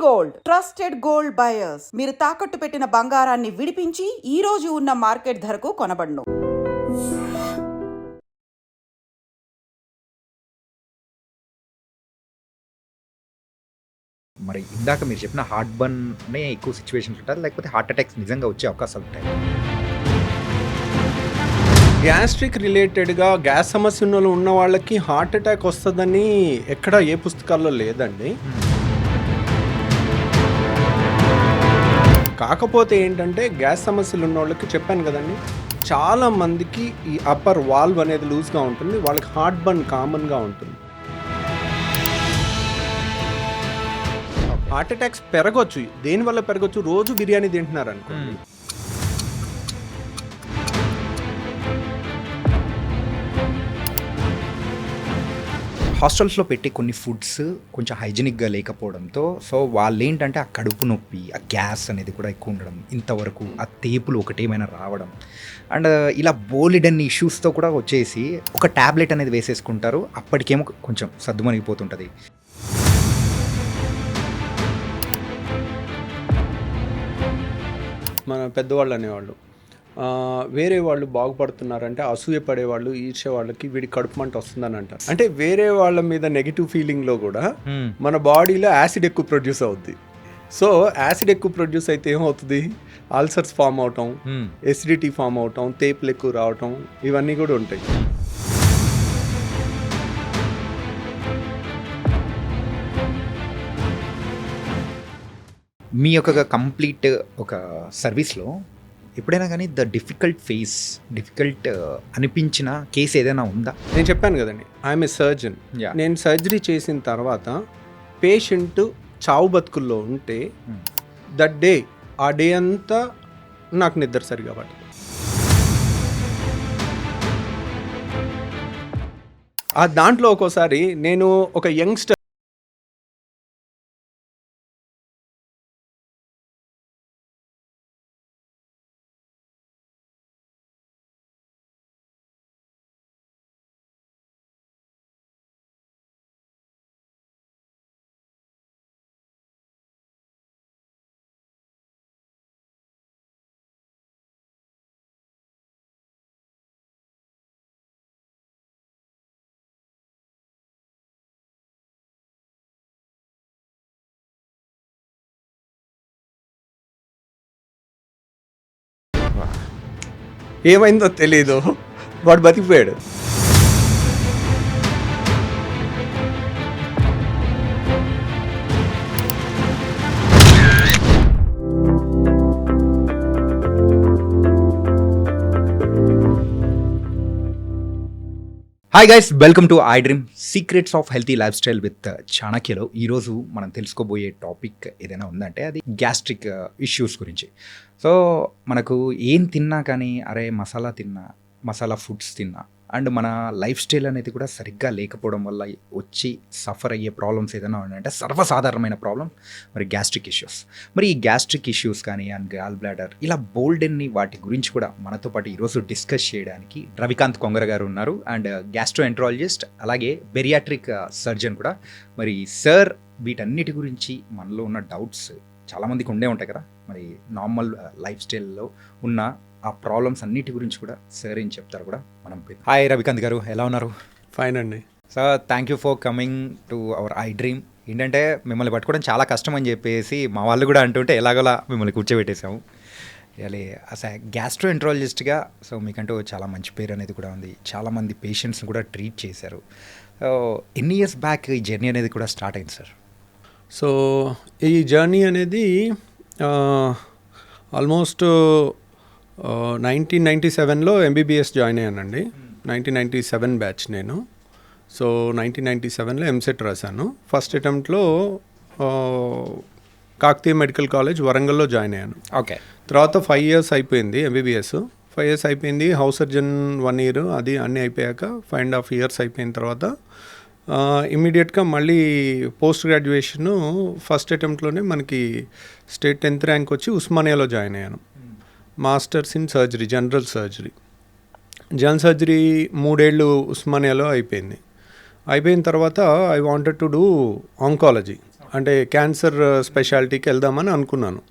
Gold trusted gold buyers. మీరు తాకట్టు పెట్టిన బంగారాన్ని విడిపించి ఈ రోజు ఉన్న మార్కెట్ ధరకు కొనబడును. మరి ఇందాక మీరు చెప్పిన హార్ట్ బర్న్‌నే ఎక్కువ సిట్యుయేషన్స్ ఉంటాయి, లేకపోతే హార్ట్ అటాక్స్ నిజంగా వచ్చే అవకాశాలు ఉంటాయి? గ్యాస్ట్రిక్ రిలేటెడ్గా గ్యాస్ సమస్య ఉన్న వాళ్ళకి హార్ట్ అటాక్ వస్తుందని ఎక్కడ ఏ పుస్తకాల్లో లేదండి. కాకపోతే ఏంటంటే గ్యాస్ సమస్యలు ఉన్న వాళ్ళకి చెప్పాను కదండి, చాలా మందికి ఈ అప్పర్ వాల్వ్ అనేది లూజ్గా ఉంటుంది, వాళ్ళకి హార్ట్ బర్న్ కామన్గా ఉంటుంది. హార్ట్ అటాక్స్ పెరగచ్చు. దేనివల్ల పెరగచ్చు? రోజు బిర్యానీ తింటున్నారు అనుకోండి, హాస్టల్స్లో పెట్టే కొన్ని ఫుడ్స్ కొంచెం హైజీనిక్గా లేకపోవడంతో సో వాళ్ళు ఏంటంటే ఆ కడుపు నొప్పి, ఆ గ్యాస్ అనేది కూడా ఎక్కువ ఉండడం, ఇంతవరకు ఆ తేపులు ఒకటేమైనా రావడం అండ్ ఇలా బోలెడన్ని ఇష్యూస్తో కూడా వచ్చేసి ఒక ట్యాబ్లెట్ అనేది వేసేసుకుంటారు. అప్పటికేమో కొంచెం సద్దుమణిగిపోతుంటుంది. మన పెద్దవాళ్ళు అనేవాళ్ళు వేరే వాళ్ళు బాగుపడుతున్నారంటే అసూయ పడేవాళ్ళు, ఈర్ష్య వాళ్ళకి వీడి కడుపు మంట వస్తుందని అంటారు. అంటే వేరే వాళ్ళ మీద నెగిటివ్ ఫీలింగ్లో కూడా మన బాడీలో యాసిడ్ ఎక్కువ ప్రొడ్యూస్ అవుద్ది. సో యాసిడ్ ఎక్కువ ప్రొడ్యూస్ అయితే ఏమవుతుంది? అల్సర్స్ ఫామ్ అవటం, ఎసిడిటీ ఫామ్ అవటం, తేపులు ఎక్కువ రావటం, ఇవన్నీ కూడా ఉంటాయి. మీ యొక్క కంప్లీట్ ఒక సర్వీస్లో ఎప్పుడైనా కానీ డిఫికల్ట్ అనిపించిన కేసు ఏదైనా ఉందా? నేను చెప్పాను కదండి, ఐఎమ్ ఏ సర్జన్. నేను సర్జరీ చేసిన తర్వాత పేషెంట్ చావు బతుకుల్లో ఉంటే దట్ డే, ఆ డే అంతా నాకు నిద్ర సరిగా పడదు. ఆ దాంట్లో ఒక్కోసారి నేను ఒక యంగ్స్టర్ ఏమైందో తెలీదు, వాడు బతికిపోయాడు. Hi guys, welcome to I Dream secrets of healthy life style with చాణక్యలో. ఈరోజు మనం తెలుసుకోబోయే టాపిక్ ఏదైనా ఉందంటే అది గ్యాస్ట్రిక్ ఇష్యూస్ గురించి. సో మనకు ఏం తిన్నా కానీ అరే మసాలా ఫుడ్స్ తిన్నా అండ్ మన లైఫ్ స్టైల్ అనేది కూడా సరిగ్గా లేకపోవడం వల్ల వచ్చి సఫర్ అయ్యే ప్రాబ్లమ్స్ ఏదైనా ఉన్నాయంటే సర్వసాధారణమైన ప్రాబ్లం మరి గ్యాస్ట్రిక్ ఇష్యూస్. మరి ఈ గ్యాస్ట్రిక్ ఇష్యూస్ కానీ అండ్ గాల్ బ్లాడర్ ఇలా బోల్డెన్ని వాటి గురించి కూడా మనతో పాటు ఈరోజు డిస్కస్ చేయడానికి రవికాంత్ కొంగర గారు ఉన్నారు, అండ్ గ్యాస్ట్రోఎంట్రాలజిస్ట్ అలాగే బెరియాట్రిక్ సర్జన్ కూడా. మరి సార్ వీటన్నిటి గురించి మనలో ఉన్న డౌట్స్ చాలామందికి ఉండే ఉంటాయి కదా, మరి నార్మల్ లైఫ్ స్టైల్లో ఉన్న ఆ ప్రాబ్లమ్స్ అన్నిటి గురించి కూడా సార్ ఏం చెప్తారు కూడా మనం. హాయ్ రవికాంత్ గారు, ఎలా ఉన్నారు? ఫైన్ అండి. Sir, thank you for coming to our I dream. ఏంటంటే మిమ్మల్ని పట్టుకోవడం చాలా కష్టం అని చెప్పేసి మా వాళ్ళు కూడా అంటుంటే ఎలాగోలా మిమ్మల్ని కూర్చోబెట్టేసాము. రియలీ అస్ ఎ గ్యాస్ట్రోఎంట్రాలజిస్ట్గా సో మీకంటూ చాలా మంచి పేరు అనేది కూడా ఉంది. చాలామంది పేషెంట్స్ని కూడా ట్రీట్ చేశారు. సో ఎన్ని ఇయర్స్ బ్యాక్ ఈ జర్నీ అనేది కూడా స్టార్ట్ అయింది సార్? సో ఈ జర్నీ అనేది ఆల్మోస్ట్ 1997లో ఎంబీబీఎస్ జాయిన్ అయ్యానండి. 1997 బ్యాచ్ నేను. సో 1997లో ఎంసెట్ రాశాను. ఫస్ట్ అటెంప్ట్లో కాకతీయ మెడికల్ కాలేజ్ వరంగల్లో జాయిన్ అయ్యాను. ఓకే. తర్వాత 5 years అయిపోయింది ఎంబీబీఎస్. 5 years అయిపోయింది. హౌస్ సర్జన్ 1 year, అది అన్నీ అయిపోయాక 5.5 years అయిపోయిన తర్వాత ఇమ్మీడియట్గా మళ్ళీ పోస్ట్ గ్రాడ్యుయేషను ఫస్ట్ అటెంప్ట్లోనే మనకి స్టేట్ 10th ర్యాంక్ వచ్చి ఉస్మానియాలో జాయిన్ అయ్యాను. Masters in surgery, general surgery 3 ఏళ్ళు ఉస్మానియాలో అయిపోయింది. అయిపోయిన తర్వాత I wanted to do oncology. అంటే క్యాన్సర్ స్పెషాలిటీకి వెళ్దామని అనుకున్నాను.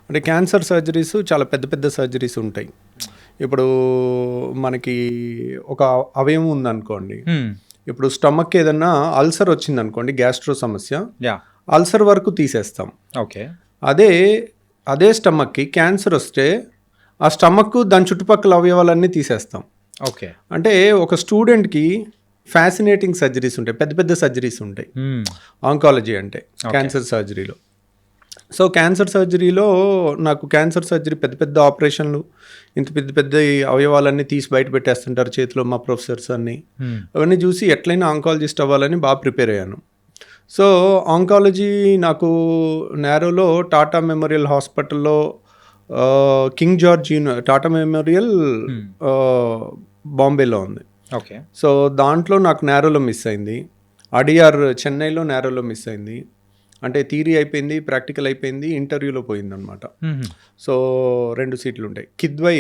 అంటే క్యాన్సర్ సర్జరీస్ చాలా పెద్ద పెద్ద సర్జరీస్ ఉంటాయి. ఇప్పుడు మనకి ఒక అవయవం ఉందనుకోండి, ఇప్పుడు స్టమక్ ఏదన్నా అల్సర్ వచ్చిందనుకోండి, గ్యాస్ట్రో సమస్య, అల్సర్ వరకు తీసేస్తాం. ఓకే. అదే స్టమక్కి క్యాన్సర్ వస్తే ఆ స్టమక్ దాని చుట్టుపక్కల అవయవాలన్నీ తీసేస్తాం. ఓకే. అంటే ఒక స్టూడెంట్కి ఫ్యాసినేటింగ్ సర్జరీస్ ఉంటాయి, పెద్ద పెద్ద సర్జరీస్ ఉంటాయి ఆంకాలజీ అంటే క్యాన్సర్ సర్జరీలో. సో క్యాన్సర్ సర్జరీలో నాకు క్యాన్సర్ సర్జరీ పెద్ద పెద్ద ఆపరేషన్లు, ఇంత పెద్ద పెద్ద అవయవాలన్నీ తీసి బయట పెట్టేస్తుంటారు చేతిలో మా ప్రొఫెసర్స్ అన్నీ. అవన్నీ చూసి ఎట్లయినా ఆంకాలజిస్ట్ అవ్వాలని బాగా ప్రిపేర్ అయ్యాను. సో ఆంకాలజీ నాకు నేరోలో టాటా మెమోరియల్ హాస్పిటల్లో కింగ్ జార్జ్ టాటా మెమోరియల్ బాంబేలో ఉంది. ఓకే. సో దాంట్లో నాకు నేరోలో మిస్ అయింది. అడియార్ చెన్నైలో నేరోలో మిస్ అయింది. అంటే థియరీ అయిపోయింది, ప్రాక్టికల్ అయిపోయింది, ఇంటర్వ్యూలో పోయిందనమాట. సో 2 సీట్లు ఉంటాయి. కిద్వై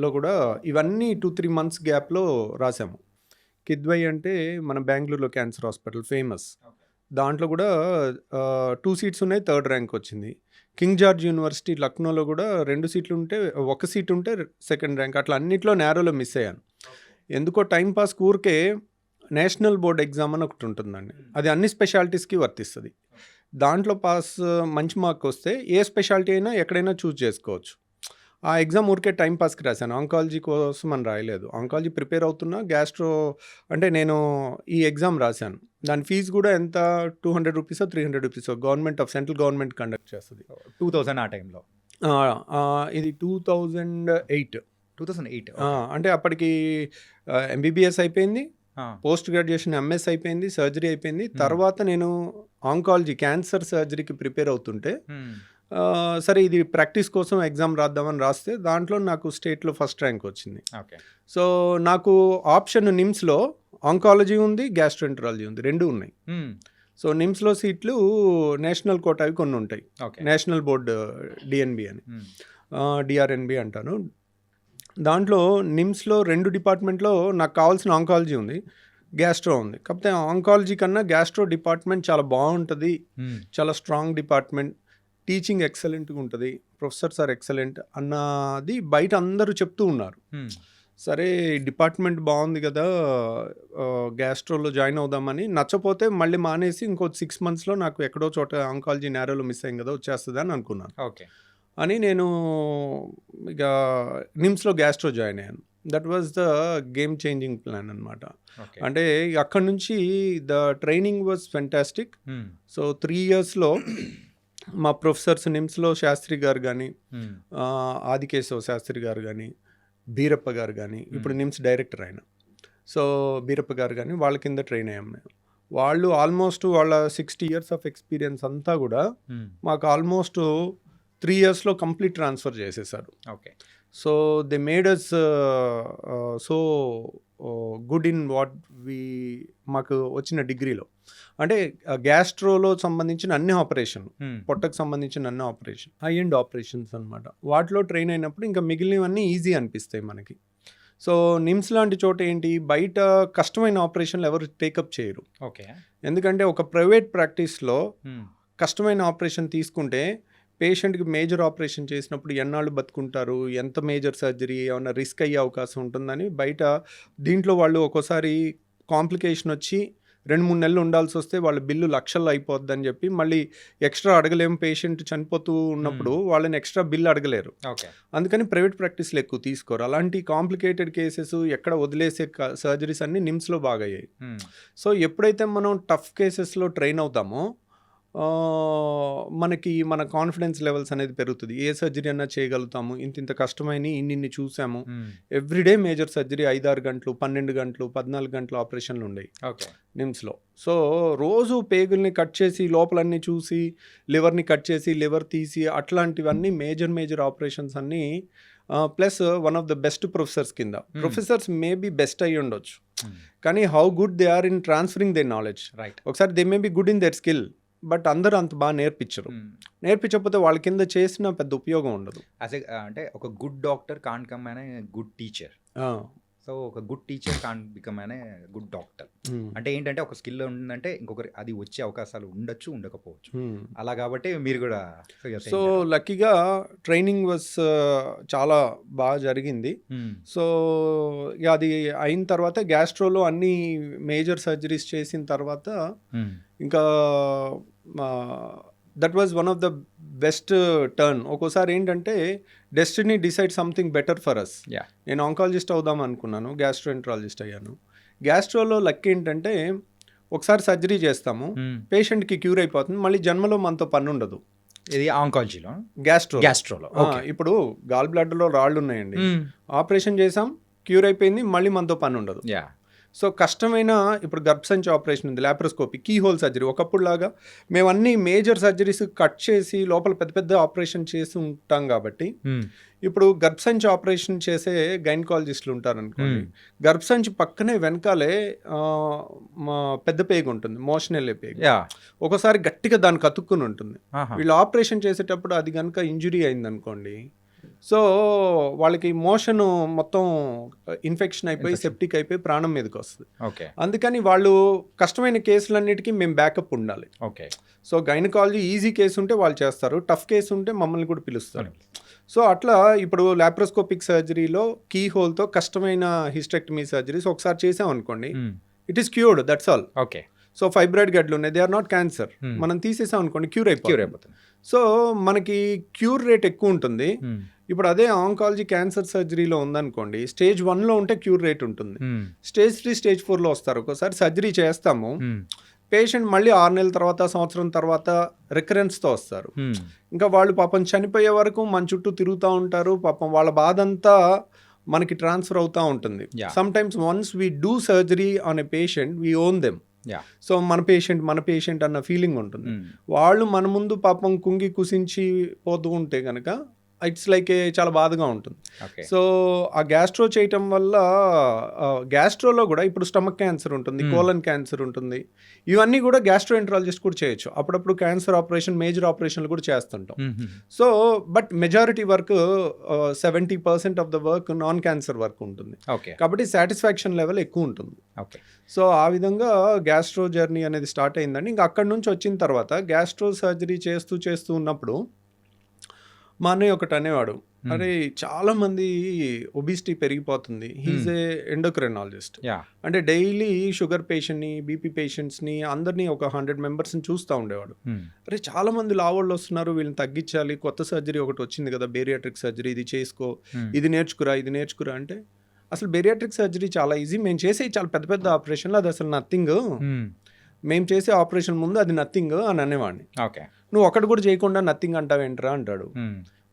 లో కూడా ఇవన్నీ 2-3 మంత్స్ గ్యాప్లో రాసాము. కిద్వై అంటే మన బెంగళూరులో క్యాన్సర్ హాస్పిటల్ ఫేమస్. దాంట్లో కూడా 2 సీట్స్ ఉన్నాయి, 3rd ర్యాంక్ వచ్చింది. కింగ్ జార్జ్ యూనివర్సిటీ లక్నోలో కూడా 2 సీట్లు ఉంటే 1 సీట్ ఉంటే 2nd ర్యాంక్. అట్లా అన్నిట్లో నేరోలో మిస్ అయ్యాను. ఎందుకో టైంపాస్ ఊరికే నేషనల్ బోర్డ్ ఎగ్జామ్ అని ఒకటి ఉంటుందండి, అది అన్ని స్పెషాలిటీస్కి వర్తిస్తుంది. దాంట్లో మంచి మార్క్ వస్తే ఏ స్పెషాలిటీ అయినా ఎక్కడైనా చూస్ చేసుకోవచ్చు. ఆ ఎగ్జామ్ ఊరికే టైంపాస్కి రాశాను, ఆంకాలజీ కోసం అని రాయలేదు. ఆంకాలజీ ప్రిపేర్ అవుతున్నా, గ్యాస్ట్రో అంటే నేను ఈ ఎగ్జామ్ రాశాను. దాని ఫీజు కూడా ఎంత, 200 రూపీసో 300 రూపీసో government of central government conduct చేస్తుంది. 2000 ఆ టైంలో. ఇది 2008. అంటే అప్పటికి ఎంబీబీఎస్ అయిపోయింది, పోస్ట్ గ్రాడ్యుయేషన్ ఎంఎస్ అయిపోయింది, సర్జరీ అయిపోయింది. తర్వాత నేను ఆంకాలజీ క్యాన్సర్ సర్జరీకి ప్రిపేర్ అవుతుంటే సరే ఇది ప్రాక్టీస్ కోసం ఎగ్జామ్ రాద్దామని రాస్తే దాంట్లో నాకు స్టేట్లో 1st ర్యాంక్ వచ్చింది. సో నాకు ఆప్షన్ నిమ్స్లో ఆంకాలజీ ఉంది, గ్యాస్ట్రోఎంటరాలజీ ఉంది, 2 ఉన్నాయి. సో నిమ్స్లో సీట్లు నేషనల్ కోటావి కొన్ని ఉంటాయి, నేషనల్ బోర్డ్ డిఎన్బి అని, డిఆర్ఎన్బి అంటాను. దాంట్లో నిమ్స్లో 2 డిపార్ట్మెంట్లో నాకు కావాల్సిన ఆంకాలజీ ఉంది, గ్యాస్ట్రో ఉంది. కాకపోతే ఆంకాలజీ కన్నా గ్యాస్ట్రో డిపార్ట్మెంట్ చాలా బాగుంటుంది, చాలా స్ట్రాంగ్ డిపార్ట్మెంట్, టీచింగ్ ఎక్సలెంట్గా ఉంటుంది, ప్రొఫెసర్స్ ఆర్ ఎక్సలెంట్ అన్నది బయట అందరూ చెప్తూ ఉన్నారు. సరే డిపార్ట్మెంట్ బాగుంది కదా, గ్యాస్ట్రోలో జాయిన్ అవుదామని. నచ్చపోతే మళ్ళీ మానేసి ఇంకో 6 మంత్స్లో నాకు ఎక్కడో చోట ఆంకాలజీ నేరోలో మిస్ అయింది కదా, వచ్చేస్తుంది అని అనుకున్నాను. అని నేను ఇక నిమ్స్లో గ్యాస్ట్రో జాయిన్ అయ్యాను. That was the game changing plan అనమాట. అంటే అక్కడ నుంచి the training was fantastic. So 3 ఇయర్స్లో మా ప్రొఫెసర్స్ నిమ్స్లో శాస్త్రి గారు కానీ, ఆదికేశవ శాస్త్రి గారు కానీ, బీరప్ప గారు కానీ, ఇప్పుడు నిమ్స్ డైరెక్టర్ ఆయన, సో బీరప్ప గారు కానీ, వాళ్ళ కింద ట్రైన్ అయ్యాం మేము. వాళ్ళు ఆల్మోస్ట్ వాళ్ళ 60 years ఆఫ్ ఎక్స్పీరియన్స్ అంతా కూడా మాకు ఆల్మోస్ట్ 3 yearsలో కంప్లీట్ ట్రాన్స్ఫర్ చేసేసారు. So they made us so good in what మాకు వచ్చిన డిగ్రీలో. అంటే గ్యాస్ట్రోలో సంబంధించిన అన్ని ఆపరేషన్లు, పొట్టకు సంబంధించిన అన్ని ఆపరేషన్, హై ఎండ్ ఆపరేషన్స్ అనమాట. వాటిలో ట్రైన్ అయినప్పుడు ఇంకా మిగిలినవన్నీ ఈజీ అనిపిస్తాయి మనకి. సో నిమ్స్ లాంటి చోట ఏంటి, బయట కష్టమైన ఆపరేషన్లు ఎవరు టేకప్ చేయరు. ఎందుకంటే ఒక ప్రైవేట్ ప్రాక్టీస్లో కష్టమైన ఆపరేషన్ తీసుకుంటే పేషెంట్కి మేజర్ ఆపరేషన్ చేసినప్పుడు ఎన్నాళ్ళు బతుకుంటారు, ఎంత మేజర్ సర్జరీ, ఏమైనా రిస్క్ అయ్యే అవకాశం ఉంటుందని బయట. దీంట్లో వాళ్ళు ఒక్కోసారి కాంప్లికేషన్ వచ్చి 2-3 నెలలు ఉండాల్సి వస్తే వాళ్ళ బిల్లు లక్షల్లో అయిపోద్దని చెప్పి మళ్ళీ ఎక్స్ట్రా అడగలేము. పేషెంట్ చనిపోతూ ఉన్నప్పుడు వాళ్ళని ఎక్స్ట్రా బిల్లు అడగలేరు, అందుకని ప్రైవేట్ ప్రాక్టీస్లు ఎక్కువ తీసుకోరు. అలాంటి కాంప్లికేటెడ్ కేసెస్ ఎక్కడ వదిలేసే సర్జరీస్ అన్నీ నిమ్స్లో బాగా అయ్యాయి. సో ఎప్పుడైతే మనం టఫ్ కేసెస్లో ట్రైన్ అవుతామో మనకి మన కాన్ఫిడెన్స్ లెవెల్స్ అనేది పెరుగుతుంది. ఏ సర్జరీ అన్నా చేయగలుగుతాము, ఇంత కష్టమైన ఇన్ని చూసాము. ఎవ్రీడే మేజర్ సర్జరీ 5-6 గంటలు, 12 గంటలు, 14 గంటలు ఆపరేషన్లు ఉన్నాయి నిమ్స్లో. సో రోజు పేగుల్ని కట్ చేసి లోపలన్నీ చూసి, లివర్ని కట్ చేసి లివర్ తీసి, అట్లాంటివన్నీ మేజర్ ఆపరేషన్స్ అన్నీ. Plus one of the best professors కింద. ప్రొఫెసర్స్ మేబీ బెస్ట్ అయ్యి ఉండొచ్చు, కానీ how good they are in transferring they knowledge. ఒకసారి they may be good in their skill, but అందరూ అంత బాగా నేర్పించకపోతే వాళ్ళ కింద చేసిన పెద్ద ఉపయోగం ఉండదు. అంటే ఒక గుడ్ డాక్టర్ కాంట్ కమ్ అనే గుడ్ టీచర్. సో ఒక గుడ్ టీచర్ కాన్ బికమ్ అనే గుడ్ డాక్టర్. అంటే ఏంటంటే ఒక స్కిల్ ఉందంటే ఇంకొకరి అది వచ్చే అవకాశాలు ఉండొచ్చు, ఉండకపోవచ్చు. అలా కాబట్టి మీరు కూడా సో లక్కీగా ట్రైనింగ్ వాస్ చాలా బాగా జరిగింది. సో ఇక అది అయిన తర్వాత గ్యాస్ట్రోలో అన్ని మేజర్ సర్జరీస్ చేసిన తర్వాత ఇంకా that was one of the best turn. ఒక్కోసారి ఏంటంటే destiny decide something better for us. నేను ఆంకాలజిస్ట్ అవుదాం అనుకున్నాను, గ్యాస్ట్రోఎంట్రాలజిస్ట్ అయ్యాను. గ్యాస్ట్రోలో లక్ ఏంటంటే ఒకసారి సర్జరీ చేస్తాము, పేషెంట్కి క్యూర్ అయిపోతుంది, మళ్ళీ జన్మలో మనతో పని ఉండదు. ఇది ఆంకాలజీలో, గ్యాస్ట్రోలో ఇప్పుడు గాల్ బ్లాడర్లో రాళ్ళు ఉన్నాయండి, ఆపరేషన్ చేసాం, క్యూర్ అయిపోయింది, మళ్ళీ మనతో పని ఉండదు. సో కష్టమైన ఇప్పుడు గర్భసంచి ఆపరేషన్ ఉంది, లాప్రోస్కోపీ, కీ హోల్ సర్జరీ. ఒకప్పుడు లాగా మేము అన్ని మేజర్ సర్జరీస్ కట్ చేసి లోపల పెద్ద పెద్ద ఆపరేషన్ చేసి ఉంటాం కాబట్టి ఇప్పుడు గర్భసంచి ఆపరేషన్ చేసే గైనకాలజిస్టులు ఉంటారు అనుకోండి, గర్భసంచి పక్కనే వెనకాలే పెద్ద పేగు ఉంటుంది, మోషన్ వెళ్ళే పేగు, ఒకసారి గట్టిగా దానికి అతుక్కుని ఉంటుంది. వీళ్ళు ఆపరేషన్ చేసేటప్పుడు అది కనుక ఇంజురీ అయింది అనుకోండి, సో వాళ్ళకి మోషన్ మొత్తం ఇన్ఫెక్షన్ అయిపోయి సెప్టిక్ అయిపోయి ప్రాణం మీదకి వస్తుంది. అందుకని వాళ్ళు కష్టమైన కేసులన్నిటికీ మేము బ్యాకప్ ఉండాలి. సో గైనకాలజీ ఈజీ కేసు ఉంటే వాళ్ళు చేస్తారు, టఫ్ కేసు ఉంటే మమ్మల్ని కూడా పిలుస్తారు. సో అట్లా ఇప్పుడు లాప్రోస్కోపిక్ సర్జరీలో కీ హోల్తో కష్టమైన హిస్టెక్టమీ సర్జరీస్ ఒకసారి చేసాం అనుకోండి, it is cured, that's all. So fibroid గడ్లు ఉన్నాయి, దే ఆర్ నాట్ క్యాన్సర్, మనం తీసేసాం అనుకోండి క్యూర్ అయిపోతుంది. సో మనకి క్యూర్ రేట్ ఎక్కువ ఉంటుంది. ఇప్పుడు అదే ఆంకాలజీ క్యాన్సర్ సర్జరీలో ఉందనుకోండి, స్టేజ్ 1లో ఉంటే క్యూర్ రేట్ ఉంటుంది, స్టేజ్ 3 స్టేజ్ 4లో వస్తారు. ఒకసారి సర్జరీ చేస్తాము, పేషెంట్ మళ్ళీ 6 నెలల తర్వాత, సంవత్సరం తర్వాత రికరెన్స్తో వస్తారు. ఇంకా వాళ్ళు పాపం చనిపోయే వరకు మన చుట్టూ తిరుగుతూ ఉంటారు. పాపం వాళ్ళ బాధ అంతా మనకి ట్రాన్స్ఫర్ అవుతూ ఉంటుంది. Some times once we do surgery on a patient, we own them. So మన పేషెంట్ అన్న ఫీలింగ్ ఉంటుంది. వాళ్ళు మన ముందు పాపం కుంగి కుసించి పోతూ ఉంటే కనుక ఇట్స్ లైక్ చాలా బాధగా ఉంటుంది. సో ఆ గ్యాస్ట్రో చేయటం వల్ల గ్యాస్ట్రోలో కూడా ఇప్పుడు స్టమక్ క్యాన్సర్ ఉంటుంది, కోలన్ క్యాన్సర్ ఉంటుంది, ఇవన్నీ కూడా గ్యాస్ట్రోఎంట్రాలజిస్ట్ కూడా చేయొచ్చు. అప్పుడప్పుడు క్యాన్సర్ ఆపరేషన్, మేజర్ ఆపరేషన్లు కూడా చేస్తుంటాం. So but majority work 70% of the work non cancer work ఉంటుంది, కాబట్టి సాటిస్ఫాక్షన్ లెవెల్ ఎక్కువ ఉంటుంది. సో ఆ విధంగా గ్యాస్ట్రో జర్నీ అనేది స్టార్ట్ అయిందండి. ఇంకా అక్కడి నుంచి వచ్చిన తర్వాత గ్యాస్ట్రో సర్జరీ చేస్తూ ఉన్నప్పుడు మా అన్నయ్య ఒకటి అనేవాడు, అరే చాలా మంది ఒబిసిటీ పెరిగిపోతుంది, హీఈస్ ఏ ఎండోక్రైనాలజిస్ట్. అంటే డైలీ షుగర్ పేషెంట్ని, బీపీ పేషెంట్స్ని అందరినీ ఒక 100 మెంబర్స్ని చూస్తూ ఉండేవాడు. అరే చాలా మంది లావోళ్ళు వస్తున్నారు, వీళ్ళని తగ్గించాలి, కొత్త సర్జరీ ఒకటి వచ్చింది కదా, బేరియాట్రిక్ సర్జరీ, ఇది చేసుకో, ఇది నేర్చుకురా అంటే, అసలు బేరియాట్రిక్ సర్జరీ చాలా ఈజీ, మేము చేసే చాలా పెద్ద పెద్ద ఆపరేషన్లు, అది అసలు నథింగ్, మేము చేసే ఆపరేషన్ ముందు అది నథింగ్ అని అనేవాడిని. నువ్వు ఒకటి కూడా చేయకుండా నథింగ్ అంటావేంట్రా అంటాడు.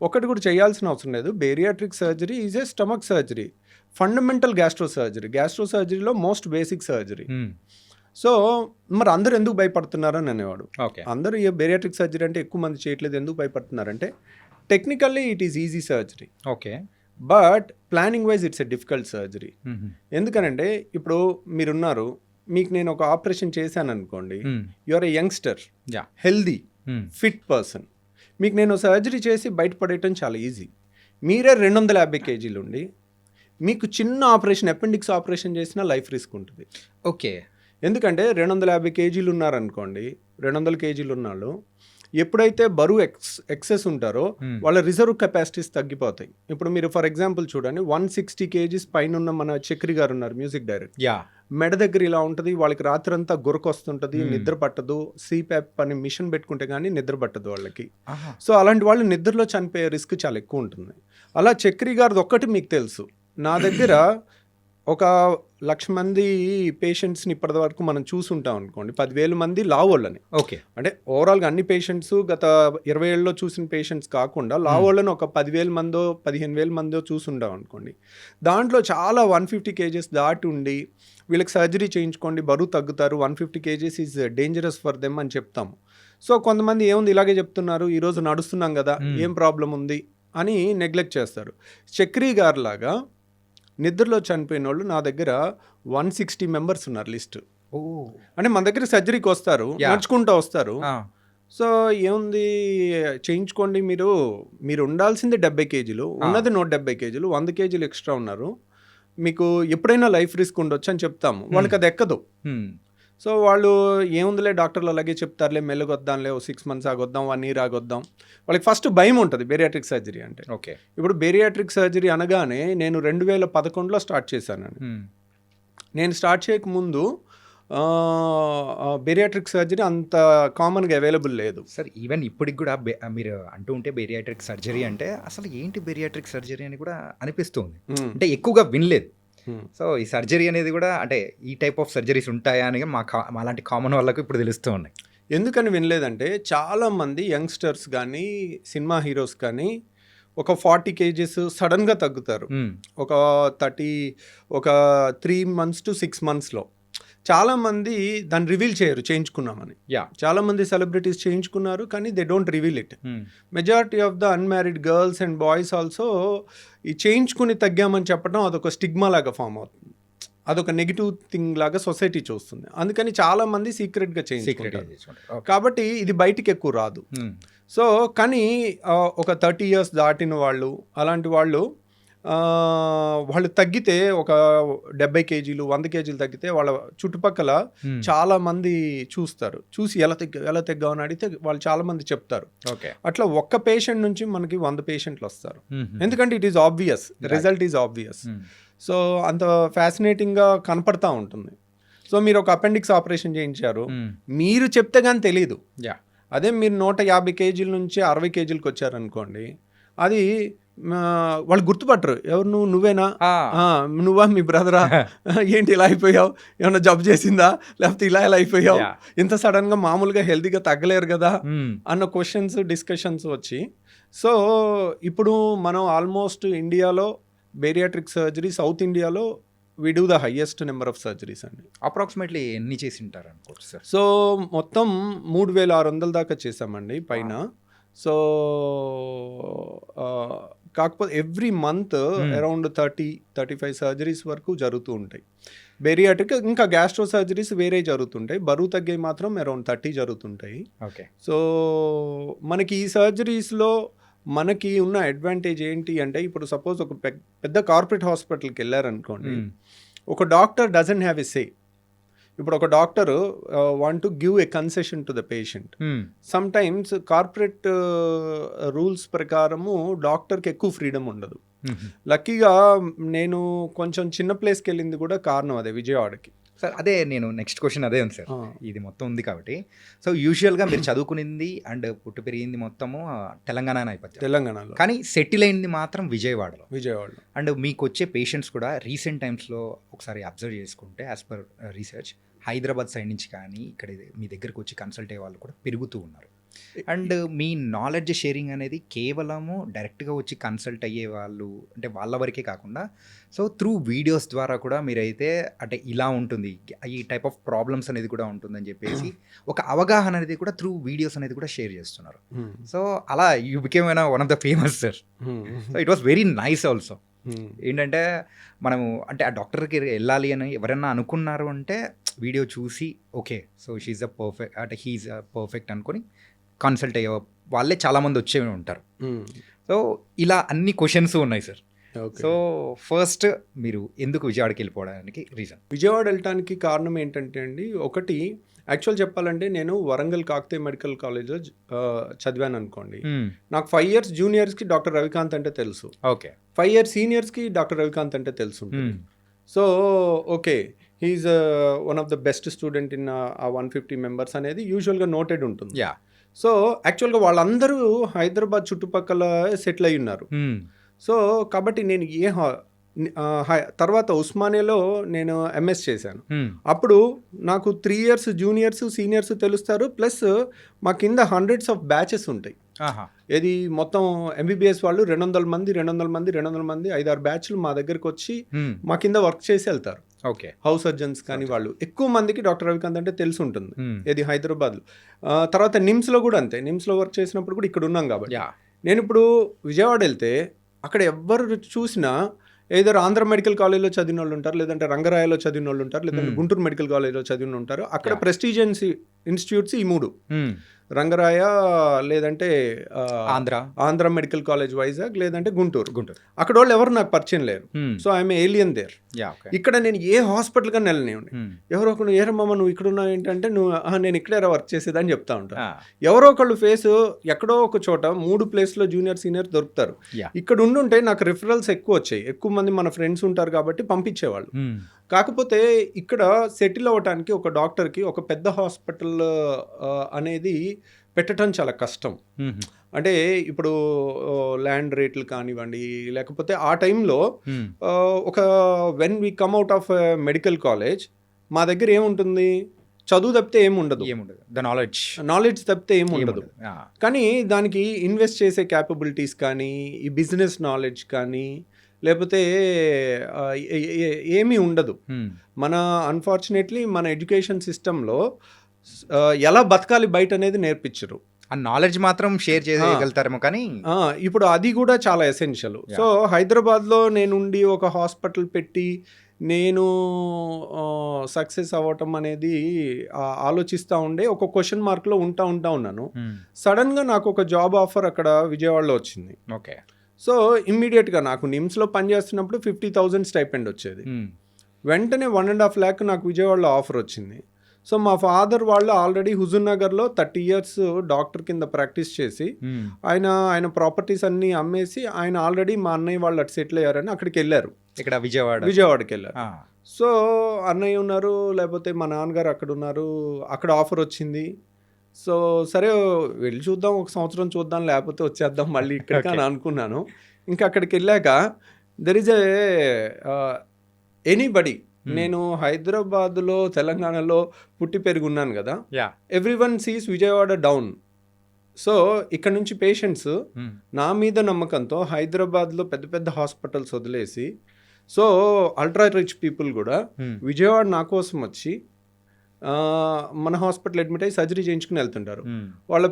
ఒకటి కూడా చేయాల్సిన అవసరం లేదు, bariatric surgery is a stomach surgery, fundamental gastro సర్జరీలో మోస్ట్ బేసిక్ సర్జరీ. సో మరి అందరూ ఎందుకు భయపడుతున్నారు అని అనేవాడు. అందరూ ఈ బేరియాట్రిక్ సర్జరీ అంటే ఎక్కువ మంది చేయట్లేదు, ఎందుకు భయపడుతున్నారంటే technically it is easy surgery, but planning wise it's a difficult surgery. ఎందుకనంటే ఇప్పుడు మీరున్నారు, మీకు నేను ఒక ఆపరేషన్ చేశాను అనుకోండి, you are a youngster, healthy, fit person, మీకు నేను సర్జరీ చేసి బయటపడేయటం చాలా ఈజీ. మీరే 250 కేజీలు ఉండి మీకు చిన్న ఆపరేషన్, అపెండిక్స్ ఆపరేషన్ చేసినా లైఫ్ రిస్క్ ఉంటుంది. ఎందుకంటే 250 కేజీలు ఉన్నారనుకోండి, 200 కేజీలు ఉన్నాళ్ళు ఎప్పుడైతే బరువు ఎక్సెస్ ఉంటారో వాళ్ళ రిజర్వ్ కెపాసిటీస్ తగ్గిపోతాయి. ఇప్పుడు మీరు ఫర్ ఎగ్జాంపుల్ చూడండి, 160 కేజీస్ పైన ఉన్న మన చక్రి గారు ఉన్నారు, మ్యూజిక్ డైరెక్టర్, మెడ దగ్గర ఇలా ఉంటుంది, వాళ్ళకి రాత్రంతా గురకొస్తుంటుంది, నిద్ర పట్టదు, సిప్యాప్ అని మిషన్ పెట్టుకుంటే కానీ నిద్ర పట్టదు వాళ్ళకి. సో అలాంటి వాళ్ళు నిద్రలో చనిపోయే రిస్క్ చాలా ఎక్కువ ఉంటుంది. అలా చక్రి గారిది ఒక్కటి మీకు తెలుసు, నా దగ్గర ఒక 1,00,000 మంది పేషెంట్స్ని ఇప్పటి వరకు మనం చూసుంటాం అనుకోండి, 10,000 మంది లావోళ్ళని. అంటే ఓవరాల్గా అన్ని పేషెంట్స్ గత 20 ఏళ్ళలో చూసిన పేషెంట్స్ కాకుండా లావోళ్ళని ఒక 10,000 మందో 15,000 మందో చూసుంటాం అనుకోండి. దాంట్లో చాలా 150 కేజెస్ దాటి ఉండి వీళ్ళకి సర్జరీ చేయించుకోండి, బరువు తగ్గుతారు, 150 kgs is dangerous for them అని చెప్తాము. సో కొంతమంది ఏముంది ఇలాగే చెప్తున్నారు, ఈరోజు నడుస్తున్నాం కదా, ఏం ప్రాబ్లం ఉంది అని నెగ్లెక్ట్ చేస్తారు. చక్రి గారు లాగా నిద్రలో చనిపోయిన వాళ్ళు నా దగ్గర 160 మెంబర్స్ ఉన్నారు లిస్ట్. అంటే మన దగ్గర సర్జరీకి వస్తారు, నడుచుకుంటూ వస్తారు. సో ఏముంది చేయించుకోండి, మీరు ఉండాల్సింది 70 కేజీలు, ఉన్నది 170 కేజీలు, 100 కేజీలు ఎక్స్ట్రా ఉన్నారు, మీకు ఎప్పుడైనా లైఫ్ రిస్క్ ఉండొచ్చు అని చెప్తాము, వాళ్ళకి అది ఎక్కదు. సో వాళ్ళు ఏముందిలే డాక్టర్లు అలాగే చెప్తారులే, మెల్లగొద్దాంలే, 6 months ఆగొద్దాం, 1 year ఆగొద్దాం. వాళ్ళకి ఫస్ట్ భయం ఉంటుంది బేరియాట్రిక్ సర్జరీ అంటే. ఓకే. ఇప్పుడు బేరియాట్రిక్ సర్జరీ అనగానే నేను 2011లో స్టార్ట్ చేశాను. నేను స్టార్ట్ చేయకముందు బేరియాట్రిక్ సర్జరీ అంత కామన్గా అవైలబుల్ లేదు సార్. ఈవెన్ ఇప్పటికి కూడా మీరు అంటూ ఉంటే బేరియాట్రిక్ సర్జరీ అంటే అసలు ఏంటి బేరియాట్రిక్ సర్జరీ అని కూడా అనిపిస్తుంది. అంటే ఎక్కువగా వినలేదు. సో ఈ సర్జరీ అనేది కూడా అంటే ఈ టైప్ ఆఫ్ సర్జరీస్ ఉంటాయా అని మాలాంటి కామన్ వాళ్ళకు ఇప్పుడు తెలుస్తూ ఉన్నాయి. ఎందుకని వినలేదంటే చాలామంది యంగ్స్టర్స్ కానీ సినిమా హీరోస్ కానీ ఒక 40 kgs సడన్గా తగ్గుతారు. ఒక 3 months to 6 monthsలో. చాలామంది దాన్ని రివీల్ చేయరు చేయించుకున్నామని. చాలామంది సెలబ్రిటీస్ చేయించుకున్నారు కానీ they don't reveal it. Majority of the unmarried girls and boys also ఈ చేయించుకుని తగ్గామని చెప్పడం అదొక స్టిగ్మా లాగా ఫామ్ అవుతుంది. అదొక నెగిటివ్ థింగ్ లాగా సొసైటీ చూస్తుంది. అందుకని చాలామంది సీక్రెట్గా చేయించుకుంటారు. కాబట్టి ఇది బయటికి ఎక్కువ రాదు. సో కానీ ఒక 30 years దాటిన వాళ్ళు, అలాంటి వాళ్ళు తగ్గితే ఒక 70 kgs 100 kgs తగ్గితే వాళ్ళ చుట్టుపక్కల చాలా మంది చూసి ఎలా తగ్గావు అని అడిగితే వాళ్ళు చాలా మంది చెప్తారు. అట్లా ఒక్క పేషెంట్ నుంచి మనకి 100 patients వస్తారు. ఎందుకంటే it is obvious, result is obvious. So అంత ఫ్యాసినేటింగ్గా కనపడతా ఉంటుంది. సో మీరు ఒక అపెండిక్స్ ఆపరేషన్ చేయించారు, మీరు చెప్తే కానీ తెలీదు. అదే మీరు 150 kgs నుంచి 60 kgsకి వచ్చారనుకోండి, అది వాళ్ళు గుర్తుపట్టరు. ఎవరు నువ్వేనా, నువ్వా, మీ బ్రదరా, ఏంటి ఇలా అయిపోయావు, ఏమన్నా జబ్బు చేసిందా, లేకపోతే ఇలా అయిపోయావు, ఇంత సడన్గా మామూలుగా హెల్తీగా తగ్గలేరు కదా అన్న క్వశ్చన్స్ డిస్కషన్స్ వచ్చి. సో ఇప్పుడు మనం ఆల్మోస్ట్ ఇండియాలో బేరియాట్రిక్ సర్జరీ సౌత్ ఇండియాలో we do the highest number of surgeries అండి. అప్రాక్సిమేట్లీ ఎన్ని చేసి ఉంటారు అనుకోవచ్చు సార్? సో మొత్తం 3600 దాకా చేసామండి పైన. సో కాకపోతే ఎవ్రీ మంత్ అరౌండ్ 30-35 సర్జరీస్ వరకు జరుగుతూ ఉంటాయి. బేరియాట్రిక్ ఇంకా గ్యాస్ట్రో సర్జరీస్ వేరే జరుగుతుంటాయి. బరువు తగ్గే మాత్రం అరౌండ్ 30 జరుగుతుంటాయి. ఓకే. సో మనకి ఈ సర్జరీస్లో మనకి ఉన్న అడ్వాంటేజ్ ఏంటి అంటే, ఇప్పుడు సపోజ్ ఒక పెద్ద కార్పొరేట్ హాస్పిటల్కి వెళ్ళారనుకోండి, ఒక డాక్టర్ డజంట్ హ్యావ్ ఎ సే. ఇప్పుడు ఒక doctor want to give a concession to the patient. Some times corporate rules ప్రకారము డాక్టర్కి ఎక్కువ ఫ్రీడమ్ ఉండదు. లక్కీగా నేను కొంచెం చిన్న ప్లేస్కి వెళ్ళింది కూడా కారణం అదే, విజయవాడకి. సార్ అదే నేను నెక్స్ట్ క్వశ్చన్ అదే ఉంది సార్. ఇది మొత్తం ఉంది కాబట్టి, సో యూజువల్గా మీరు చదువుకునింది అండ్ పుట్టి పెరిగింది మొత్తము తెలంగాణ నేపథ్యం, తెలంగాణలో, కానీ సెటిల్ అయింది మాత్రం విజయవాడలో. అండ్ మీకు వచ్చే పేషెంట్స్ కూడా రీసెంట్ టైమ్స్లో ఒకసారి అబ్జర్వ్ చేసుకుంటే as per research Hyderabad side నుంచి కానీ ఇక్కడ మీ దగ్గరకు వచ్చి కన్సల్ట్ అయ్యే వాళ్ళు కూడా పెరుగుతూ ఉన్నారు. అండ్ మీ నాలెడ్జ్ షేరింగ్ అనేది కేవలము డైరెక్ట్గా వచ్చి కన్సల్ట్ అయ్యే వాళ్ళు అంటే వాళ్ళ వరకే కాకుండా, సో త్రూ వీడియోస్ ద్వారా కూడా మీరైతే అంటే ఇలా ఉంటుంది, ఈ టైప్ ఆఫ్ ప్రాబ్లమ్స్ అనేది కూడా ఉంటుందని చెప్పేసి ఒక అవగాహన అనేది కూడా త్రూ వీడియోస్ అనేది కూడా షేర్ చేస్తున్నారు. సో అలా you became one of the famous sir. So it was very nice also. ఏంటంటే మనము అంటే ఆ డాక్టర్కి వెళ్ళాలి అని ఎవరైనా అనుకున్నారు అంటే వీడియో చూసి okay so she's a perfect అంటే హీఈస్ అ పర్ఫెక్ట్ అనుకొని కన్సల్ట్ అయ్యే వాళ్ళే చాలామంది వచ్చే ఉంటారు. సో ఇలా అన్ని క్వశ్చన్స్ ఉన్నాయి సార్. సో ఫస్ట్ మీరు ఎందుకు విజయవాడకి వెళ్ళిపోవడానికి రీజన్? విజయవాడ వెళ్ళటానికి కారణం ఏంటంటే అండి, ఒకటి యాక్చువల్ చెప్పాలంటే నేను వరంగల్ కాకతీయ మెడికల్ కాలేజ్లో చదివాను అనుకోండి. నాకు 5 years జూనియర్స్కి డాక్టర్ రవికాంత్ అంటే తెలుసు. ఓకే. 5 years సీనియర్స్కి డాక్టర్ రవికాంత్ అంటే తెలుసు. So okay, he's one of the best student in 150 members అనేది యూజువల్గా నోటెడ్ ఉంటుంది. సో యాక్చువల్గా వాళ్ళందరూ హైదరాబాద్ చుట్టుపక్కల సెటిల్ అయి ఉన్నారు. సో కాబట్టి నేను తర్వాత ఉస్మానియాలో నేను ఎంఎస్ చేశాను. అప్పుడు నాకు 3 years జూనియర్స్ సీనియర్స్ తెలుస్తారు, ప్లస్ మా కింద హండ్రెడ్స్ ఆఫ్ బ్యాచెస్ ఉంటాయి. ఇది మొత్తం ఎంబీబీఎస్ వాళ్ళు 200 మంది 5-6 బ్యాచ్లు మా దగ్గరకు వచ్చి మా కింద వర్క్ చేసి వెళ్తారు. ఓకే. హౌస్ సర్జన్స్ కానీ వాళ్ళు ఎక్కువ మందికి డాక్టర్ రవికాంత్ అంటే తెలిసి ఉంటుంది. ఇది హైదరాబాద్లో. తర్వాత నిమ్స్లో కూడా అంతే. నిమ్స్లో వర్క్ చేసినప్పుడు కూడా ఇక్కడ ఉన్నాం కాబట్టి. నేను ఇప్పుడు విజయవాడ వెళ్తే అక్కడ ఎవ్వరు చూసినా ఏదో ఆంధ్ర మెడికల్ కాలేజ్లో చదివిన వాళ్ళు ఉంటారు, లేదంటే రంగరాయలో చదివిన వాళ్ళు ఉంటారు, లేదంటే గుంటూరు మెడికల్ కాలేజ్లో చదివిన ఉంటారు. అక్కడ ప్రెస్టీజియస్ ఇన్స్టిట్యూట్స్ ఈ 3. రంగరాయ లేదంటే ఆంధ్ర మెడికల్ కాలేజ్ వైజాగ్ లేదంటే గుంటూరు. గుంటూరు. అక్కడ వాళ్ళు ఎవరు నాకు పరిచయం లేరు. So I'm alien there. ఇక్కడ నేను ఏ హాస్పిటల్ గా నెలనేయండి, ఎవరో ఒకరు ఏరమ్మమ్మ నువ్వు ఇక్కడ ఉన్నావు ఏంటంటే నేను ఇక్కడే వర్క్ చేసేదని చెప్తా ఉంటాను. ఎవరో ఒకళ్ళు ఫేస్ ఎక్కడో ఒక చోట 3 ప్లేస్లో జూనియర్ సీనియర్ దొరుకుతారు. ఇక్కడ ఉండుంటే నాకు రిఫరల్స్ ఎక్కువ వచ్చాయి, ఎక్కువ మంది మన ఫ్రెండ్స్ ఉంటారు కాబట్టి పంపించేవాళ్ళు. కాకపోతే ఇక్కడ సెటిల్ అవ్వటానికి ఒక డాక్టర్కి ఒక పెద్ద హాస్పిటల్ అనేది పెట్టడం చాలా కష్టం. అంటే ఇప్పుడు ల్యాండ్ రేట్లు కానివ్వండి, లేకపోతే ఆ టైంలో ఒక when we come out of medical college మా దగ్గర ఏముంటుంది, చదువు తప్పితే ఏముండదు, నాలెడ్జ్ తప్పితే ఏముండదు. కానీ దానికి ఇన్వెస్ట్ చేసే క్యాపబిలిటీస్ కానీ, ఈ బిజినెస్ నాలెడ్జ్ కానీ లేకపోతే ఏమీ ఉండదు. మన అన్ఫార్చునేట్లీ మన ఎడ్యుకేషన్ సిస్టంలో ఎలా బతకాలి బయట అనేది నేర్పించరు. ఆ నాలెడ్జ్ మాత్రం షేర్ చేయగలుగుతారేమో కానీ ఇప్పుడు అది కూడా చాలా ఎసెన్షియల్. సో హైదరాబాద్లో నేనుండి ఒక హాస్పిటల్ పెట్టి నేను సక్సెస్ అవ్వటం అనేది ఆలోచిస్తూ ఉండే ఒక క్వశ్చన్ మార్క్లో ఉన్నాను. సడన్గా నాకు ఒక జాబ్ ఆఫర్ అక్కడ విజయవాడలో వచ్చింది. ఓకే. సో ఇమ్మీడియట్గా నాకు నిమ్స్లో పనిచేస్తున్నప్పుడు 50,000 స్టైపెండ్ వచ్చేది. వెంటనే 1.5 lakh నాకు విజయవాడలో ఆఫర్ వచ్చింది. సో మా ఫాదర్ వాళ్ళు ఆల్రెడీ హుజూర్ నగర్లో 30 years డాక్టర్ కింద ప్రాక్టీస్ చేసి ఆయన ప్రాపర్టీస్ అన్నీ అమ్మేసి ఆయన ఆల్రెడీ మా అన్నయ్య వాళ్ళు అటు సెటిల్ అయ్యారని అక్కడికి వెళ్ళారు. ఇక్కడ విజయవాడకి వెళ్ళారు. సో అన్నయ్య ఉన్నారు, లేకపోతే మా నాన్నగారు అక్కడ ఉన్నారు, అక్కడ ఆఫర్ వచ్చింది. సో సరే వెళ్ళి చూద్దాం, 1 సంవత్సరం చూద్దాం, లేకపోతే వచ్చేద్దాం మళ్ళీ ఇక్కడికి అని అనుకున్నాను. ఇంకా అక్కడికి వెళ్ళాక దెర్ ఈజ్ ఎనీబడి, నేను హైదరాబాద్లో తెలంగాణలో పుట్టి పెరుగున్నాను కదా, everyone sees Vijayawada down. So ఇక్కడ నుంచి పేషెంట్స్ నా మీద నమ్మకంతో హైదరాబాద్లో పెద్ద పెద్ద హాస్పిటల్స్ వదిలేసి, సో అల్ట్రా రిచ్ పీపుల్ కూడా విజయవాడ నా కోసం వచ్చి మన హాస్పిటల్ అడ్మిట్ అయ్యి సర్జరీ చేయించుకుని వెళ్తుంటారు. వాళ్ళ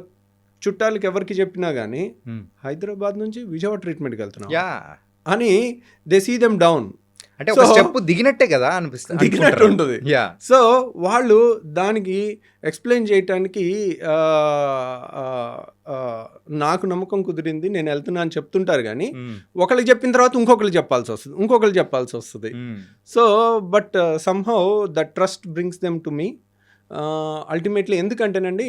చుట్టాలకి ఎవరికి చెప్పినా కానీ హైదరాబాద్ నుంచి విజయవాడ ట్రీట్మెంట్కి వెళ్తున్నాం అని దే సీ దెమ్ డౌన్. అంటే ఒక స్టెప్ దిగినట్టే కదా అనిపిస్తుంది, దిగినట్టు ఉంటుంది. సో వాళ్ళు దానికి ఎక్స్ప్లెయిన్ చేయటానికి నాకు నమ్మకం కుదిరింది, నేను వెళ్తున్నా అని చెప్తుంటారు. కానీ ఒకరికి చెప్పిన తర్వాత ఇంకొకరికి చెప్పాల్సి వస్తుంది. So but somehow the trust brings them to me ultimately. ఎందుకంటేనండి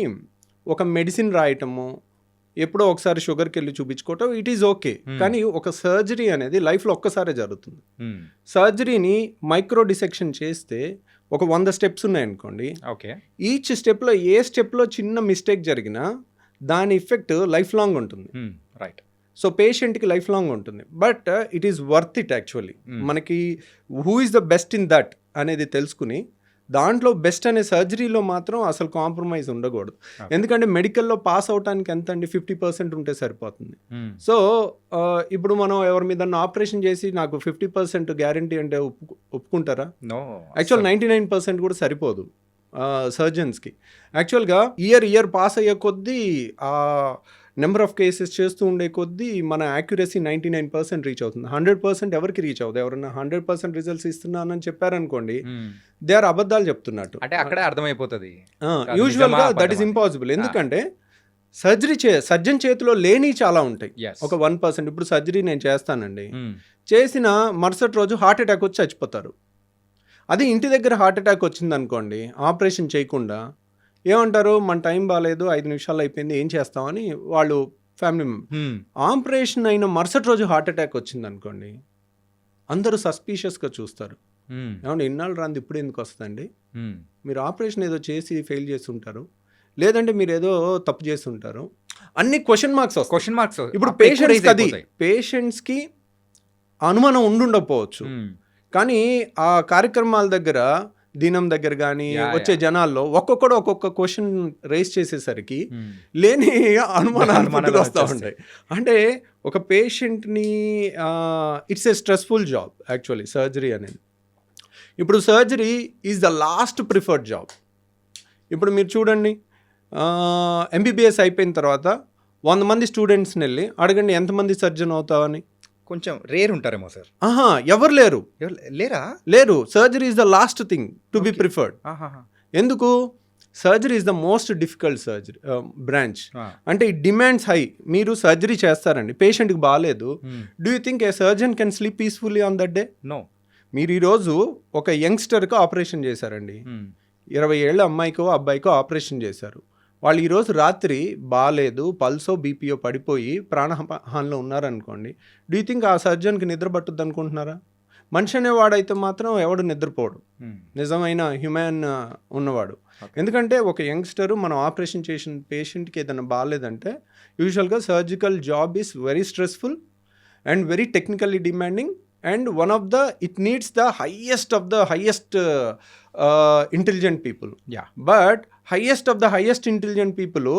ఒక మెడిసిన్ రాయటము, ఎప్పుడో ఒకసారి షుగర్కి వెళ్ళి చూపించుకోవటం ఇట్ ఈజ్ ఓకే. కానీ ఒక సర్జరీ అనేది లైఫ్లో ఒక్కసారే జరుగుతుంది. సర్జరీని మైక్రో డిసెక్షన్ చేస్తే ఒక 100 steps ఉన్నాయనుకోండి. ఓకే. ఈచ్ స్టెప్లో ఏ స్టెప్లో చిన్న మిస్టేక్ జరిగినా దాని ఎఫెక్ట్ లైఫ్ లాంగ్ ఉంటుంది. రైట్. సో పేషెంట్కి లైఫ్ లాంగ్ ఉంటుంది. But it is worth it actually. మనకి who is the best in that అనేది తెలుసుకుని దాంట్లో బెస్ట్ అనే సర్జరీలో మాత్రం అసలు కాంప్రమైజ్ ఉండకూడదు. ఎందుకంటే మెడికల్లో పాస్ అవడానికి ఎంత అండి, 50% ఉంటే సరిపోతుంది. సో ఇప్పుడు మనం ఎవరి మీద ఆపరేషన్ చేసి నాకు 50% గ్యారంటీ అంటే ఒప్పుకుంటారా? యాక్చువల్ 99% కూడా సరిపోదు సర్జన్స్కి. యాక్చువల్గా ఇయర్ పాస్ అయ్యే కొద్దీ ఆ నెంబర్ ఆఫ్ కేసెస్ చేస్తూ ఉండే కొద్దీ మన యాక్యురసీ 99% రీచ్ అవుతుంది. 100% ఎవరికి రీచ్ అవుతుంది? ఎవరన్నా 100% రిజల్ట్స్ ఇస్తున్నానని చెప్పారనుకోండి, దే ఆర్ అబద్ధాలు చెప్తున్నట్టు. అంటే అక్కడే అర్థమైపోతుంది. యూజువల్గా దట్ ఈస్ ఇంపాసిబుల్. ఎందుకంటే సర్జన్ చేతిలో లేని చాలా ఉంటాయి. ఒక 1%. ఇప్పుడు సర్జరీ నేను చేస్తానండి, చేసిన మరుసటి రోజు హార్ట్ అటాక్ వచ్చి చచ్చిపోతారు. అది ఇంటి దగ్గర హార్ట్ అటాక్ వచ్చింది అనుకోండి, ఆపరేషన్ చేయకుండా ఏమంటారు, మన టైం బాగాలేదు, 5 నిమిషాలు అయిపోయింది, ఏం చేస్తామని వాళ్ళు ఫ్యామిలీ మెంబర్. ఆపరేషన్ అయిన మరుసటి రోజు హార్ట్ అటాక్ వచ్చింది అనుకోండి, అందరూ సస్పీషియస్గా చూస్తారు. ఏమంటే ఇన్నాళ్ళు రాంది ఇప్పుడు ఎందుకు వస్తుందండి, మీరు ఆపరేషన్ ఏదో చేసి ఫెయిల్ చేసి ఉంటారు, లేదంటే మీరు ఏదో తప్పు చేసి ఉంటారు, అన్ని క్వశ్చన్ మార్క్స్. ఇప్పుడు పేషెంట్స్కి అనుమానం ఉండుండకపోవచ్చు, కానీ ఆ కార్యక్రమాల దగ్గర దినం దగ్గర కానీ వచ్చే జనాల్లో ఒక్కొక్కడు ఒక్కొక్క క్వశ్చన్ రేస్ చేసేసరికి లేని అనుమానాలు వస్తూ ఉంటాయి. అంటే ఒక పేషెంట్ని it's a stressful job actually surgery అనేది. ఇప్పుడు surgery is the last preferred job. ఇప్పుడు మీరు చూడండి, ఎంబీబీఎస్ అయిపోయిన తర్వాత 100 మంది స్టూడెంట్స్ని వెళ్ళి అడగండి ఎంతమంది సర్జన్ అవుతావని. కొంచెం రేర్ ఉంటారేమో సార్. ఎవరు లేరు. Surgery is the last thing to be preferred. ఎందుకు? Surgery is the most difficult surgery branch. అంటే ఇట్ డిమాండ్స్ హై. మీరు సర్జరీ చేస్తారండి, పేషెంట్కి బాగాలేదు, do you think a surgeon can sleep peacefully on that day? No. మీరు ఈరోజు ఒక యంగ్స్టర్కి operation చేశారండి, 20 ఏళ్ళ అమ్మాయికో అబ్బాయికో ఆపరేషన్ చేశారు. వాళ్ళు ఈరోజు రాత్రి బాగాలేదు, పల్సో బీపీఓ పడిపోయి ప్రాణహానిలో ఉన్నారనుకోండి, డూ యూ థింక్ ఆ సర్జన్కి నిద్ర పట్టుద్ది అనుకుంటున్నారా? మనిషి అనేవాడైతే మాత్రం ఎవడు నిద్రపోడు, నిజమైన హ్యూమన్ ఉన్నవాడు. ఎందుకంటే ఒక యంగ్స్టరు మనం ఆపరేషన్ చేసిన పేషెంట్కి ఏదైనా బాగాలేదంటే యూజువల్గా surgical job is very stressful and very technically demanding and one of the it needs the highest of the highest intelligent people. But highest of the highest intelligent people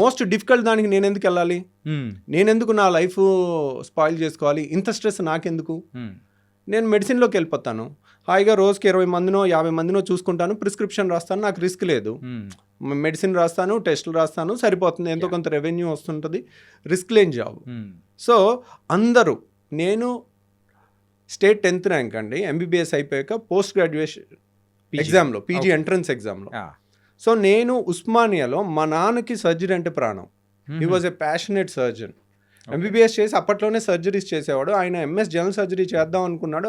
most difficult దానికి నేను ఎందుకు వెళ్ళాలి? నేనెందుకు నా life spoil చేసుకోవాలి? ఇంత stress నాకెందుకు? నేను మెడిసిన్లోకి వెళ్ళిపోతాను, హాయిగా రోజుకి 20 మందినో 50 మందినో చూసుకుంటాను, ప్రిస్క్రిప్షన్ రాస్తాను, నాకు రిస్క్ లేదు, మెడిసిన్ రాస్తాను, టెస్టులు రాస్తాను, సరిపోతుంది, ఎంతో కొంత రెవెన్యూ వస్తుంటుంది, రిస్క్ లేని జాబ్. సో అందరూ, నేను స్టేట్ 10th ర్యాంక్ అండి, ఎంబీబీఎస్ అయిపోయాక పోస్ట్ గ్రాడ్యుయేషన్ ఎగ్జామ్లో, పీజీ ఎంట్రన్స్ ఎగ్జామ్లో. సో నేను ఉస్మానియాలో, మా నాన్నకి సర్జరీ అంటే ప్రాణం. He was a passionate surgeon. MBBS చేసి అప్పట్లోనే సర్జరీస్ చేసేవాడు. ఆయన ఎంఎస్ జనరల్ సర్జరీ చేద్దాం అనుకున్నాడు,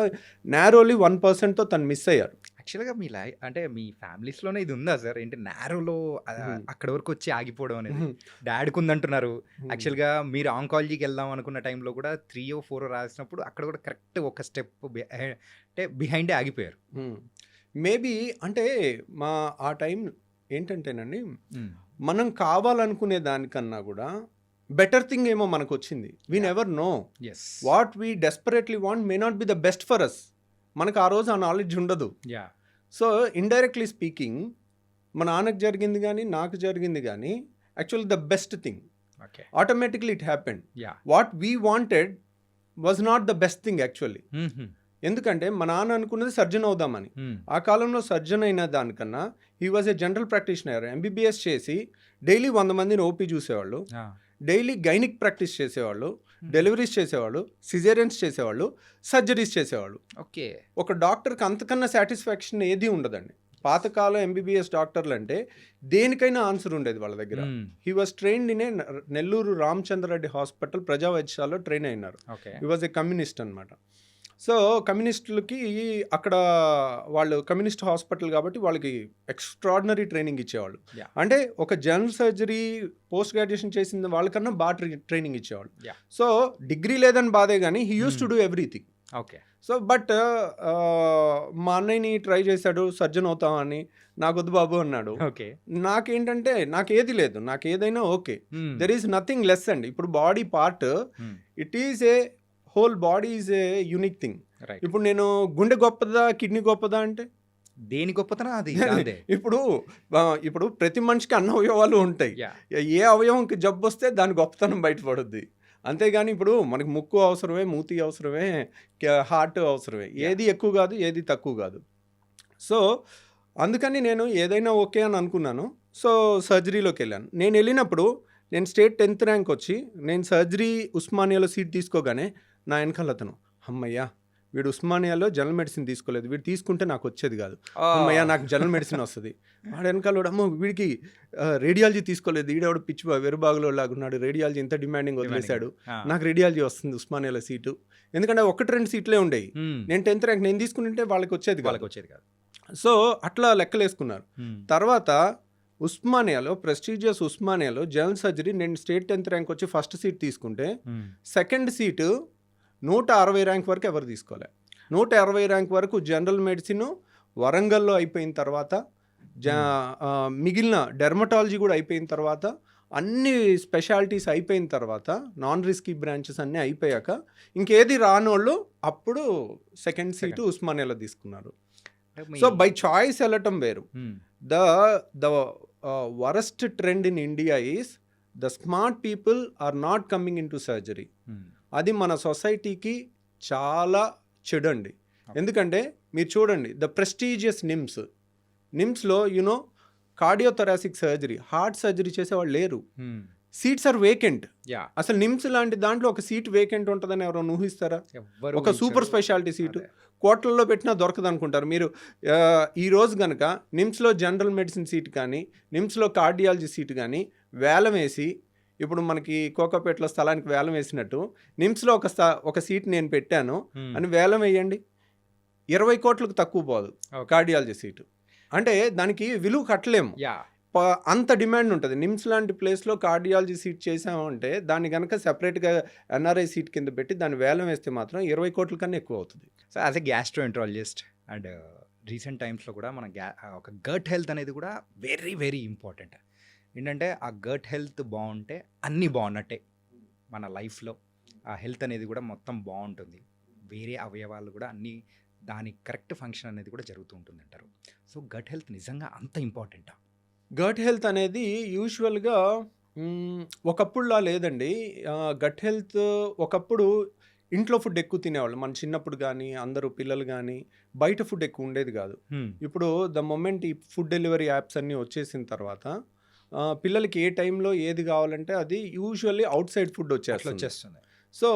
నారోలీ 1%తో తను మిస్ అయ్యారు. యాక్చువల్గా మీ అంటే మీ ఫ్యామిలీస్లోనే ఇది ఉందా సార్? ఏంటి నారోలో అక్కడ వరకు వచ్చి ఆగిపోవడం అనేది? డాడీకి ఉందంటున్నారు. యాక్చువల్గా మీరు ఆంకాలజీకి వెళ్దాం అనుకున్న టైంలో కూడా 3 or 4 రాసినప్పుడు అక్కడ కూడా కరెక్ట్ ఒక స్టెప్ అంటే బిహైండే ఆగిపోయారు. మేబీ అంటే ఆ టైం ఏంటంటేనండి, మనం కావాలనుకునే దానికన్నా కూడా బెటర్ థింగ్ ఏమో మనకు వచ్చింది. We never know what we desperately want may not be the best for us. మనకు ఆ రోజు ఆ నాలెడ్జ్ ఉండదు. సో ఇండైరెక్ట్లీ స్పీకింగ్ మా నాన్నకు జరిగింది కానీ నాకు జరిగింది కానీ actually the best thing. Automatically it happened. What we wanted was not the best thing actually. ఎందుకంటే మా నాన్న అనుకున్నది సర్జన్ అవుదామని. ఆ కాలంలో సర్జన్ అయిన దానికన్నా he was a general practitioner. MBBS చేసి డైలీ 100 మందిని ఓపీ చూసేవాళ్ళు, డైలీ గైనిక్ ప్రాక్టీస్ చేసేవాళ్ళు, డెలివరీస్ చేసేవాళ్ళు, సిజేరియన్స్ చేసేవాళ్ళు, సర్జరీస్ చేసేవాళ్ళు. ఓకే, ఒక డాక్టర్కి అంతకన్నా సాటిస్ఫాక్షన్ ఏది ఉండదండి. పాతకాలం ఎంబీబీఎస్ డాక్టర్లు అంటే దేనికైనా ఆన్సర్ ఉండేది వాళ్ళ దగ్గర. He was trained in a Nellore Ramachandra Reddy hospital ప్రజా వైద్యశాలలో ట్రైన్ అయినారు. హీ వాజ్ ఏ కమ్యూనిస్ట్ అనమాట. సో కమ్యూనిస్టులకి అక్కడ వాళ్ళు కమ్యూనిస్ట్ హాస్పిటల్ కాబట్టి వాళ్ళకి ఎక్స్ట్రాడినరీ ట్రైనింగ్ ఇచ్చేవాళ్ళు. అంటే ఒక జనరల్ సర్జరీ పోస్ట్ గ్రాడ్యుయేషన్ చేసిన వాళ్ళకన్నా బాగా ట్రైనింగ్ ఇచ్చేవాళ్ళు. సో డిగ్రీ లేదని బాధే కానీ he use to do everything. Okay. So but మా అన్నయ్యని ట్రై చేశాడు, సర్జన్ అవుతామని, నాకు వద్దు బాబు అన్నాడు. నాకేంటంటే నాకేది లేదు, నాకు ఏదైనా okay. There is nothing less అండి. ఇప్పుడు body part it is a whole body is a unique thing. ఇప్పుడు నేను గుండె గొప్పదా కిడ్నీ గొప్పదా అంటే దేని గొప్పతనం అది. ఇప్పుడు ప్రతి మనిషికి అన్న అవయవాలు ఉంటాయి. ఏ అవయవంకి జబ్బు వస్తే దాని గొప్పతనం బయటపడుద్ది. అంతేగాని ఇప్పుడు మనకి ముక్కు అవసరమే, మూతి అవసరమే, హార్ట్ అవసరమే. ఏది ఎక్కువ కాదు, ఏది తక్కువ కాదు. సో అందుకని నేను ఏదైనా ఓకే అని అనుకున్నాను. సో సర్జరీలోకి వెళ్ళాను. నేను వెళ్ళినప్పుడు నేను స్టేట్ 10th ర్యాంక్ వచ్చి నేను సర్జరీ ఉస్మానియాలో సీట్ తీసుకోగానే నా వెనకాల అతను, అమ్మయ్యా వీడు ఉస్మానియాలో జనరల్ మెడిసిన్ తీసుకోలేదు, వీడు తీసుకుంటే నాకు వచ్చేది కాదు, అమ్మయ్యా నాకు జనరల్ మెడిసిన్ వస్తుంది. వాడు వెనకాల అమ్మో వీడికి రేడియాలజీ తీసుకోలేదు, వీడెవడు పిచ్చి వెరుబాగులో లాగున్నాడు, రేడియాలజీ ఇంత డిమాండింగ్ వదిలేశాడు, నాకు రేడియాలజీ వస్తుంది ఉస్మానియాలో సీటు. ఎందుకంటే 1-2 సీట్లే ఉండేవి. నేను 10th ర్యాంక్ నేను తీసుకుంటే వాళ్ళకి వచ్చేది కాదు. సో అట్లా లెక్కలేసుకున్నారు. తర్వాత ఉస్మానియాలో ప్రెస్టీజియస్ ఉస్మానియాలో జనరల్ సర్జరీ నేను స్టేట్ 10th ర్యాంక్ వచ్చి ఫస్ట్ సీట్ తీసుకుంటే సెకండ్ సీటు 160 ర్యాంక్ వరకు ఎవరు తీసుకోలే. 160 ర్యాంక్ వరకు జనరల్ మెడిసిన్ వరంగల్లో అయిపోయిన తర్వాత మిగిలిన డెర్మటాలజీ కూడా అయిపోయిన తర్వాత అన్ని స్పెషాలిటీస్ అయిపోయిన తర్వాత నాన్ రిస్కీ బ్రాంచెస్ అన్నీ అయిపోయాక ఇంకేది రానోళ్ళు అప్పుడు సెకండ్ సీటు ఉస్మానియాలో తీసుకున్నారు. సో బై చాయిస్ వెళ్ళటం వేరు. The worst trend in India is the smart people are not coming in to surgery. అది మన సొసైటీకి చాలా చెడండి. ఎందుకంటే మీరు చూడండి ద ప్రెస్టీజియస్ నిమ్స్లో you know cardiothoracic surgery, heart surgery చేసేవాళ్ళు లేరు. Seats are vacant. యా అసలు నిమ్స్ లాంటి దాంట్లో ఒక సీట్ వేకెంట్ ఉంటుందని ఎవరైనా ఊహిస్తారా? ఎవ్వరు ఒక సూపర్ స్పెషాలిటీ సీటు అదే. కోట్లలో పెట్టినా దొరకదు అనుకుంటారు మీరు. ఈ రోజు కనుక నిమ్స్లో జనరల్ మెడిసిన్ సీట్ కానీ నిమ్స్లో కార్డియాలజీ సీట్ కానీ వేలం వేసి, ఇప్పుడు మనకి కోకాపేటలో స్థలానికి వేలం వేసినట్టు నిమ్స్లో ఒక సీట్ నేను పెట్టాను అని వేలం వేయండి, 20 కోట్లకు తక్కువ పోదు కార్డియాలజీ సీటు. అంటే దానికి విలువ కట్టలేము, యా అంత డిమాండ్ ఉంటుంది. నిమ్స్ లాంటి ప్లేస్లో కార్డియాలజీ సీట్ చేసామంటే దాన్ని కనుక సెపరేట్గా ఎన్ఆర్ఐ సీట్ కింద పెట్టి దాన్ని వేలం వేస్తే మాత్రం 20 కోట్ల కన్నా ఎక్కువ అవుతుంది. So as a gastroenterologist and recent టైమ్స్లో కూడా మన ఒక గట్ హెల్త్ అనేది కూడా వెరీ వెరీ ఇంపార్టెంట్. ఏంటంటే ఆ గట్ హెల్త్ బాగుంటే అన్నీ బాగున్నట్టే మన లైఫ్లో. ఆ హెల్త్ అనేది కూడా మొత్తం బాగుంటుంది, వేరే అవయవాలు కూడా అన్నీ దాని కరెక్ట్ ఫంక్షన్ అనేది కూడా జరుగుతూ ఉంటుంది అంటారు. సో గట్ హెల్త్ నిజంగా అంత ఇంపార్టెంటా? గట్ హెల్త్ అనేది యూజువల్గా ఒకప్పుడులా లేదండి. గట్ హెల్త్ ఒకప్పుడు ఇంట్లో ఫుడ్ ఎక్కువ తినేవాళ్ళు, మన చిన్నప్పుడు కానీ అందరూ పిల్లలు కానీ బయట ఫుడ్ ఎక్కువ ఉండేది కాదు. ఇప్పుడు ద మొమెంట్ ఈ ఫుడ్ డెలివరీ యాప్స్ అన్నీ వచ్చేసిన తర్వాత పిల్లలకి ఏ టైంలో ఏది కావాలంటే అది యూజువల్లీ అవుట్ సైడ్ ఫుడ్ వచ్చేస్తుంది. సో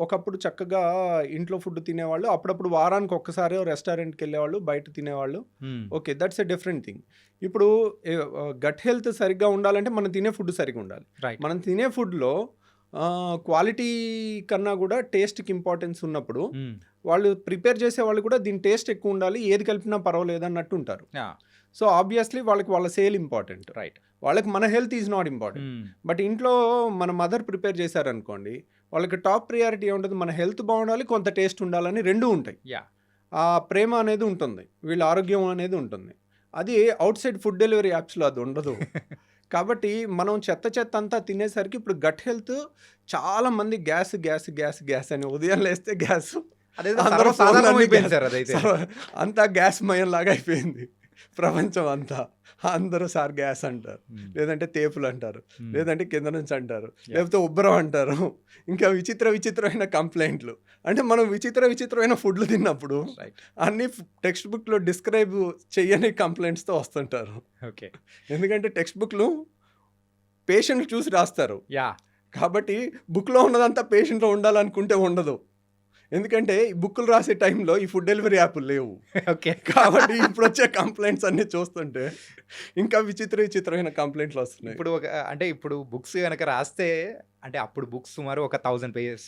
ఒకప్పుడు చక్కగా ఇంట్లో ఫుడ్ తినేవాళ్ళు, అప్పుడప్పుడు వారానికి ఒక్కసారి రెస్టారెంట్కి వెళ్ళేవాళ్ళు, బయట తినేవాళ్ళు. Okay, that's a different thing. ఇప్పుడు గట్ హెల్త్ సరిగ్గా ఉండాలంటే మనం తినే ఫుడ్ సరిగ్గా ఉండాలి. మనం తినే ఫుడ్లో క్వాలిటీ కన్నా కూడా టేస్ట్కి ఇంపార్టెన్స్ ఉన్నప్పుడు వాళ్ళు ప్రిపేర్ చేసే వాళ్ళు కూడా దీని టేస్ట్ ఎక్కువ ఉండాలి, ఏది కలిపినా పర్వాలేదు అన్నట్టు ఉంటారు. సో ఆబ్వియస్లీ వాళ్ళకి వాళ్ళ సేల్ ఇంపార్టెంట్, రైట్? వాళ్ళకి మన health is not important. But ఇంట్లో మన మదర్ ప్రిపేర్ చేశారనుకోండి, వాళ్ళకి టాప్ ప్రియారిటీ ఏముంటుంది, మన హెల్త్ బాగుండాలి, కొంత టేస్ట్ ఉండాలని రెండూ ఉంటాయి. ఆ ప్రేమ అనేది ఉంటుంది, వీళ్ళ ఆరోగ్యం అనేది ఉంటుంది. అది అవుట్ సైడ్ ఫుడ్ డెలివరీ యాప్స్లో అది ఉండదు. కాబట్టి మనం చెత్త అంతా తినేసరికి ఇప్పుడు గట్ హెల్త్ చాలా మంది గ్యాస్ గ్యాస్ గ్యాస్ గ్యాస్ అని ఉదయం లేస్తే గ్యాస్, అంతా గ్యాస్ మయం లాగా అయిపోయింది ప్రపంచం అంతా. అందరూ సార్ గ్యాస్ అంటారు, లేదంటే తేపులు అంటారు, లేదంటే కింద నుంచి అంటారు, లేకపోతే ఉబ్బరం అంటారు, ఇంకా విచిత్రమైన కంప్లైంట్లు. అంటే మనం విచిత్రమైన ఫుడ్లు తిన్నప్పుడు అన్ని టెక్స్ట్ బుక్లో డిస్క్రైబ్ చెయ్యని కంప్లైంట్స్తో వస్తుంటారు. ఓకే, ఎందుకంటే టెక్స్ట్ బుక్లు పేషెంట్ చూసి రాస్తారు కాబట్టి బుక్లో ఉన్నదంతా పేషెంట్లో ఉండాలనుకుంటే ఉండదు. ఎందుకంటే ఈ బుక్కులు రాసే టైంలో ఈ ఫుడ్ డెలివరీ యాప్లు లేవు. ఓకే, కాబట్టి ఇప్పుడు వచ్చే కంప్లైంట్స్ అన్ని చూస్తుంటే ఇంకా విచిత్రమైన కంప్లైంట్లు వస్తున్నాయి. ఇప్పుడు బుక్స్ కనుక రాస్తే అంటే అప్పుడు బుక్స్ సుమారు ఒక 1000 పేజెస్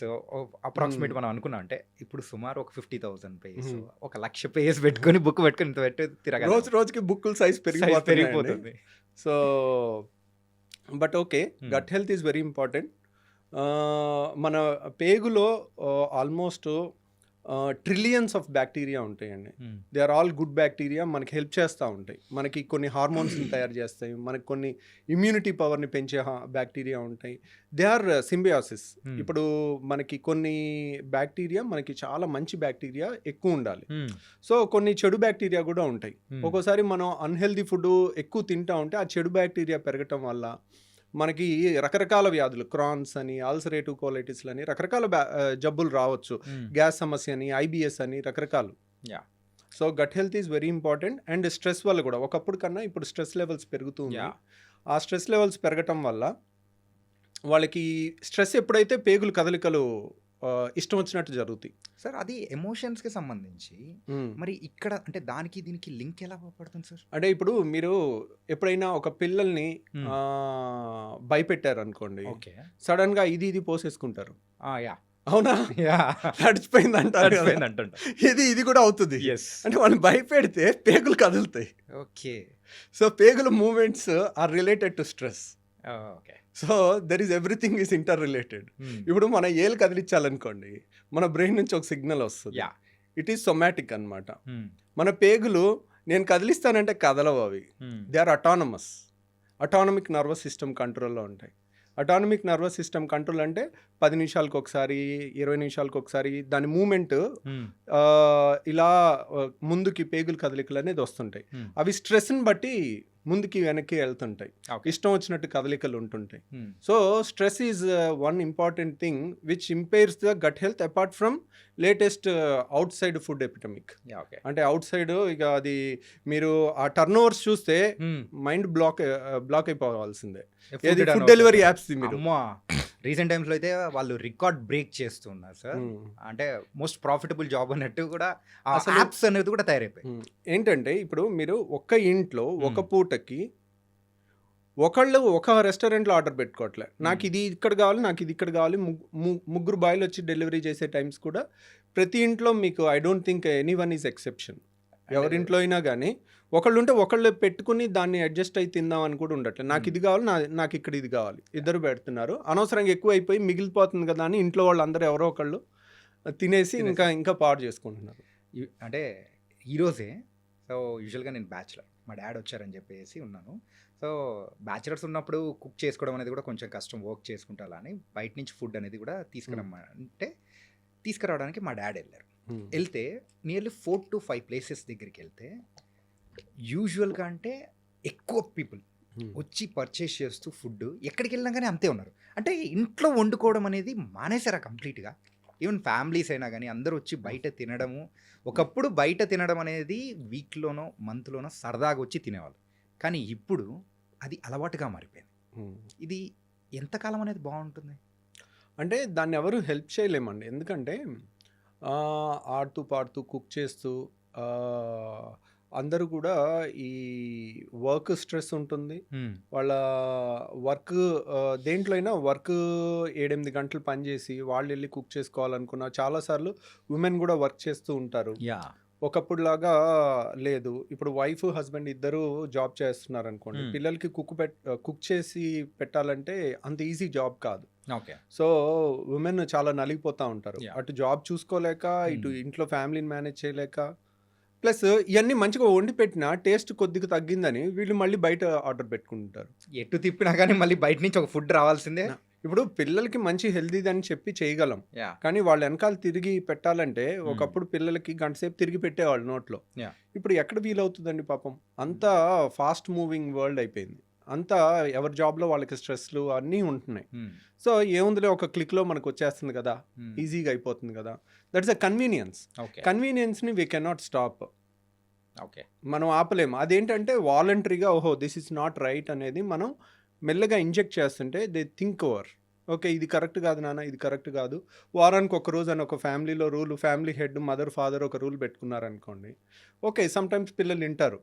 అప్రాక్సిమేట్ మనం అనుకున్నాం. అంటే ఇప్పుడు సుమారు ఒక 50,000 పేజెస్, 1,00,000 పేజెస్ పెట్టుకొని బుక్ పెట్టుకొని ఇంత పెట్టి తిరగాలి. రోజుకి బుక్కుల సైజ్ పెరిగిపోతుంది. So but okay, gut health is very important. మన పేగులో ఆల్మోస్ట్ ట్రిలియన్స్ ఆఫ్ బ్యాక్టీరియా ఉంటాయండి. They are all good bacteria, మనకి హెల్ప్ చేస్తూ ఉంటాయి. మనకి కొన్ని హార్మోన్స్ని తయారు చేస్తాయి, మనకి కొన్ని ఇమ్యూనిటీ పవర్ని పెంచే బ్యాక్టీరియా ఉంటాయి. They are symbiosis. ఇప్పుడు మనకి కొన్ని బ్యాక్టీరియా, మనకి చాలా మంచి బ్యాక్టీరియా ఎక్కువ ఉండాలి. సో కొన్ని చెడు బ్యాక్టీరియా కూడా ఉంటాయి. ఒక్కోసారి మనం అన్హెల్దీ ఫుడ్ ఎక్కువ తింటా ఉంటే ఆ చెడు బ్యాక్టీరియా పెరగటం వల్ల మనకి రకరకాల వ్యాధులు, క్రాన్స్ అని, అల్సరేటివ్ కోలైటిస్ అని రకరకాల జబ్బులు రావచ్చు. గ్యాస్ సమస్య అని, ఐబిఎస్ అని రకరకాలు. So gut health is very important. And stress వల్ల కూడా ఒకప్పుడు కన్నా ఇప్పుడు స్ట్రెస్ లెవెల్స్ పెరుగుతుంది. ఆ స్ట్రెస్ లెవెల్స్ పెరగటం వల్ల వాళ్ళకి స్ట్రెస్ ఎప్పుడైతే పేగులు కదలికలు ఇష్టం వచ్చినట్టు జరుగుతాయి. సార్ అది ఎమోషన్స్కి సంబంధించి మరి ఇక్కడ అంటే దానికి దీనికి లింక్ ఎలా పడుతుంది సార్? అంటే ఇప్పుడు మీరు ఎప్పుడైనా ఒక పిల్లల్ని భయపెట్టారు అనుకోండి, సడన్ గా ఇది పోసేసుకుంటారు. అవునా, నడిచిపోయింది అంటారు. ఇది కూడా అవుతుంది. అంటే వాళ్ళని భయపెడితే పేగులు కదులుతాయి. ఓకే, సో పేగుల movements are related to stress. Okay, so there is everything is interrelated. ఇప్పుడు మన ఏలు కదిలించాలనుకోండి, మన బ్రెయిన్ నుంచి ఒక సిగ్నల్ వస్తుంది. ఇట్ ఈస్ సొమాటిక్ అన్నమాట. మన పేగులు నేను కదిలిస్తానంటే కదలవు, అవి they are autonomous. Autonomic nervous system కంట్రోల్లో ఉంటాయి. అటానమిక్ నర్వస్ సిస్టమ్ కంట్రోల్ అంటే 10 నిమిషాలకు ఒకసారి, 20 నిమిషాలకు ఒకసారి దాని మూమెంట్ ఇలా ముందుకి పేగులు కదలికలు అనేది వస్తుంటాయి. అవి స్ట్రెస్ని బట్టి ముందుకి వెనక్కి వెళ్తుంటాయి, ఇష్టం వచ్చినట్టు కదలికలు ఉంటుంటాయి. Hmm. So stress is one important thing which impairs the gut health apart from latest outside food epidemic. Yeah, okay. అంటే అవుట్ సైడ్ ఇక అది మీరు ఆ టర్న్ ఓవర్స్ చూస్తే మైండ్ బ్లాక్ అయిపోవాల్సిందే. ఏది ఫుడ్ డెలివరీ యాప్స్ మీరు అమ్మా రీసెంట్ టైమ్స్లో అయితే వాళ్ళు రికార్డ్ బ్రేక్ చేస్తున్నారు సార్. అంటే మోస్ట్ ప్రాఫిటబుల్ జాబ్ అన్నట్టు కూడా అసలు యాప్స్ అనేది కూడా తయారైపోయాయి. ఏంటంటే ఇప్పుడు మీరు ఒక్క ఇంట్లో ఒక పూటకి ఒకళ్ళు ఒక రెస్టారెంట్లో ఆర్డర్ పెట్టుకోవట్లే, నాకు ఇది ఇక్కడ కావాలి, నాకు ఇది ఇక్కడ కావాలి, ముగ్గురు బాయ్లు వచ్చి డెలివరీ చేసే టైమ్స్ కూడా ప్రతి ఇంట్లో మీకు I don't think any one is exception. ఎవరింట్లో అయినా కానీ ఒకళ్ళు ఉంటే ఒకళ్ళు పెట్టుకుని దాన్ని అడ్జస్ట్ అయి తిందాం అని కూడా ఉండట్లేదు. నాకు ఇది కావాలి, నాకు ఇక్కడ ఇది కావాలి, ఇద్దరు పెడుతున్నారు. అనవసరంగా ఎక్కువ అయిపోయి మిగిలిపోతుంది కదా అని ఇంట్లో వాళ్ళందరూ ఎవరో ఒకళ్ళు తినేసి ఇంకా పాడు చేసుకుంటున్నారు. అంటే ఈరోజే సో యూజువల్గా నేను బ్యాచులర్, మా డాడ్ వచ్చారని చెప్పేసి ఉన్నాను. సో బ్యాచులర్స్ ఉన్నప్పుడు కుక్ చేసుకోవడం అనేది కూడా కొంచెం కష్టం, వర్క్ చేసుకుంటా అలా అని బయట నుంచి ఫుడ్ అనేది కూడా తీసుకురావడానికి మా డాడ్ వెళ్ళారు. వెళ్తే నియర్లీ 4 to 5 ప్లేసెస్ దగ్గరికి వెళ్తే యూజువల్గా అంటే ఎక్కువ పీపుల్ వచ్చి పర్చేస్ చేస్తూ ఫుడ్ ఎక్కడికి వెళ్ళినా కానీ అంతే ఉన్నారు. అంటే ఇంట్లో వండుకోవడం అనేది మానేశారా కంప్లీట్గా. ఈవెన్ ఫ్యామిలీస్ అయినా కానీ అందరూ వచ్చి బయట తినడము. ఒకప్పుడు బయట తినడం అనేది వీక్లోనో మంత్లోనో సరదాగా వచ్చి తినేవాళ్ళు, కానీ ఇప్పుడు అది అలవాటుగా మారిపోయింది. ఇది ఎంతకాలం అనేది బాగుంటుంది అంటే దాన్ని ఎవరు హెల్ప్ చేయలేమండి. ఎందుకంటే ఆడుతూ పాడుతూ కుక్ చేస్తూ అందరూ కూడా ఈ వర్క్ స్ట్రెస్ ఉంటుంది. వాళ్ళ వర్క్ దేంట్లో అయినా వర్క్ 7-8 గంటలు పనిచేసి వాళ్ళు వెళ్ళి కుక్ చేసుకోవాలనుకున్నా చాలాసార్లు ఉమెన్ కూడా వర్క్ చేస్తూ ఉంటారు. ఒకప్పుడు లాగా లేదు. ఇప్పుడు వైఫ్ హస్బెండ్ ఇద్దరు జాబ్ చేస్తున్నారు అనుకోండి, పిల్లలకి కుక్ చేసి పెట్టాలంటే అంత ఈజీ జాబ్ కాదు. ఓకే. సో ఉమెన్ చాలా నలిగిపోతూ ఉంటారు, అటు జాబ్ చూసుకోలేక ఇటు ఇంట్లో ఫ్యామిలీని మేనేజ్ చేయలేక. ప్లస్ ఇవన్నీ మంచిగా వండి పెట్టినా టేస్ట్ కొద్దిగా తగ్గిందని వీళ్ళు మళ్ళీ బయట ఆర్డర్ పెట్టుకుంటారు. ఎటు తిప్పినా కానీ మళ్ళీ బయట నుంచి ఒక ఫుడ్ రావాల్సిందే. ఇప్పుడు పిల్లలకి మంచి హెల్దీ అని చెప్పి చేయగలం, కానీ వాళ్ళ వెనకాల తిరిగి పెట్టాలంటే ఒకప్పుడు పిల్లలకి గంటసేపు తిరిగి పెట్టేవాళ్ళు నోట్లో. ఇప్పుడు ఎక్కడ వీలవుతుందండి పాపం. అంతా ఫాస్ట్ మూవింగ్ వరల్డ్ అయిపోయింది. అంతా ఎవరి జాబ్లో వాళ్ళకి స్ట్రెస్లు అన్నీ ఉంటున్నాయి. సో ఏముందిలే ఒక క్లిక్లో మనకు వచ్చేస్తుంది కదా, ఈజీగా అయిపోతుంది కదా. That's a convenience. కన్వీనియన్స్ని వీ కెనాట్ స్టాప్. ఓకే, మనం ఆపలేము. అదేంటంటే వాలంటరీగా ఓహో దిస్ ఇస్ నాట్ రైట్ అనేది మనం మెల్లగా ఇంజెక్ట్ చేస్తుంటే దే థింక్ ఓవర్, ఓకే ఇది కరెక్ట్ కాదు నాన్న, ఇది కరెక్ట్ కాదు. వారానికి ఒక రోజు అని ఒక ఫ్యామిలీలో rule, family head mother father ఒక రూల్ పెట్టుకున్నారనుకోండి, ఓకే సమ్టైమ్స్ పిల్లలు వింటారు.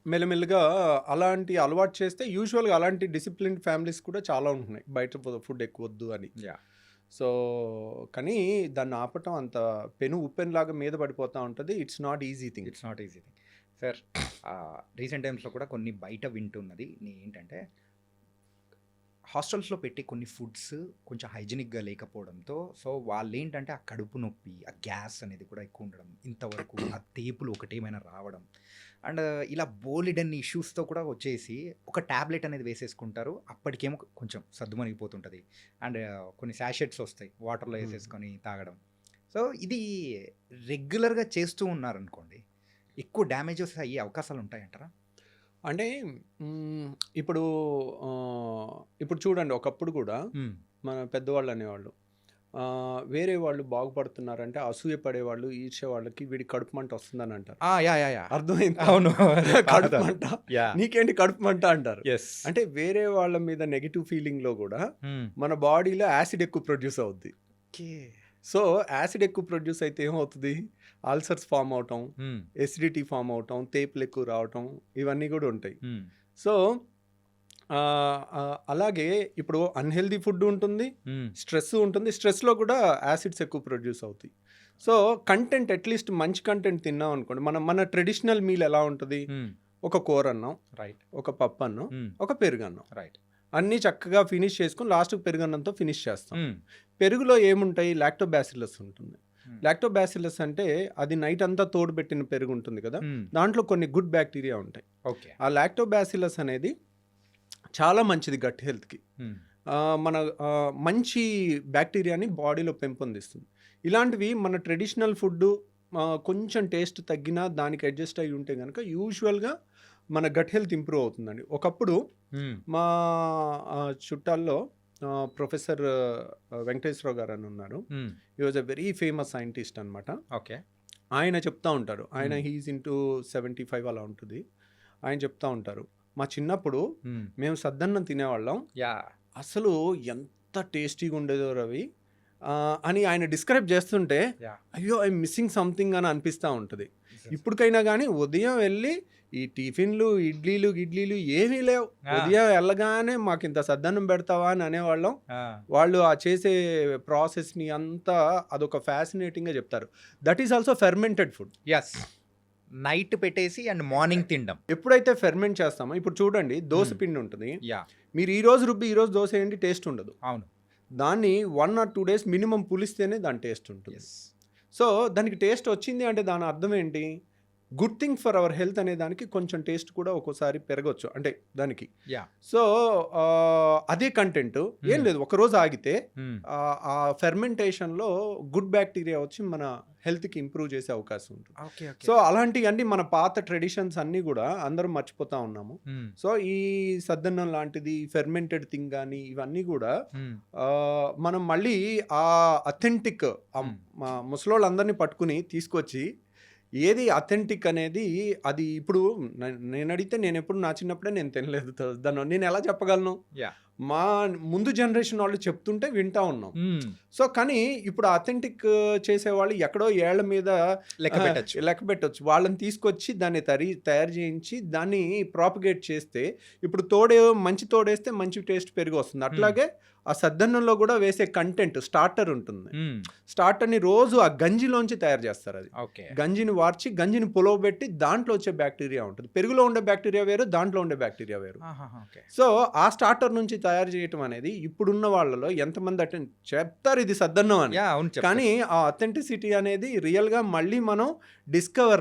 మెల్లమెల్లగా అలాంటి అలవాటు చేస్తే యూజువల్గా అలాంటి డిసిప్లిన్ ఫ్యామిలీస్ కూడా చాలా ఉంటున్నాయి, బయట ఫుడ్ ఎక్కువ వద్దు అని. సో కానీ దాన్ని ఆపటం అంత ఉప్పెన్లాగా మీద పడిపోతూ ఉంటుంది. It's not easy thing. Sir recent టైమ్స్లో కూడా కొన్ని బయట వింటున్నది ఏంటంటే హాస్టల్స్లో పెట్టే కొన్ని ఫుడ్స్ కొంచెం హైజీనిక్గా లేకపోవడంతో సో వాళ్ళు ఏంటంటే ఆ కడుపు నొప్పి, ఆ గ్యాస్ అనేది కూడా ఎక్కువ ఉండడం, ఇంతవరకు ఆ తేపులు ఒకటేమైనా రావడం అండ్ ఇలా బోలెడన్ని ఇష్యూస్తో కూడా వచ్చేసి ఒక ట్యాబ్లెట్ అనేది వేసేసుకుంటారు. అప్పటికేమో కొంచెం సర్దుమణిగిపోతుంటుంది అండ్ కొన్ని శాషెట్స్ వస్తాయి వాటర్లో వేసేసుకొని తాగడం. సో ఇది రెగ్యులర్గా చేస్తూ ఉన్నారనుకోండి ఎక్కువ డ్యామేజెస్ అయ్యే అవకాశాలు ఉంటాయంటారా? అంటే ఇప్పుడు చూడండి, ఒకప్పుడు కూడా మన పెద్దవాళ్ళు అనేవాళ్ళు వేరే వాళ్ళు బాగుపడుతున్నారంటే అసూయ పడేవాళ్ళు, ఈర్ష్య వాళ్ళకి వీడి కడుపు మంట వస్తుందని అంటారు. అర్థమైంది? అవును, కడుపు మంట, నీకేంటి కడుపు మంట అంటారు. అంటే వేరే వాళ్ళ మీద నెగిటివ్ ఫీలింగ్ లో కూడా మన బాడీలో యాసిడ్ ఎక్కువ ప్రొడ్యూస్ అవుద్ది. సో యాసిడ్ ఎక్కువ ప్రొడ్యూస్ అయితే ఏమవుతుంది, అల్సర్స్ ఫామ్ అవటం, ఎసిడిటీ ఫామ్ అవటం, తేపులు ఎక్కువ రావటం, ఇవన్నీ కూడా ఉంటాయి. సో అలాగే ఇప్పుడు అన్హెల్దీ ఫుడ్ ఉంటుంది, స్ట్రెస్ ఉంటుంది, స్ట్రెస్లో కూడా యాసిడ్స్ ఎక్కువ ప్రొడ్యూస్ అవుతాయి. సో కంటెంట్ అట్లీస్ట్ మంచి కంటెంట్ తిన్నాం అనుకోండి, మన ట్రెడిషనల్ మీల్ ఎలా ఉంటుంది, ఒక కూర అన్నం, ఒక పప్పు అన్నం, ఒక పెరుగన్నం, అన్నీ చక్కగా ఫినిష్ చేసుకుని లాస్ట్కి పెరుగన్నంతో ఫినిష్ చేస్తాం. పెరుగులో ఏముంటాయి, లాక్టోబాసిల్లస్ ఉంటుంది. లాక్టోబాసిల్లస్ అంటే అది నైట్ అంతా తోడుపెట్టిన పెరుగు ఉంటుంది కదా, దాంట్లో కొన్ని గుడ్ బ్యాక్టీరియా ఉంటాయి. ఆ లాక్టోబాసిల్లస్ అనేది చాలా మంచిది గట్ హెల్త్కి. మన మంచి బ్యాక్టీరియాని బాడీలో పెంపొందిస్తుంది. ఇలాంటివి మన ట్రెడిషనల్ ఫుడ్ కొంచెం టేస్ట్ తగ్గినా దానికి అడ్జస్ట్ అయ్యి ఉంటే కనుక యూజువల్గా మన గట్ హెల్త్ ఇంప్రూవ్ అవుతుందండి. ఒకప్పుడు మా చుట్టాల్లో ప్రొఫెసర్ వెంకటేశ్వరరావు గారు అని ఉన్నారు. He was a very famous scientist అనమాట. ఓకే. ఆయన చెప్తా ఉంటారు, ఆయన హీఈస్ ఇంటూ 75 అలా ఉంటుంది. ఆయన చెప్తా ఉంటారు, మా చిన్నప్పుడు మేము సద్దన్నం తినేవాళ్ళం, అసలు ఎంత టేస్టీగా ఉండేదో రవి అని ఆయన డిస్క్రైబ్ చేస్తుంటే అయ్యో ఐఎమ్ మిస్సింగ్ సంథింగ్ అని అనిపిస్తూ ఉంటుంది. ఇప్పటికైనా కానీ ఉదయం వెళ్ళి ఈ టిఫిన్లు ఇడ్లీలు ఏమీ లేవు, ఉదయం వెళ్ళగానే మాకు ఇంత సద్దన్నం పెడతావా అని అనేవాళ్ళం. వాళ్ళు ఆ చేసే ప్రాసెస్ని అంతా అదొక ఫ్యాసినేటింగ్గా చెప్తారు. That is also fermented food. Yes, night పెట్టేసి అండ్ మార్నింగ్ తినడం. ఎప్పుడైతే ఫెర్మెంట్ చేస్తామో, ఇప్పుడు చూడండి దోశ పిండి ఉంటుంది, మీరు ఈ రోజు రుబ్బి ఈ రోజు దోశ ఏంటి టేస్ట్ ఉండదు. అవును, దాన్ని 1 or 2 days మినిమం పులిస్తేనే దాని టేస్ట్ ఉంటుంది. సో దానికి టేస్ట్ వచ్చింది అంటే దాని అర్థం ఏంటి, good thing for our health అనే దానికి కొంచెం టేస్ట్ కూడా ఒక్కోసారి పెరగచ్చు అంటే దానికి. సో అదే కంటెంట్ ఏం లేదు, ఒకరోజు ఆగితే ఆ ఫెర్మెంటేషన్లో గుడ్ బ్యాక్టీరియా వచ్చి మన హెల్త్కి ఇంప్రూవ్ చేసే అవకాశం ఉంటుంది. సో అలాంటివన్నీ మన పాత ట్రెడిషన్స్ అన్నీ కూడా అందరం మర్చిపోతా ఉన్నాము. సో ఈ సద్దన్నం లాంటిది ఫెర్మెంటెడ్ థింగ్ కానీ ఇవన్నీ కూడా మనం మళ్ళీ ఆ అథెంటిక్ ముసలోళ్ళందరినీ పట్టుకుని తీసుకొచ్చి ఏది అథెంటిక్ అనేది అది ఇప్పుడు నేను అడిగితే నేను ఎప్పుడు నా చిన్నప్పుడే నేను తినలేదు దాన్ని నేను ఎలా చెప్పగలను. మా ముందు జనరేషన్ వాళ్ళు చెప్తుంటే వింటా ఉన్నాం. సో కానీ ఇప్పుడు అథెంటిక్ చేసేవాళ్ళు ఎక్కడో ఏళ్ల మీద లెక్క పెట్టచ్చు. వాళ్ళని తీసుకొచ్చి దాన్ని తయారు చేయించి దాన్ని ప్రాపగేట్ చేస్తే ఇప్పుడు మంచి తోడేస్తే మంచి టేస్ట్ పెరిగి వస్తుంది. అట్లాగే ఆ సద్దన్నంలో కూడా వేసే కంటెంట్ స్టార్టర్ ఉంటుంది. స్టార్టర్ని రోజు ఆ గంజిలోంచి తయారు చేస్తారు. అది గంజిని వార్చి గంజిని పులవబెట్టి దాంట్లో వచ్చే బ్యాక్టీరియా ఉంటుంది. పెరుగులో ఉండే బ్యాక్టీరియా వేరు, దాంట్లో ఉండే బ్యాక్టీరియా వేరు. సో ఆ స్టార్టర్ నుంచి తయారు చేయటం అనేది ఇప్పుడున్న వాళ్ళలో ఎంతమంది చెప్తారు ఇది సద్దన్నం అని, కానీ ఆ అథెంటిసిటీ అనేది రియల్ గా మళ్ళీ మనం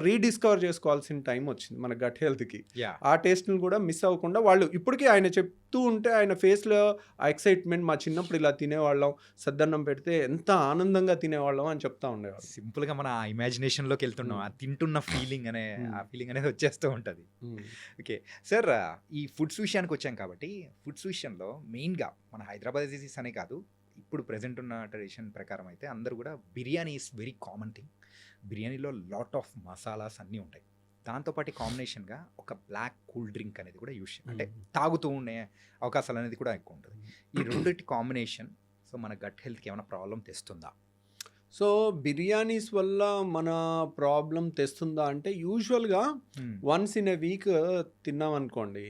రీడిస్కవర్ చేసుకోవాల్సిన టైం వచ్చింది మన గట్ హెల్త్ కి. ఆ టేస్ట్ ని కూడా మిస్ అవ్వకుండా వాళ్ళు ఇప్పటికీ ఆయన చెప్తూ ఉంటే ఆయన ఫేస్ లో ఆ ఎక్సైట్మెంట్, మా చిన్నప్పుడు ఇలా తినేవాళ్ళం, సద్దన్నం పెడితే ఎంత ఆనందంగా తినేవాళ్ళం అని చెప్తా ఉండేవాళ్ళు. సింపుల్ గా మన ఇమాజినేషన్ లోకి వెళ్తున్నాం, ఆ తింటున్న ఫీలింగ్ అనేది వచ్చేస్తూ ఉంటుంది. ఓకే సార్, ఈ ఫుడ్స్ విషయానికి వచ్చాం కాబట్టి ఫుడ్స్ విషయంలో మెయిన్గా మన హైదరాబాద్ డిసీస్ అనే కాదు, ఇప్పుడు ప్రెజెంట్ ఉన్న ట్రెడిషన్ ప్రకారం అయితే అందరూ కూడా biryani is very common thing. బిర్యానీలో లాట్ ఆఫ్ మసాలాస్ అన్నీ ఉంటాయి. దాంతోపాటు కాంబినేషన్గా ఒక బ్లాక్ కూల్ డ్రింక్ అనేది కూడా యూస్ అంటే తాగుతూ ఉండే అవకాశాలు అనేది కూడా ఎక్కువ ఉంటుంది. ఈ రెండింటి కాంబినేషన్ సో మన గట్ హెల్త్కి ఏమైనా ప్రాబ్లం తెస్తుందా? సో బిర్యానీస్ వల్ల మన ప్రాబ్లం తెస్తుందా అంటే యూజువల్గా వన్స్ ఇన్ ఎ వీక్ తిన్నాం అనుకోండి,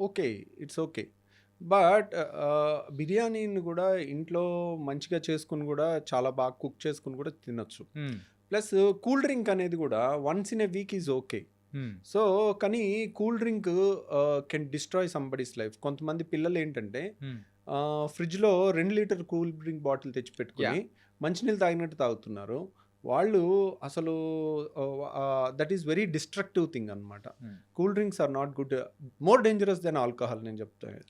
ఓకే ఇట్స్ ఓకే. బట్ బిర్యానీని కూడా ఇంట్లో మంచిగా చేసుకుని కూడా చాలా బాగా కుక్ చేసుకుని కూడా తినొచ్చు. ప్లస్ కూల్ డ్రింక్ అనేది కూడా once in a week is okay. So కానీ cool drink can destroy somebody's life. కొంతమంది పిల్లలు ఏంటంటే ఫ్రిడ్జ్లో 2 లీటర్ కూల్ డ్రింక్ బాటిల్ తెచ్చి పెట్టుకుని మంచినీళ్ళు తాగినట్టు తాగుతున్నారు. వాళ్ళు అసలు that is very destructive thing అనమాట. Cool drinks are not good, more dangerous than alcohol నేను చెప్తాను.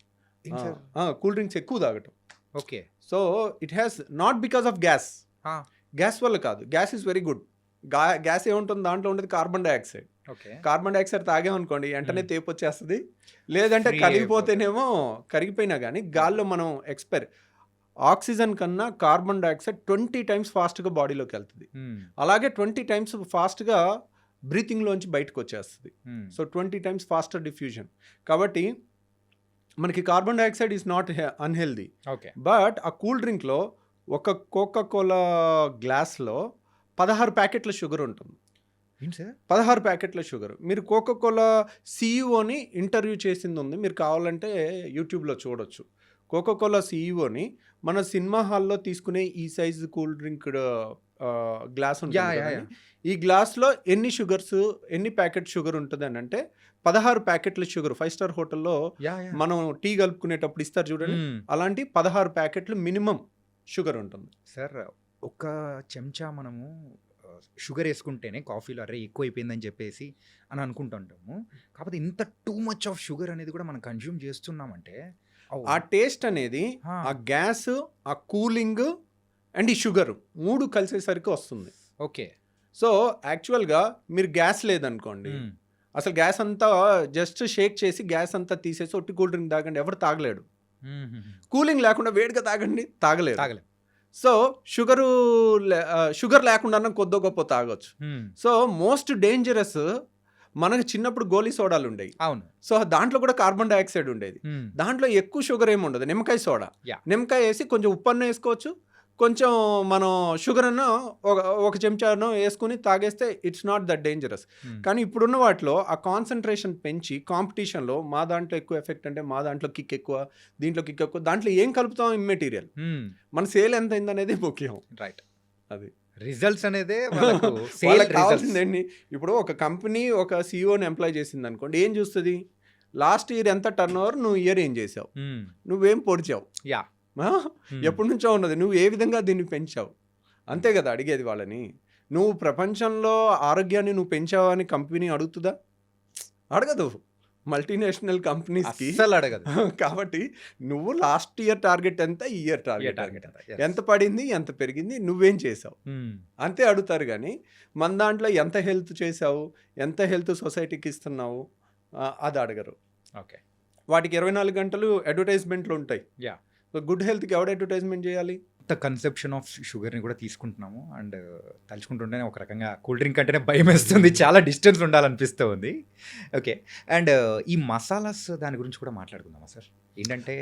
కూల్ డ్రింక్స్ ఎక్కువ తాగటం. Okay. So it has not because of gas వల్ల కాదు. Gas is very good. Gas ఏముంటుంది దాంట్లో ఉండేది కార్బన్ డైఆక్సైడ్. కార్బన్ డైఆక్సైడ్ తాగామనుకోండి వెంటనే తేపు వచ్చేస్తుంది, లేదంటే కరిగిపోతేనేమో కరిగిపోయినా కానీ గాల్లో మనం ఆక్సిజన్ కన్నా కార్బన్ డైఆక్సైడ్ 20 times ఫాస్ట్గా బాడీలోకి వెళ్తుంది. అలాగే 20 times ఫాస్ట్గా బ్రీతింగ్లోంచి బయటకు వచ్చేస్తుంది. So 20 times faster diffusion. కాబట్టి మనకి carbon dioxide is not unhealthy. But ఆ కూల్ డ్రింక్లో ఒక కోకా-కోలా గ్లాస్లో 16 ప్యాకెట్ల షుగర్ ఉంటుంది. 16 ప్యాకెట్ల షుగర్. మీరు కోకా-కోలా సీఈఓని ఇంటర్వ్యూ చేసింది ఉంది, మీరు కావాలంటే యూట్యూబ్లో చూడొచ్చు. కోకా-కోలా సీఈఓని మన సినిమా హాల్లో తీసుకునే ఈ సైజు కూల్ డ్రింక్ గ్లాస్ ఉంటుంది. ఈ గ్లాస్లో ఎన్ని ప్యాకెట్ షుగర్ ఉంటుంది అని అంటే 16 ప్యాకెట్ల షుగర్. 5 స్టార్ హోటల్లో మనం టీ కలుపుకునేటప్పుడు ఇస్తారు చూడండి, అలాంటి 16 ప్యాకెట్లు మినిమం షుగర్ ఉంటుంది. సార్ ఒక చెంచా మనము షుగర్ వేసుకుంటేనే కాఫీలో అరే ఎక్కువ అయిపోయిందని చెప్పేసి అని అనుకుంటుంటాము. కాకపోతే ఇంత టూ మచ్ ఆఫ్ షుగర్ అనేది కూడా మనం కన్జ్యూమ్ చేస్తున్నామంటే ఆ టేస్ట్ అనేది ఆ గ్యాస్, ఆ కూలింగ్ అండ్ ఈ షుగర్ 3 కలిసేసరికి వస్తుంది. ఓకే. సో యాక్చువల్గా మీరు గ్యాస్ లేదనుకోండి, అసలు గ్యాస్ అంతా జస్ట్ షేక్ చేసి గ్యాస్ అంతా తీసేసి ఒట్టి కూల్ డ్రింక్ తాగండి, ఎవరు తాగలేడు. కూలింగ్ లేకుండా వేడిగా తాగండి, తాగలేదు. సో షుగర్ లేకుండా కొద్దో గొప్ప తాగొచ్చు. సో మోస్ట్ డేంజరస్ మనకు చిన్నప్పుడు గోలీ సోడాలు ఉండేవి. అవును. సో దాంట్లో కూడా కార్బన్ డైఆక్సైడ్ ఉండేది. దాంట్లో ఎక్కువ షుగర్ ఏమి ఉండదు. నిమ్మకాయ సోడా, నిమ్మకాయ వేసి కొంచెం ఉప్పన్న వేసుకోవచ్చు, కొంచెం మనం షుగర్ అన్న ఒక చెంచాను వేసుకుని తాగేస్తే ఇట్స్ నాట్ దట్ డేంజరస్. కానీ ఇప్పుడున్న వాటిలో ఆ కాన్సన్ట్రేషన్ పెంచి కాంపిటీషన్లో మా దాంట్లో ఎక్కువ ఎఫెక్ట్ అంటే మా దాంట్లో కిక్ ఎక్కువ, దీంట్లో కిక్ ఎక్కువ, దాంట్లో ఏం కలుపుతాం ఇమ్మెటీరియల్, మన సేల్ ఎంత అయిందనేది ముఖ్యం. రైట్. అది రిజల్ట్స్ అనేది కావాల్సిందండి. ఇప్పుడు ఒక కంపెనీ ఒక సీఈఓని ఎంప్లాయ్ చేసింది అనుకోండి, ఏం చూస్తుంది? లాస్ట్ ఇయర్ ఎంత టర్న్ ఓవర్, నువ్వు ఇయర్ ఏం చేసావు, నువ్వేం పొడిచావు, ఎప్పటి నుంచో ఉన్నది, నువ్వు ఏ విధంగా దీన్ని పెంచావు, అంతే కదా అడిగేది వాళ్ళని. నువ్వు ప్రపంచంలో ఆరోగ్యాన్ని నువ్వు పెంచావు అని కంపెనీ అడుగుతుందా? అడగదు. మల్టీనేషనల్ కంపెనీస్కి అడగదు. కాబట్టి నువ్వు లాస్ట్ ఇయర్ టార్గెట్ ఎంత, ఈ ఇయర్ టార్గెట్ ఎంత పడింది, ఎంత పెరిగింది, నువ్వేం చేసావు అంతే అడుగుతారు. కానీ మన దాంట్లో ఎంత హెల్త్ చేసావు, ఎంత హెల్త్ సొసైటీకి ఇస్తున్నావు అది అడగరు. ఓకే. వాటికి 24 గంటలు అడ్వర్టైజ్మెంట్లు ఉంటాయి. గుడ్ హెల్త్కి ఎవడు అడ్వర్టైజ్మెంట్ చేయాలి? కొత్త కన్సెప్షన్ ఆఫ్ షుగర్ని కూడా తీసుకుంటున్నాము. అండ్ తలుచుకుంటుంటేనే ఒక రకంగా కూల్ డ్రింక్ అంటేనే భయం వేస్తుంది, చాలా డిస్టెన్స్ ఉండాలనిపిస్తూ ఉంది. ఓకే. అండ్ ఈ మసాలాస్ దాని గురించి కూడా మాట్లాడుకుందామా సార్? ఏంటంటే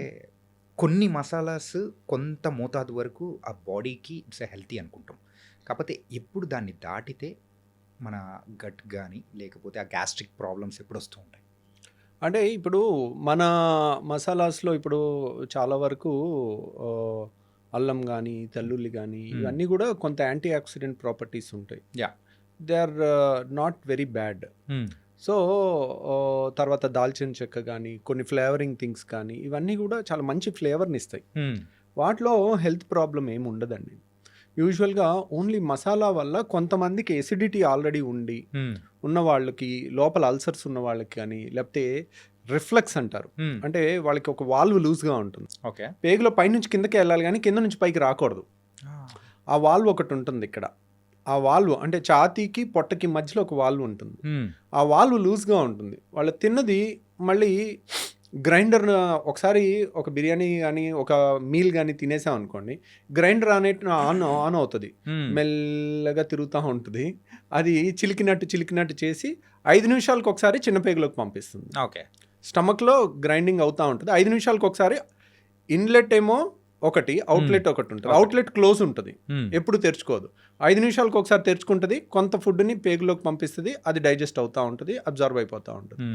కొన్ని మసాలాస్ కొంత మోతాదు వరకు ఆ బాడీకి ఇట్స్ హెల్తీ అనుకుంటాం, కాకపోతే ఎప్పుడు దాన్ని దాటితే మన గట్ కానీ లేకపోతే ఆ గ్యాస్ట్రిక్ ప్రాబ్లమ్స్ ఎప్పుడు వస్తూ ఉంటాయి? అంటే ఇప్పుడు మన మసాలాస్లో ఇప్పుడు చాలా వరకు అల్లం కానీ, తెల్లుల్లి కానీ, ఇవన్నీ కూడా కొంత యాంటీ ఆక్సిడెంట్ ప్రాపర్టీస్ ఉంటాయి. They are not very bad. So తర్వాత దాల్చిన చెక్క కానీ, కొన్ని ఫ్లేవరింగ్ థింగ్స్ కానీ, ఇవన్నీ కూడా చాలా మంచి ఫ్లేవర్ని ఇస్తాయి. వాటిలో హెల్త్ ప్రాబ్లం ఏమి ఉండదండి. యూజువల్గా ఓన్లీ మసాలా వల్ల కొంతమందికి ఎసిడిటీ ఆల్రెడీ ఉన్న వాళ్ళకి, లోపల అల్సర్స్ ఉన్న వాళ్ళకి కానీ, లేకపోతే రిఫ్లెక్స్ అంటారు, అంటే వాళ్ళకి ఒక వాల్వ్ లూజ్గా ఉంటుంది. ఓకే. పేగులో పైనుంచి కిందకి వెళ్ళాలి కానీ కింద నుంచి పైకి రాకూడదు. ఆ వాల్వ్ ఒకటి ఉంటుంది ఇక్కడ. ఆ వాల్వ్ అంటే ఛాతీకి పొట్టకి మధ్యలో ఒక వాల్వ్ ఉంటుంది. ఆ వాల్వ్ లూజ్గా ఉంటుంది. వాళ్ళు తిన్నది మళ్ళీ గ్రైండర్ ఒకసారి ఒక బిర్యానీ కానీ ఒక మీల్ కానీ తినేసాం అనుకోండి, గ్రైండర్ ఆన్ అవుతుంది, మెల్లగా తిరుగుతూ ఉంటుంది. అది చిలికినట్టు చేసి 5 నిమిషాలకు ఒకసారి చిన్న పేగులోకి పంపిస్తుంది. ఓకే. స్టమక్లో గ్రైండింగ్ అవుతూ ఉంటుంది. 5 నిమిషాలకు ఒకసారి ఇన్లెట్ ఏమో ఒకటి, అవుట్లెట్ ఒకటి ఉంటుంది. అవుట్లెట్ క్లోజ్ ఉంటుంది, ఎప్పుడు తెరుచుకోదు. 5 నిమిషాలకు ఒకసారి తెరుచుకుంటుంది, కొంత ఫుడ్ని పేగులోకి పంపిస్తుంది, అది డైజెస్ట్ అవుతూ ఉంటుంది, అబ్జర్వ్ అయిపోతూ ఉంటుంది.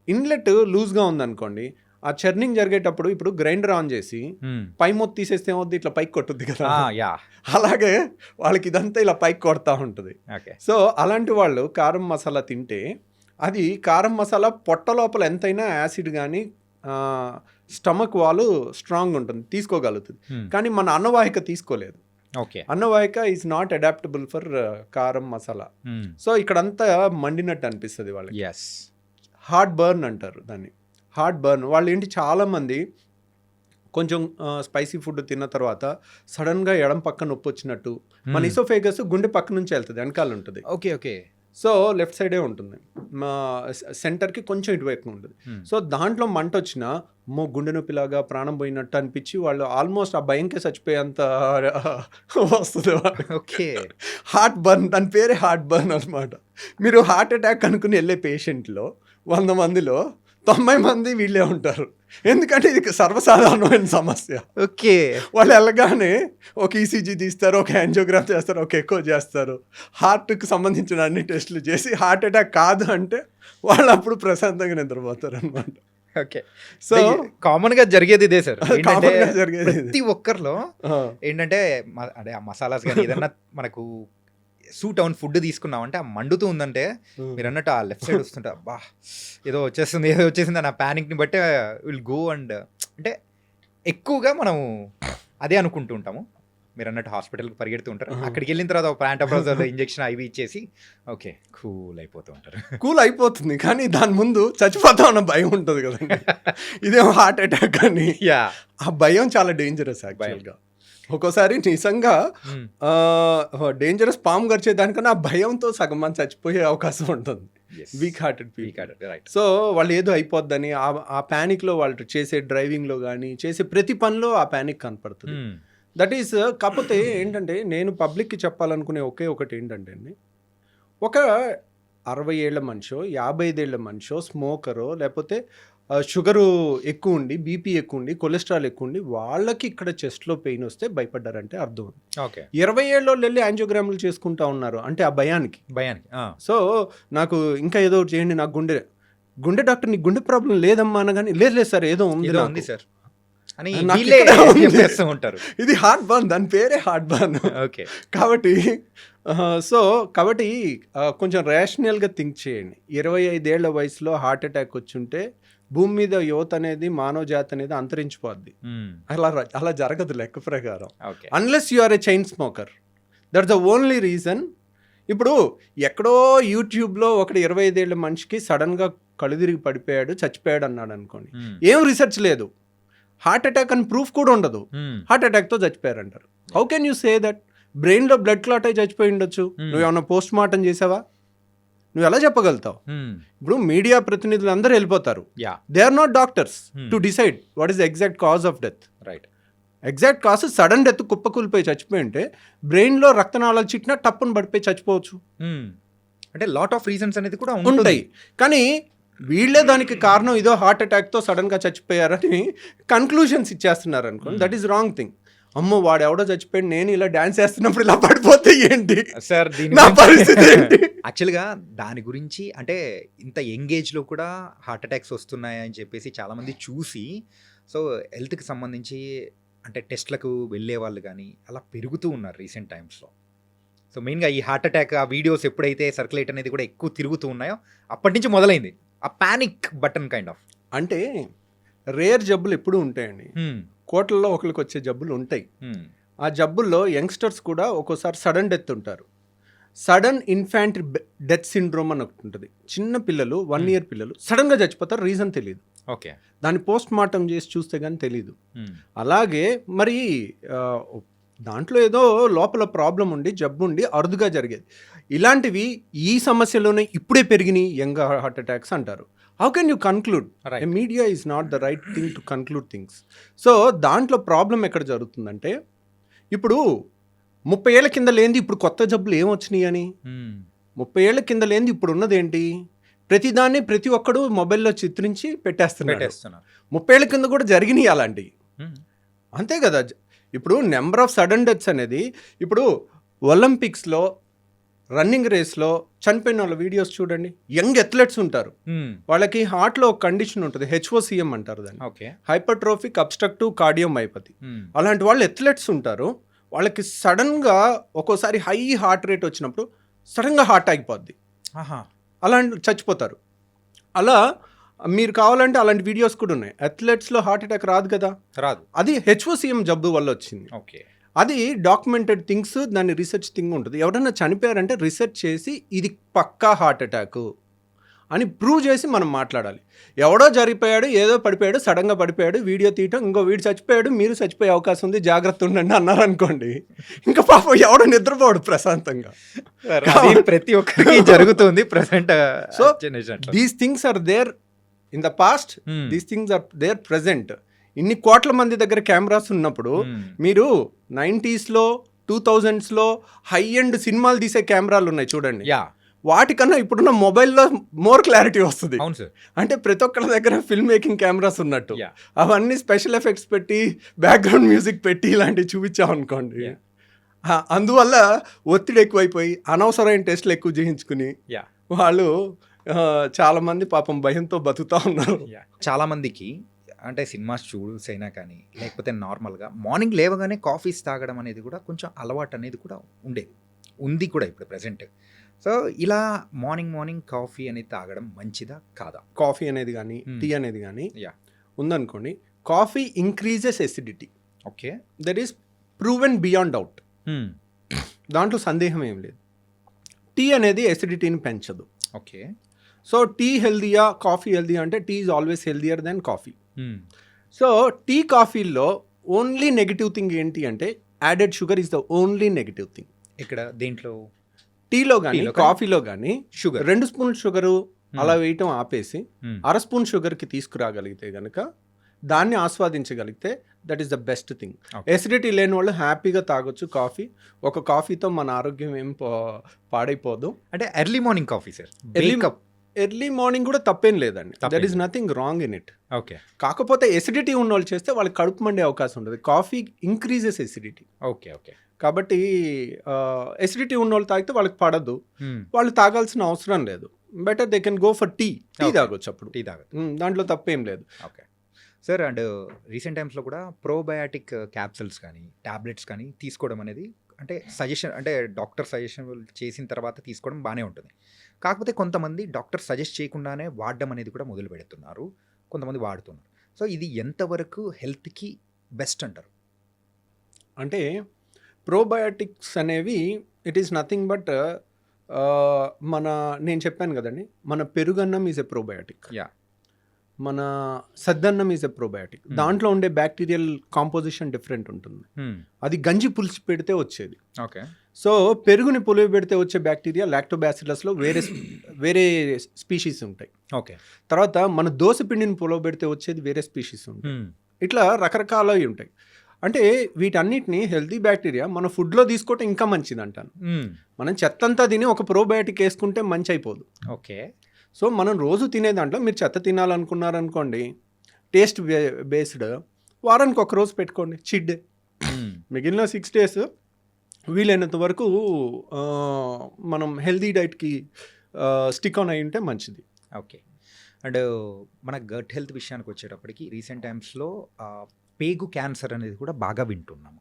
ఇన్లెట్ లూజ్గా ఉందనుకోండి, ఆ చర్నింగ్ జరిగేటప్పుడు ఇప్పుడు గ్రైండర్ ఆన్ చేసి పై మొత్తం తీసేస్తే ఏమవుద్ది, ఇట్లా పైకి కొట్టుద్ది కదా, అలాగే వాళ్ళకి ఇదంతా ఇలా పైకి కొడతా ఉంటుంది. సో అలాంటి వాళ్ళు కారం మసాలా తింటే, అది కారం మసాలా పొట్ట లోపల ఎంతైనా యాసిడ్ కానీ స్టమక్ వాళ్ళు స్ట్రాంగ్ ఉంటుంది, తీసుకోగలుగుతుంది. కానీ మన అన్నవాహిక తీసుకోలేదు. అన్నవాహిక ఈజ్ నాట్ అడాప్టబుల్ ఫర్ కారం మసాలా. సో ఇక్కడంతా మండినట్టు అనిపిస్తుంది వాళ్ళకి. హార్ట్ బర్న్ అంటారు దాన్ని, హార్ట్ బర్న్. వాళ్ళు ఏంటి, చాలామంది కొంచెం స్పైసీ ఫుడ్ తిన్న తర్వాత సడన్గా ఎడం పక్క నొప్పి వచ్చినట్టు, మన ఇసోఫేగస్ గుండె పక్క నుంచి వెళ్తుంది, వెనకాల ఉంటుంది. ఓకే. సో లెఫ్ట్ సైడే ఉంటుంది, మా సెంటర్కి కొంచెం ఇటువైపు ఉంటుంది. సో దాంట్లో మంట వచ్చినా గుండె నొప్పిలాగా ప్రాణం పోయినట్టు అనిపించి వాళ్ళు ఆల్మోస్ట్ ఆ భయంకే చచ్చిపోయేంత వస్తుంది. ఓకే. హార్ట్ బర్న్, దాని పేరే హార్ట్ బర్న్ అనమాట. మీరు హార్ట్ అటాక్ అనుకుని వెళ్ళే పేషెంట్లో 100 మందిలో 90 మంది వీళ్ళే ఉంటారు. ఎందుకంటే ఇది సర్వసాధారణమైన సమస్య. ఓకే. వాళ్ళు వెళ్ళగానే ఒక ఈసీజీ తీస్తారు, ఒక యాంజియోగ్రాఫ్ చేస్తారు, ఒక ఎకో చేస్తారు, హార్ట్కి సంబంధించిన అన్ని టెస్టులు చేసి హార్ట్ అటాక్ కాదు అంటే వాళ్ళు అప్పుడు ప్రశాంతంగా నిద్రపోతారు అనమాట. ఓకే. సో కామన్ గా జరిగేది ఇదే సార్. జరిగేది ప్రతి ఒక్కరిలో ఏంటంటే అదే ఆ మసాలాస్ కానీ ఏదన్నా మనకు సూట్ అవును ఫుడ్ తీసుకున్నామంటే ఆ మండుతూ ఉందంటే మీరు అన్నట్టు ఆ లెఫ్ట్ సైడ్ వస్తుంటే అబ్బా ఏదో వచ్చేసింది అన్న ప్యానిక్ని బట్టి విల్ గో. అండ్ అంటే ఎక్కువగా మనం అదే అనుకుంటూ ఉంటాము. మీరు అన్నట్టు హాస్పిటల్కి పరిగెడుతూ ఉంటారు, అక్కడికి వెళ్ళిన తర్వాత ఒక ప్యాంటాప్రోజోల్ ఇంజెక్షన్ అవి ఇచ్చేసి ఓకే కూల్ అయిపోతూ ఉంటారు. కూల్ అయిపోతుంది, కానీ దాని ముందు చచ్చిపోతా ఉన్న భయం ఉంటుంది కదండి. ఇదేమో హార్ట్ అటాక్ అని. ఆ భయం చాలా డేంజరస్ యాక్చువల్గా. ఒక్కోసారి నిజంగా డేంజరస్ పాము గడిచే దానికన్నా ఆ భయంతో సగం మంది చచ్చిపోయే అవకాశం ఉంటుంది. Weak hearted people. Right. So వాళ్ళు ఏదో అయిపోద్దని ఆ ప్యానిక్లో వాళ్ళు చేసే డ్రైవింగ్లో కానీ చేసే ప్రతి పనిలో ఆ ప్యానిక్ కనపడుతుంది. దట్ ఈస్ కాకపోతే ఏంటంటే నేను పబ్లిక్కి చెప్పాలనుకునే ఒకే ఒకటి ఏంటంటే అండి, ఒక 60 ఏళ్ల మనిషో 55 ఏళ్ల మనిషో స్మోకరో లేకపోతే షుగరు ఎక్కువ ఉండి బీపీ ఎక్కువ ఉండి కొలెస్ట్రాల్ ఎక్కువ ఉండి వాళ్ళకి ఇక్కడ చెస్ట్లో పెయిన్ వస్తే భయపడ్డారంటే అర్థం. ఓకే. 20 ఏళ్ళలో వెళ్ళి యాంజియోగ్రాములు చేసుకుంటా ఉన్నారు అంటే ఆ భయానికి. సో నాకు ఇంకా ఏదో ఒకటి చేయండి, నాకు గుండె డాక్టర్ నీకు గుండె ప్రాబ్లం లేదమ్మా అనగానే లేదు సార్ ఏదో ఉంది సార్ అని నాకు వీళ్ళే ఇక్కడ ఉంది. చేస్తూ ఉంటారు. ఇది హార్ట్ బర్న్, దాని పేరే హార్ట్ బర్న్. ఓకే. కాబట్టి కాబట్టి కొంచెం రేషనల్గా థింక్ చేయండి. 25 ఏళ్ల వయసులో హార్ట్ అటాక్ వచ్చుంటే భూమి మీద యువత అనేది మానవ జాతి అనేది అంతరించిపోద్ది. అలా జరగదు లెక్క ప్రకారం. Okay. Unless you are a chain smoker, that's the only reason. ఇప్పుడు ఎక్కడో యూట్యూబ్లో ఒకటి 25 ఏళ్ల మనిషికి సడన్గా కళ్ళు తిరిగి పడిపోయాడు చచ్చిపోయాడు అన్నాడు అనుకోండి, ఏం రీసెర్చ్ లేదు, హార్ట్ అటాక్ అని ప్రూఫ్ కూడా ఉండదు, హార్ట్ అటాక్తో చచ్చిపోయారు అంటారు. How can you say that? బ్రెయిన్లో బ్లడ్ క్లాట్ అయి చచ్చిపోయి ఉండొచ్చు, నువ్వు ఏమన్నా పోస్ట్ మార్టం చేసావా? నువ్వు ఎలా చెప్పగలుగుతావు? ఇప్పుడు మీడియా ప్రతినిధులు అందరూ వెళ్ళిపోతారు, they are not doctors to decide what is the exact cause of death. Right. Exact cause sudden death కుప్పకూలిపోయి చచ్చిపోయి ఉంటే బ్రెయిన్లో రక్తనాళాలు చిట్టినా టప్పును పడిపోయి చచ్చిపోవచ్చు. అంటే లాట్ ఆఫ్ రీజన్స్ అనేది కూడా ఉంటాయి, కానీ వీళ్ళే దానికి కారణం ఇదో హార్ట్ అటాక్తో సడన్గా చచ్చిపోయారని కన్క్లూషన్స్ ఇచ్చేస్తున్నారు అనుకోండి, దట్ ఈస్ రాంగ్ థింగ్. అమ్మో వాడు ఎవడో చచ్చిపోయాడు, నేను ఇలా డ్యాన్స్ చేస్తున్నప్పుడు ఇలా పడిపోతే ఏంటి సార్ నా పరిస్థితి ఏంటి? యాక్చువల్గా దాని గురించి అంటే ఇంత యంగ్ ఏజ్లో కూడా హార్ట్ అటాక్స్ వస్తున్నాయని చెప్పేసి చాలామంది చూసి సో హెల్త్కి సంబంధించి అంటే టెస్ట్లకు వెళ్ళే వాళ్ళు కానీ అలా పెరుగుతూ ఉన్నారు రీసెంట్ టైమ్స్లో. సో మెయిన్గా ఈ హార్ట్ అటాక్ ఆ వీడియోస్ ఎప్పుడైతే సర్క్యులేట్ అనేది కూడా ఎక్కువ తిరుగుతూ ఉన్నాయో అప్పటి నుంచి మొదలైంది ఆ పానిక్ బటన్ కైండ్ ఆఫ్. అంటే రేర్ జబ్బులు ఎప్పుడూ ఉంటాయండి, కోట్లలో ఒకరికి వచ్చే జబ్బులు ఉంటాయి. ఆ జబ్బుల్లో యంగ్స్టర్స్ కూడా ఒక్కోసారి సడన్ డెత్ ఉంటారు. సడన్ ఇన్ఫాంట్ డెత్ సిండ్రోమ్ అని ఒకటి ఉంటుంది. చిన్న పిల్లలు 1 year పిల్లలు సడన్గా చచ్చిపోతారు, రీజన్ తెలియదు. ఓకే. దాన్ని పోస్ట్ మార్టం చేసి చూస్తే కానీ తెలియదు. అలాగే మరి దాంట్లో ఏదో లోపల ప్రాబ్లం ఉండి జబ్బు ఉండి అరుదుగా జరిగేది. ఇలాంటివి ఈ సమస్యలోనే ఇప్పుడే పెరిగినాయి యంగ్ హార్ట్ అటాక్స్ అంటారు. How can you conclude? Media is not the right thing to conclude things. So దాంట్లో ప్రాబ్లం ఎక్కడ జరుగుతుందంటే ఇప్పుడు 30 ఏళ్ల కింద లేనిది ఇప్పుడు కొత్త జబ్బులు ఏమొచ్చినాయి అని, 30 ఏళ్ల కింద లేనిది ఇప్పుడు ఉన్నదేంటి, ప్రతిదాన్ని ప్రతి ఒక్కడు మొబైల్లో చిత్రించి పెట్టేస్తున్నారు. 30 ఏళ్ల కింద కూడా జరిగినాయి అలాంటివి, అంతే కదా. ఇప్పుడు నెంబర్ ఆఫ్ సడన్ డెత్స్ అనేది ఇప్పుడు ఒలింపిక్స్లో రన్నింగ్ రేస్లో చనిపోయిన వాళ్ళ వీడియోస్ చూడండి. యంగ్ అథ్లెట్స్ ఉంటారు, వాళ్ళకి హార్ట్లో ఒక కండిషన్ ఉంటుంది, HOCM అంటారు దాన్ని, హైపర్ట్రోఫిక్ అబ్స్ట్రక్టివ్ కార్డియోమైపతి. అలాంటి వాళ్ళు అథ్లెట్స్ ఉంటారు, వాళ్ళకి సడన్గా ఒక్కోసారి హై హార్ట్ రేట్ వచ్చినప్పుడు సడన్గా హార్ట్ ఆగిపోద్ది, అలాంటి చచ్చిపోతారు. అలా మీరు కావాలంటే అలాంటి వీడియోస్ కూడా ఉన్నాయి. అథ్లెట్స్లో హార్ట్ అటాక్ రాదు కదా, రాదు, అది HOCM జబ్బు వల్ల వచ్చింది. ఓకే. అది డాక్యుమెంటెడ్ థింగ్స్, దాన్ని రీసెర్చ్ థింగ్ ఉంటుంది. ఎవరైనా చనిపోయారంటే రీసెర్చ్ చేసి ఇది పక్కా హార్ట్ అటాక్ అని ప్రూవ్ చేసి మనం మాట్లాడాలి. ఎవడో జరిగిపోయాడు, ఏదో పడిపోయాడు, సడన్గా పడిపోయాడు, వీడియో తీయటం, ఇంకో వీడు చచ్చిపోయాడు, మీరు చచ్చిపోయే అవకాశం ఉంది, జాగ్రత్త ఉండండి అన్నారనుకోండి, ఇంకా పాపం ఎవడో నిద్రపోడు ప్రశాంతంగా. ప్రతి ఒక్కరికి జరుగుతుంది present. So these things are there in the past, these things are there present. ఇన్ని కోట్ల మంది దగ్గర కెమెరాస్ ఉన్నప్పుడు మీరు 90sలో 2000sలో హై ఎండ్ సినిమాలు తీసే కెమెరాలు ఉన్నాయి చూడండి, వాటికన్నా ఇప్పుడున్న మొబైల్లో మోర్ క్లారిటీ వస్తుంది. అంటే ప్రతి ఒక్కరి దగ్గర ఫిల్మ్ మేకింగ్ కెమెరాస్ ఉన్నట్టు అవన్నీ స్పెషల్ ఎఫెక్ట్స్ పెట్టి బ్యాక్గ్రౌండ్ మ్యూజిక్ పెట్టి ఇలాంటివి చూపించామనుకోండి, అందువల్ల ఒత్తిడి ఎక్కువైపోయి అనవసరమైన టెస్ట్లు ఎక్కువ చేయించుకుని వాళ్ళు చాలామంది పాపం భయంతో బతుకుతూ ఉన్నారు. చాలామందికి అంటే సినిమాస్ చూసైనా కానీ లేకపోతే నార్మల్గా మార్నింగ్ లేవగానే కాఫీస్ తాగడం అనేది కూడా కొంచెం అలవాటు అనేది కూడా ఉంది కూడా ఇప్పుడు ప్రజెంట్. సో ఇలా మార్నింగ్ కాఫీ అనేది తాగడం మంచిదా కాదా? కాఫీ అనేది కానీ టీ అనేది కానీ ఉందనుకోండి, coffee increases acidity. Okay. That is proven beyond doubt, దాంట్లో సందేహం ఏం లేదు. టీ అనేది ఎసిడిటీని పెంచదు. ఓకే. సో టీ హెల్దీయా కాఫీ హెల్దీయా అంటే tea is always healthier than coffee. So tea కాఫీల్లో ఓన్లీ నెగిటివ్ థింగ్ ఏంటి అంటే added sugar is the only negative thing. ఇక్కడ దేంట్లో టీలో కానీ టీలో కానీ కాఫీలో కానీ షుగర్ 2 స్పూన్ షుగరు అలా వేయటం ఆపేసి 1/2 స్పూన్ షుగర్కి తీసుకురాగలిగితే కనుక దాన్ని ఆస్వాదించగలిగితే that is the best thing. Acidity లేని వాళ్ళు హ్యాపీగా తాగొచ్చు కాఫీ. ఒక కాఫీతో మన ఆరోగ్యం ఏం పాడైపోదు. అంటే early morning coffee sir. Early morning కూడా తప్పేం లేదండి. That is nothing wrong in it. Okay. కాకపోతే ఎసిడిటీ ఉన్న వాళ్ళు చేస్తే వాళ్ళకి కడుపు మండే అవకాశం ఉంటుంది. Coffee increases acidity. Okay okay. కాబట్టి ఎసిడిటీ ఉన్న వాళ్ళు తాగితే వాళ్ళకి పడదు, వాళ్ళు తాగాల్సిన అవసరం లేదు. Better they can go for tea తాగొచ్చు అప్పుడు. టీ తాగొచ్చు, దాంట్లో తప్పేం లేదు. Okay sir. అండ్ రీసెంట్ టైమ్స్లో కూడా ప్రోబయాటిక్ క్యాప్సూల్స్ కానీ ట్యాబ్లెట్స్ కానీ తీసుకోవడం అనేది అంటే సజెషన్, అంటే డాక్టర్ సజెషన్ చేసిన తర్వాత తీసుకోవడం బాగానే ఉంటుంది. కాకపోతే కొంతమంది డాక్టర్ సజెస్ట్ చేయకుండానే వాడడం అనేది కూడా మొదలు పెడుతున్నారు, కొంతమంది వాడుతున్నారు. సో ఇది ఎంతవరకు హెల్త్కి బెస్ట్ అంటారు? అంటే ప్రోబయాటిక్స్ అనేవి ఇట్ ఈస్ నథింగ్ బట్ నేను చెప్పాను కదండి, మన పెరుగన్నం ఈజ్ ఎ ప్రోబయాటిక్, మన సద్దన్నం ఈజ్ ఎ ప్రోబయాటిక్. దాంట్లో ఉండే బ్యాక్టీరియల్ కాంపోజిషన్ డిఫరెంట్ ఉంటుంది. అది గంజి పులిసి పెడితే వచ్చేది. ఓకే. సో పెరుగుని పులివి పెడితే వచ్చే బ్యాక్టీరియా లాక్టోబాసిల్లస్లో వేరే స్పీషీస్ ఉంటాయి. ఓకే. తర్వాత మన దోస పిండిని పులవ పెడితే వచ్చేది వేరే స్పీషీస్ ఉంటాయి. ఇట్లా రకరకాలవి ఉంటాయి. అంటే వీటన్నిటిని హెల్తీ బ్యాక్టీరియా మన ఫుడ్లో తీసుకోవటం ఇంకా మంచిది అంటాను. మనం చెత్తంతా తిని ఒక ప్రోబయాటిక్ వేసుకుంటే మంచి అయిపోదు. ఓకే. సో మనం రోజు తినే దాంట్లో మీరు చెత్త తినాలనుకున్నారనుకోండి, టేస్ట్ బేస్డ్ వారానికి ఒక రోజు పెట్టుకోండి చీట్ డే. మిగిలిన 6 days వీలైనంత వరకు మనం హెల్తీ డైట్కి స్టిక్ ఆన్ అయి ఉంటే మంచిది. ఓకే. అండ్ మన గట్ హెల్త్ విషయానికి వచ్చేటప్పటికి రీసెంట్ టైమ్స్లో పేగు క్యాన్సర్ అనేది కూడా బాగా వింటున్నాము.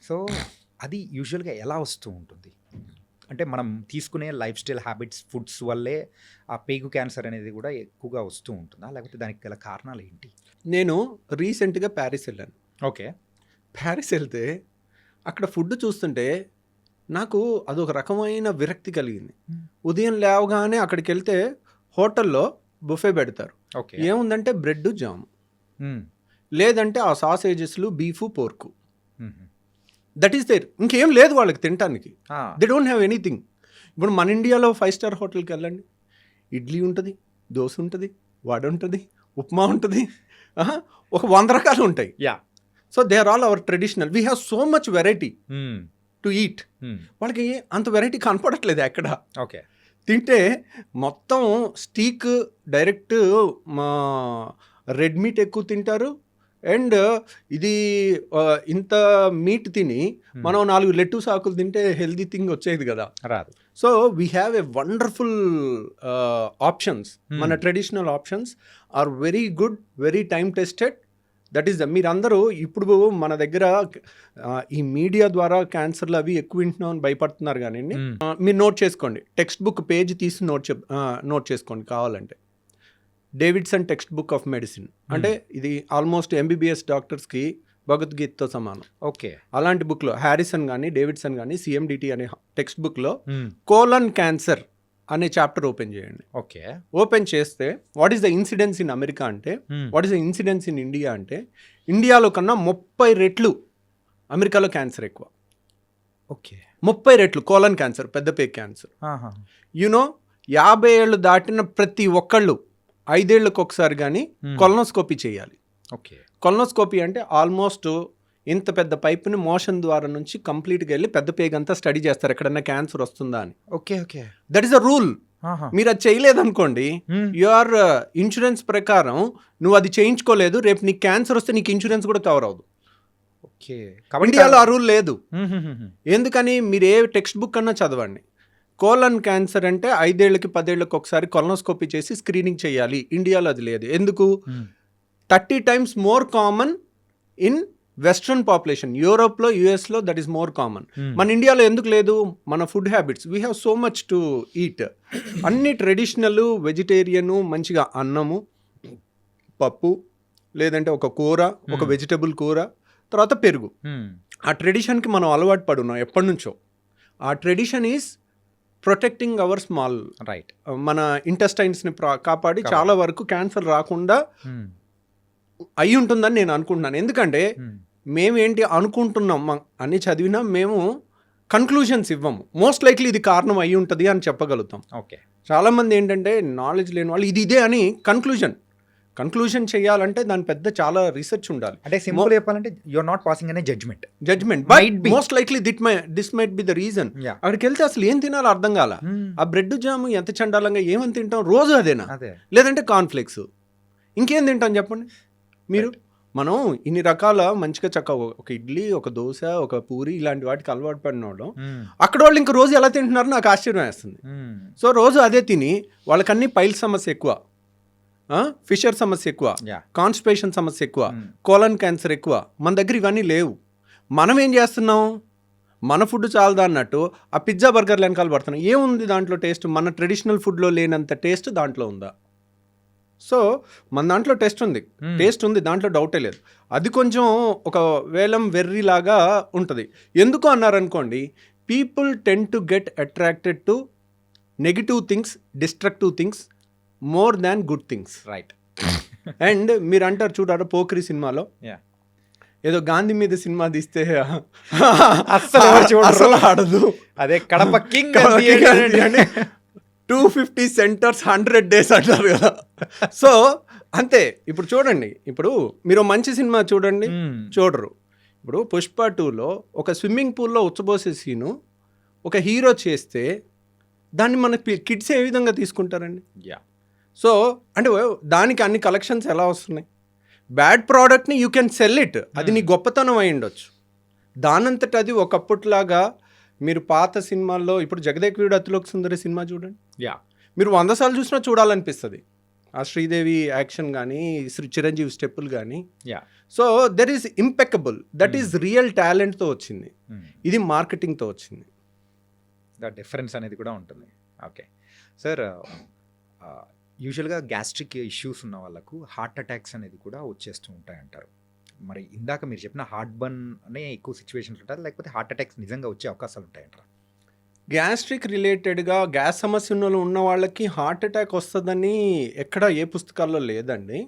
సో అది యూజువల్గా ఎలా వస్తూ ఉంటుంది? అంటే మనం తీసుకునే లైఫ్ స్టైల్ హ్యాబిట్స్, ఫుడ్స్ వల్లే ఆ పేగు క్యాన్సర్ అనేది కూడా ఎక్కువగా వస్తూ ఉంటుందా, లేకపోతే దానికి గల కారణాలు ఏంటి? నేను రీసెంట్గా ప్యారిస్ వెళ్ళాను. ఓకే. ప్యారిస్ వెళ్తే అక్కడ ఫుడ్ చూస్తుంటే నాకు అదొక రకమైన విరక్తి కలిగింది. ఉదయం లేవగానే అక్కడికి వెళ్తే హోటల్లో బుఫే పెడతారు. ఓకే. ఏముందంటే బ్రెడ్ జామ్, లేదంటే ఆ సాసేజెస్లు beef pork, that is there. ఇంకేం లేదు వాళ్ళకి తినటానికి. They don't have anything. ఇప్పుడు మన ఇండియాలో 5-star హోటల్కి వెళ్ళండి, ఇడ్లీ ఉంటుంది, దోశ ఉంటుంది, వడ ఉంటుంది, ఉప్మా ఉంటుంది, ఒక 100 రకాలు ఉంటాయి. So they are all our traditional. We have so much variety to eat. వాళ్ళకి అంత వెరైటీ కనపడట్లేదు ఎక్కడ. ఓకే. తింటే మొత్తం స్టీక్ డైరెక్ట్ రెడ్ మీట్ ఎక్కువ తింటారు. అండ్ ఇది ఇంత మీట్ తిని మనం 4 లెట్టూస్ ఆకులు తింటే హెల్దీ థింగ్ వచ్చేది కదా, రాదు. So we have a wonderful options. మన traditional options are very good, very time tested. That is మీరందరూ ఇప్పుడు మన దగ్గర ఈ మీడియా ద్వారా క్యాన్సర్లు అవి ఎక్కువ వింటున్నామని భయపడుతున్నారు. కానీ మీరు నోట్ చేసుకోండి, టెక్స్ట్ బుక్ పేజ్ తీసి నోట్ చేసుకోండి కావాలంటే. Davidson text book of medicine అంటే ఇది ఆల్మోస్ట్ MBBS డాక్టర్స్కి భగవద్గీతతో సమానం. ఓకే. అలాంటి బుక్లో హ్యారిసన్ కానీ డేవిడ్సన్ కానీ CMDT అనే టెక్స్ట్ బుక్లో కోలన్ క్యాన్సర్ అనే చాప్టర్ ఓపెన్ చేయండి. ఓకే. ఓపెన్ చేస్తే what is the incidence in America అంటే, what is the incidence in India అంటే, ఇండియాలో కన్నా 30 రెట్లు అమెరికాలో క్యాన్సర్ ఎక్కువ. ఓకే. 30 రెట్లు కోలన్ క్యాన్సర్, పెద్ద పేగు క్యాన్సర్. యూనో 50 ఏళ్ళు దాటిన ప్రతి ఒక్కళ్ళు 5 ఏళ్ళకి ఒకసారి కానీ కొలనోస్కోపీ చేయాలి. ఓకే. కొలనోస్కోపీ అంటే ఆల్మోస్ట్ ఇంత పెద్ద పైప్ని మోషన్ ద్వారా నుంచి కంప్లీట్గా వెళ్ళి పెద్ద పేగు అంతా స్టడీ చేస్తారు ఎక్కడన్నా క్యాన్సర్ వస్తుందా అని. Okay. Okay. That is a rule. మీరు అది చేయలేదనుకోండి, యువర్ ఇన్సూరెన్స్ ప్రకారం నువ్వు అది చేయించుకోలేదు, రేపు నీకు క్యాన్సర్ వస్తే నీకు ఇన్సూరెన్స్ కూడా కవర్ అవ్వదు. ఓకే. ఇండియాలో ఆ రూల్ లేదు. ఎందుకని? మీరు ఏ టెక్స్ట్ బుక్ అన్నా చదవండి, కోలన్ క్యాన్సర్ అంటే 5 ఏళ్ళకి 10 ఏళ్ళకి ఒకసారి కొలనోస్కోపీ చేసి స్క్రీనింగ్ చేయాలి. ఇండియాలో అది లేదు. ఎందుకు? 30 times more common in western population. యూరోప్లో, యుఎస్లో దట్ ఈస్ మోర్ కామన్. మన ఇండియాలో ఎందుకు లేదు? మన food habits, we have so much to eat. అన్ని ట్రెడిషనల్, వెజిటేరియను, మంచిగా అన్నము, పప్పు, లేదంటే ఒక కూర, ఒక వెజిటబుల్ కూర, తర్వాత పెరుగు. ఆ ట్రెడిషన్కి మనం అలవాటు పడున్నాం ఎప్పటి నుంచో. ఆ tradition is protecting hour small right, మన ఇంటెస్టైన్స్ని కాపాడి చాలా వరకు క్యాన్సర్ రాకుండా అయి ఉంటుందని నేను అనుకుంటున్నాను. ఎందుకంటే మేమేంటి అనుకుంటున్నాం అని చదివినా మేము కన్క్లూషన్స్ ఇవ్వము. మోస్ట్ లైక్లీ ఇది కారణం అయి ఉంటుంది అని చెప్పగలుగుతాం. ఓకే. చాలామంది ఏంటంటే నాలెడ్జ్ లేని వాళ్ళు ఇది ఇదే అని కన్క్లూషన్ చేయాలంటే దాని పెద్ద చాలా రీసెర్చ్ ఉండాలి. అంటే సింపుల్ చెప్పాలంటే యూఆర్ నాట్ పాసింగ్ అనే judgement but most likely this might be the reason. Yeah. అక్కడికి వెళ్తే అసలు ఏం తినాలో అర్థం కాల. ఆ బ్రెడ్ జామ్ ఎంత చండాలంగా ఏమని తింటాం రోజు అదేనా, అదే లేదంటే కార్న్ఫ్లేక్స్, ఇంకేం తింటాం చెప్పండి మీరు. మనం ఇన్ని రకాల మంచిగా ఒక ఇడ్లీ, ఒక దోశ, ఒక పూరి ఇలాంటి వాటికి అలవాటు పడిన వాళ్ళు అక్కడ వాళ్ళు ఇంక రోజు ఎలా తింటున్నారో నాకు ఆశ్చర్యం వేస్తుంది. సో రోజు అదే తిని వాళ్ళకన్నీ పైల్ సమస్య ఎక్కువ, ఫిషర్ సమస్య ఎక్కువ, కాన్స్టిపేషన్ సమస్య ఎక్కువ, కోలన్ క్యాన్సర్ ఎక్కువ. మన దగ్గర ఇవన్నీ లేవు. మనం ఏం చేస్తున్నాం, మన ఫుడ్ చాలదా అన్నట్టు ఆ పిజ్జా బర్గర్లు వెనకాల పడుతున్నాం. ఏముంది దాంట్లో టేస్ట్? మన ట్రెడిషనల్ ఫుడ్లో లేనంత టేస్ట్ దాంట్లో ఉందా? సో మన దాంట్లో టేస్ట్ ఉంది, దాంట్లో డౌటే లేదు. అది కొంచెం ఒక వేలం వెర్రిలాగా ఉంటుంది. ఎందుకు అన్నారనుకోండి, people ten to get attracted to negative things, destructive things more than good things. Right. And మీరు అంటారు చూడారా పోక్రి సినిమాలో ఏదో గాంధీ మీద సినిమా తీస్తే అసలు ఆడదు, అదే కడప కింగ్ 250 సెంటర్స్ 100 days అంటారు కదా. సో అంతే. ఇప్పుడు చూడండి, ఇప్పుడు మీరు మంచి సినిమా చూడండి, చూడరు. ఇప్పుడు పుష్ప 2లో ఒక స్విమ్మింగ్ పూల్లో ఉచ్చబోసే సీను ఒక హీరో చేస్తే దాన్ని మన కిడ్స్ ఏ విధంగా తీసుకుంటారండి? సో అంటే దానికి అన్ని కలెక్షన్స్ ఎలా వస్తున్నాయి? బ్యాడ్ ప్రోడక్ట్ని యూ కెన్ సెల్ ఇట్, అది నీ గొప్పతనం అయి ఉండొచ్చు. దానంతట అది ఒకప్పట్లాగా మీరు పాత సినిమాల్లో ఇప్పుడు జగదేకవీరుడు అతిలోక సుందరి సినిమా చూడండి, మీరు 100 సార్లు చూసినా చూడాలనిపిస్తుంది. ఆ శ్రీదేవి యాక్షన్ కానీ, చిరంజీవి స్టెప్పులు కానీ. So there is impeccable, that is real టాలెంట్తో వచ్చింది. ఇది మార్కెటింగ్తో వచ్చింది. ద డిఫరెన్స్ అనేది కూడా ఉంటుంది. ఓకే సార్, యూజువల్గా గ్యాస్ట్రిక్ ఇష్యూస్ ఉన్న వాళ్ళకు హార్ట్ అటాక్స్ అనేది కూడా వచ్చేస్తూ ఉంటాయంటారు. మరి ఇందాక మీరు చెప్పిన హార్ట్ బర్న్ అనే ఎక్కువ సిచ్యువేషన్స్ ఉంటారు, లేకపోతే హార్ట్ అటాక్స్ నిజంగా వచ్చే అవకాశాలు ఉంటాయంటారా? గ్యాస్ట్రిక్ రిలేటెడ్గా గ్యాస్ సమస్య ఉన్న వాళ్ళకి హార్ట్ అటాక్ వస్తుందని ఎక్కడ ఏ పుస్తకాల్లో లేదండి.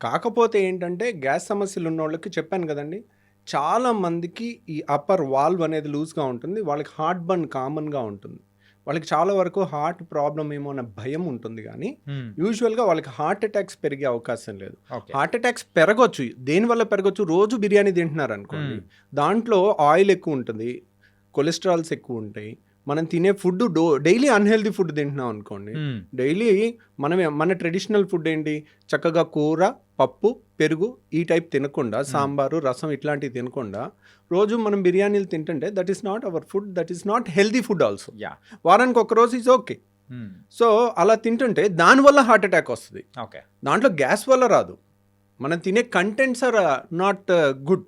కాకపోతే ఏంటంటే గ్యాస్ సమస్యలు ఉన్న వాళ్ళకి చెప్పాను కదండి, చాలా మందికి ఈ అప్పర్ వాల్వ్ అనేది లూజ్గా ఉంటుంది, వాళ్ళకి హార్ట్ బర్న్ కామన్గా ఉంటుంది. వాళ్ళకి చాలా వరకు హార్ట్ ప్రాబ్లం ఏమో అన్న భయం ఉంటుంది, కానీ యూజువల్గా వాళ్ళకి హార్ట్ అటాక్స్ పెరిగే అవకాశం లేదు. హార్ట్ అటాక్స్ పెరగచ్చు, దేనివల్ల పెరగచ్చు? రోజు బిర్యానీ తింటున్నారు అనుకోండి, దాంట్లో ఆయిల్ ఎక్కువ ఉంటుంది, కొలెస్ట్రాల్స్ ఎక్కువ ఉంటాయి. మనం తినే ఫుడ్ డైలీ అన్హెల్దీ ఫుడ్ తింటున్నాం అనుకోండి, డైలీ మన ట్రెడిషనల్ ఫుడ్ ఏంటి? చక్కగా కూర, పప్పు, పెరుగు ఈ టైప్ తినకుండా, సాంబారు, రసం ఇట్లాంటివి తినకుండా రోజు మనం బిర్యానీలు తింటుంటే that is not our food, that is not healthy food also. వారానికి ఒక రోజు ఈజ్ ఓకే. సో అలా తింటుంటే దానివల్ల హార్ట్ అటాక్ వస్తుంది. దాంట్లో గ్యాస్ వల్ల రాదు, మనం తినే కంటెంట్స్ ఆర్ నాట్ గుడ్,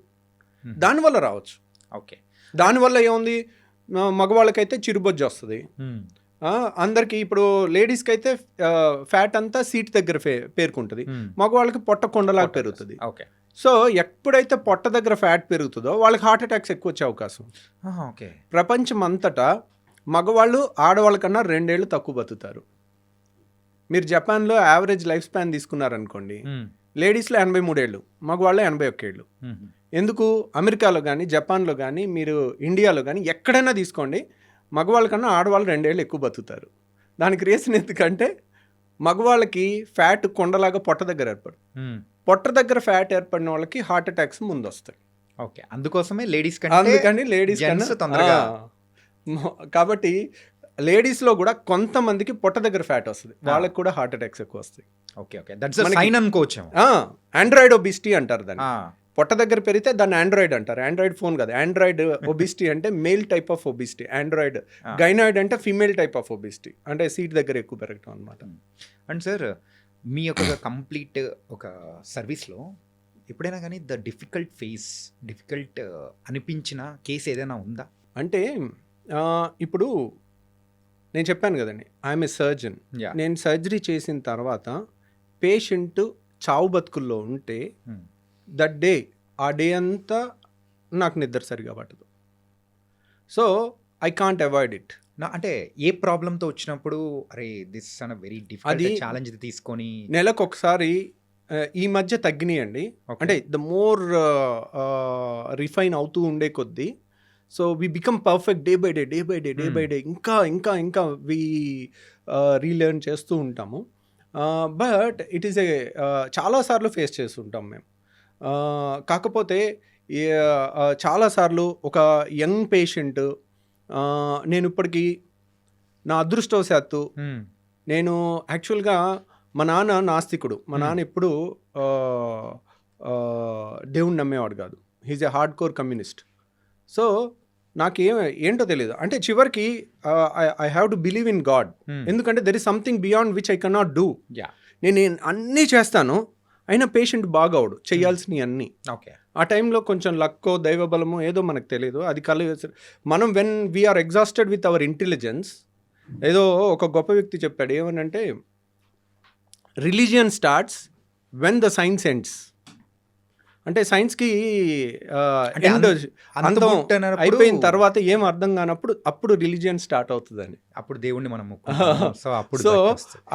దానివల్ల రావచ్చు. ఓకే. దానివల్ల ఏముంది, మగవాళ్ళకైతే చిరుబొజ్జు వస్తుంది, అందరికి. ఇప్పుడు లేడీస్కి అయితే ఫ్యాట్ అంతా సీట్ దగ్గర పేరుకుంటుంది, మగవాళ్ళకి పొట్ట కొండలాగా పెరుగుతుంది. సో ఎప్పుడైతే పొట్ట దగ్గర ఫ్యాట్ పెరుగుతుందో వాళ్ళకి హార్ట్ అటాక్స్ ఎక్కువ వచ్చే అవకాశం. ప్రపంచం అంతటా మగవాళ్ళు ఆడవాళ్ళ కన్నా 2 ఏళ్ళు తక్కువ బతుకుతారు. మీరు జపాన్లో యావరేజ్ లైఫ్ స్పాన్ తీసుకున్నారనుకోండి, లేడీస్లో 83 ఏళ్ళు, మగవాళ్ళు 81 ఏళ్ళు. ఎందుకు? అమెరికాలో కానీ, జపాన్లో కానీ, మీరు ఇండియాలో కానీ ఎక్కడైనా తీసుకోండి, మగవాళ్ళ కన్నా ఆడవాళ్ళు 2 ఏళ్ళు ఎక్కువ బతుకుతారు. దానికి రీజన్ ఎందుకంటే మగవాళ్ళకి ఫ్యాట్ కొండలాగా పొట్ట దగ్గర ఏర్పడు, పొట్ట దగ్గర ఫ్యాట్ ఏర్పడిన వాళ్ళకి హార్ట్ అటాక్స్ ముందు వస్తాయి. ఓకే. అందుకోసమే లేడీస్ కన్నా కాబట్టి లేడీస్లో కూడా కొంతమందికి పొట్ట దగ్గర ఫ్యాట్ వస్తుంది, వాళ్ళకి కూడా హార్ట్ అటాక్స్ ఎక్కువ వస్తాయి. Okay okay, that's a sign అనుకోవచ్చు. ఆండ్రాయిడ్ ఒబిసిటీ అంటారు దాన్ని. పొట్ట దగ్గర పెరిగితే దాన్ని ఆండ్రాయిడ్ అంటారు. ఆండ్రాయిడ్ ఫోన్ కాదు, ఆండ్రాయిడ్ ఒబిసిటీ అంటే male type of obesity. Android gynoid అంటే ఫీమేల్ టైప్ ఆఫ్ ఒబిసిటీ, అంటే సీట్ దగ్గర ఎక్కువ పెరగటం అనమాట. అండ్ సార్, మీ యొక్క కంప్లీట్ ఒక సర్వీస్లో ఎప్పుడైనా కానీ డిఫికల్ట్ అనిపించిన కేసు ఏదైనా ఉందా? అంటే ఇప్పుడు నేను చెప్పాను కదండి, ఐఎమ్ ఏ సర్జన్. నేను సర్జరీ చేసిన తర్వాత పేషెంట్ చావు బతుకుల్లో ఉంటే దట్ డే, ఆ డే అంతా నాకు నిద్ర సరిగా పట్టదు. So I can't avoid it. అంటే ఏ ప్రాబ్లంతో వచ్చినప్పుడు అరే this an very difficult challenge తీసుకొని నెలకు ఒకసారి ఈ మధ్య తగ్గినాయండి. Okay. అంటే ద మోర్ రిఫైన్ అవుతూ ఉండే కొద్దీ so we become perfect day by day ఇంకా ఇంకా ఇంకా వి రీలెర్న్ చేస్తూ ఉంటాము. బట్ ఇట్ ఈస్ చాలాసార్లు ఫేస్ చేస్తుంటాం మేము. కాకపోతే చాలాసార్లు ఒక యంగ్ పేషెంట్ నేను ఇప్పటికీ నా అదృష్టవశాత్తు నేను యాక్చువల్గా మా నాన్న నాస్తికుడు. మా నాన్న ఎప్పుడు దేవుణ్ణి నమ్మేవాడు కాదు. He's a hard core communist. So ఏంటో తెలియదు. అంటే చివరికి I have to believe in God. ఎందుకంటే there is something beyond which I cannot do. నేను అన్నీ చేస్తాను, అయినా పేషెంట్ బాగవుడు చేయాల్సినవి అన్నీ. ఓకే. ఆ టైంలో కొంచెం లక్కో దైవబలమో ఏదో మనకు తెలియదు. అది మనం when we are exhausted with our intelligence. ఏదో ఒక గొప్ప వ్యక్తి చెప్పాడు ఏమనంటే, religion starts when the science ends. అంటే సైన్స్కి ఎండ్ అంతం అయిపోయిన తర్వాత ఏం అర్థం కానప్పుడు అప్పుడు రిలీజియన్ స్టార్ట్ అవుతుందని. అప్పుడు దేవుణ్ణి మనం సో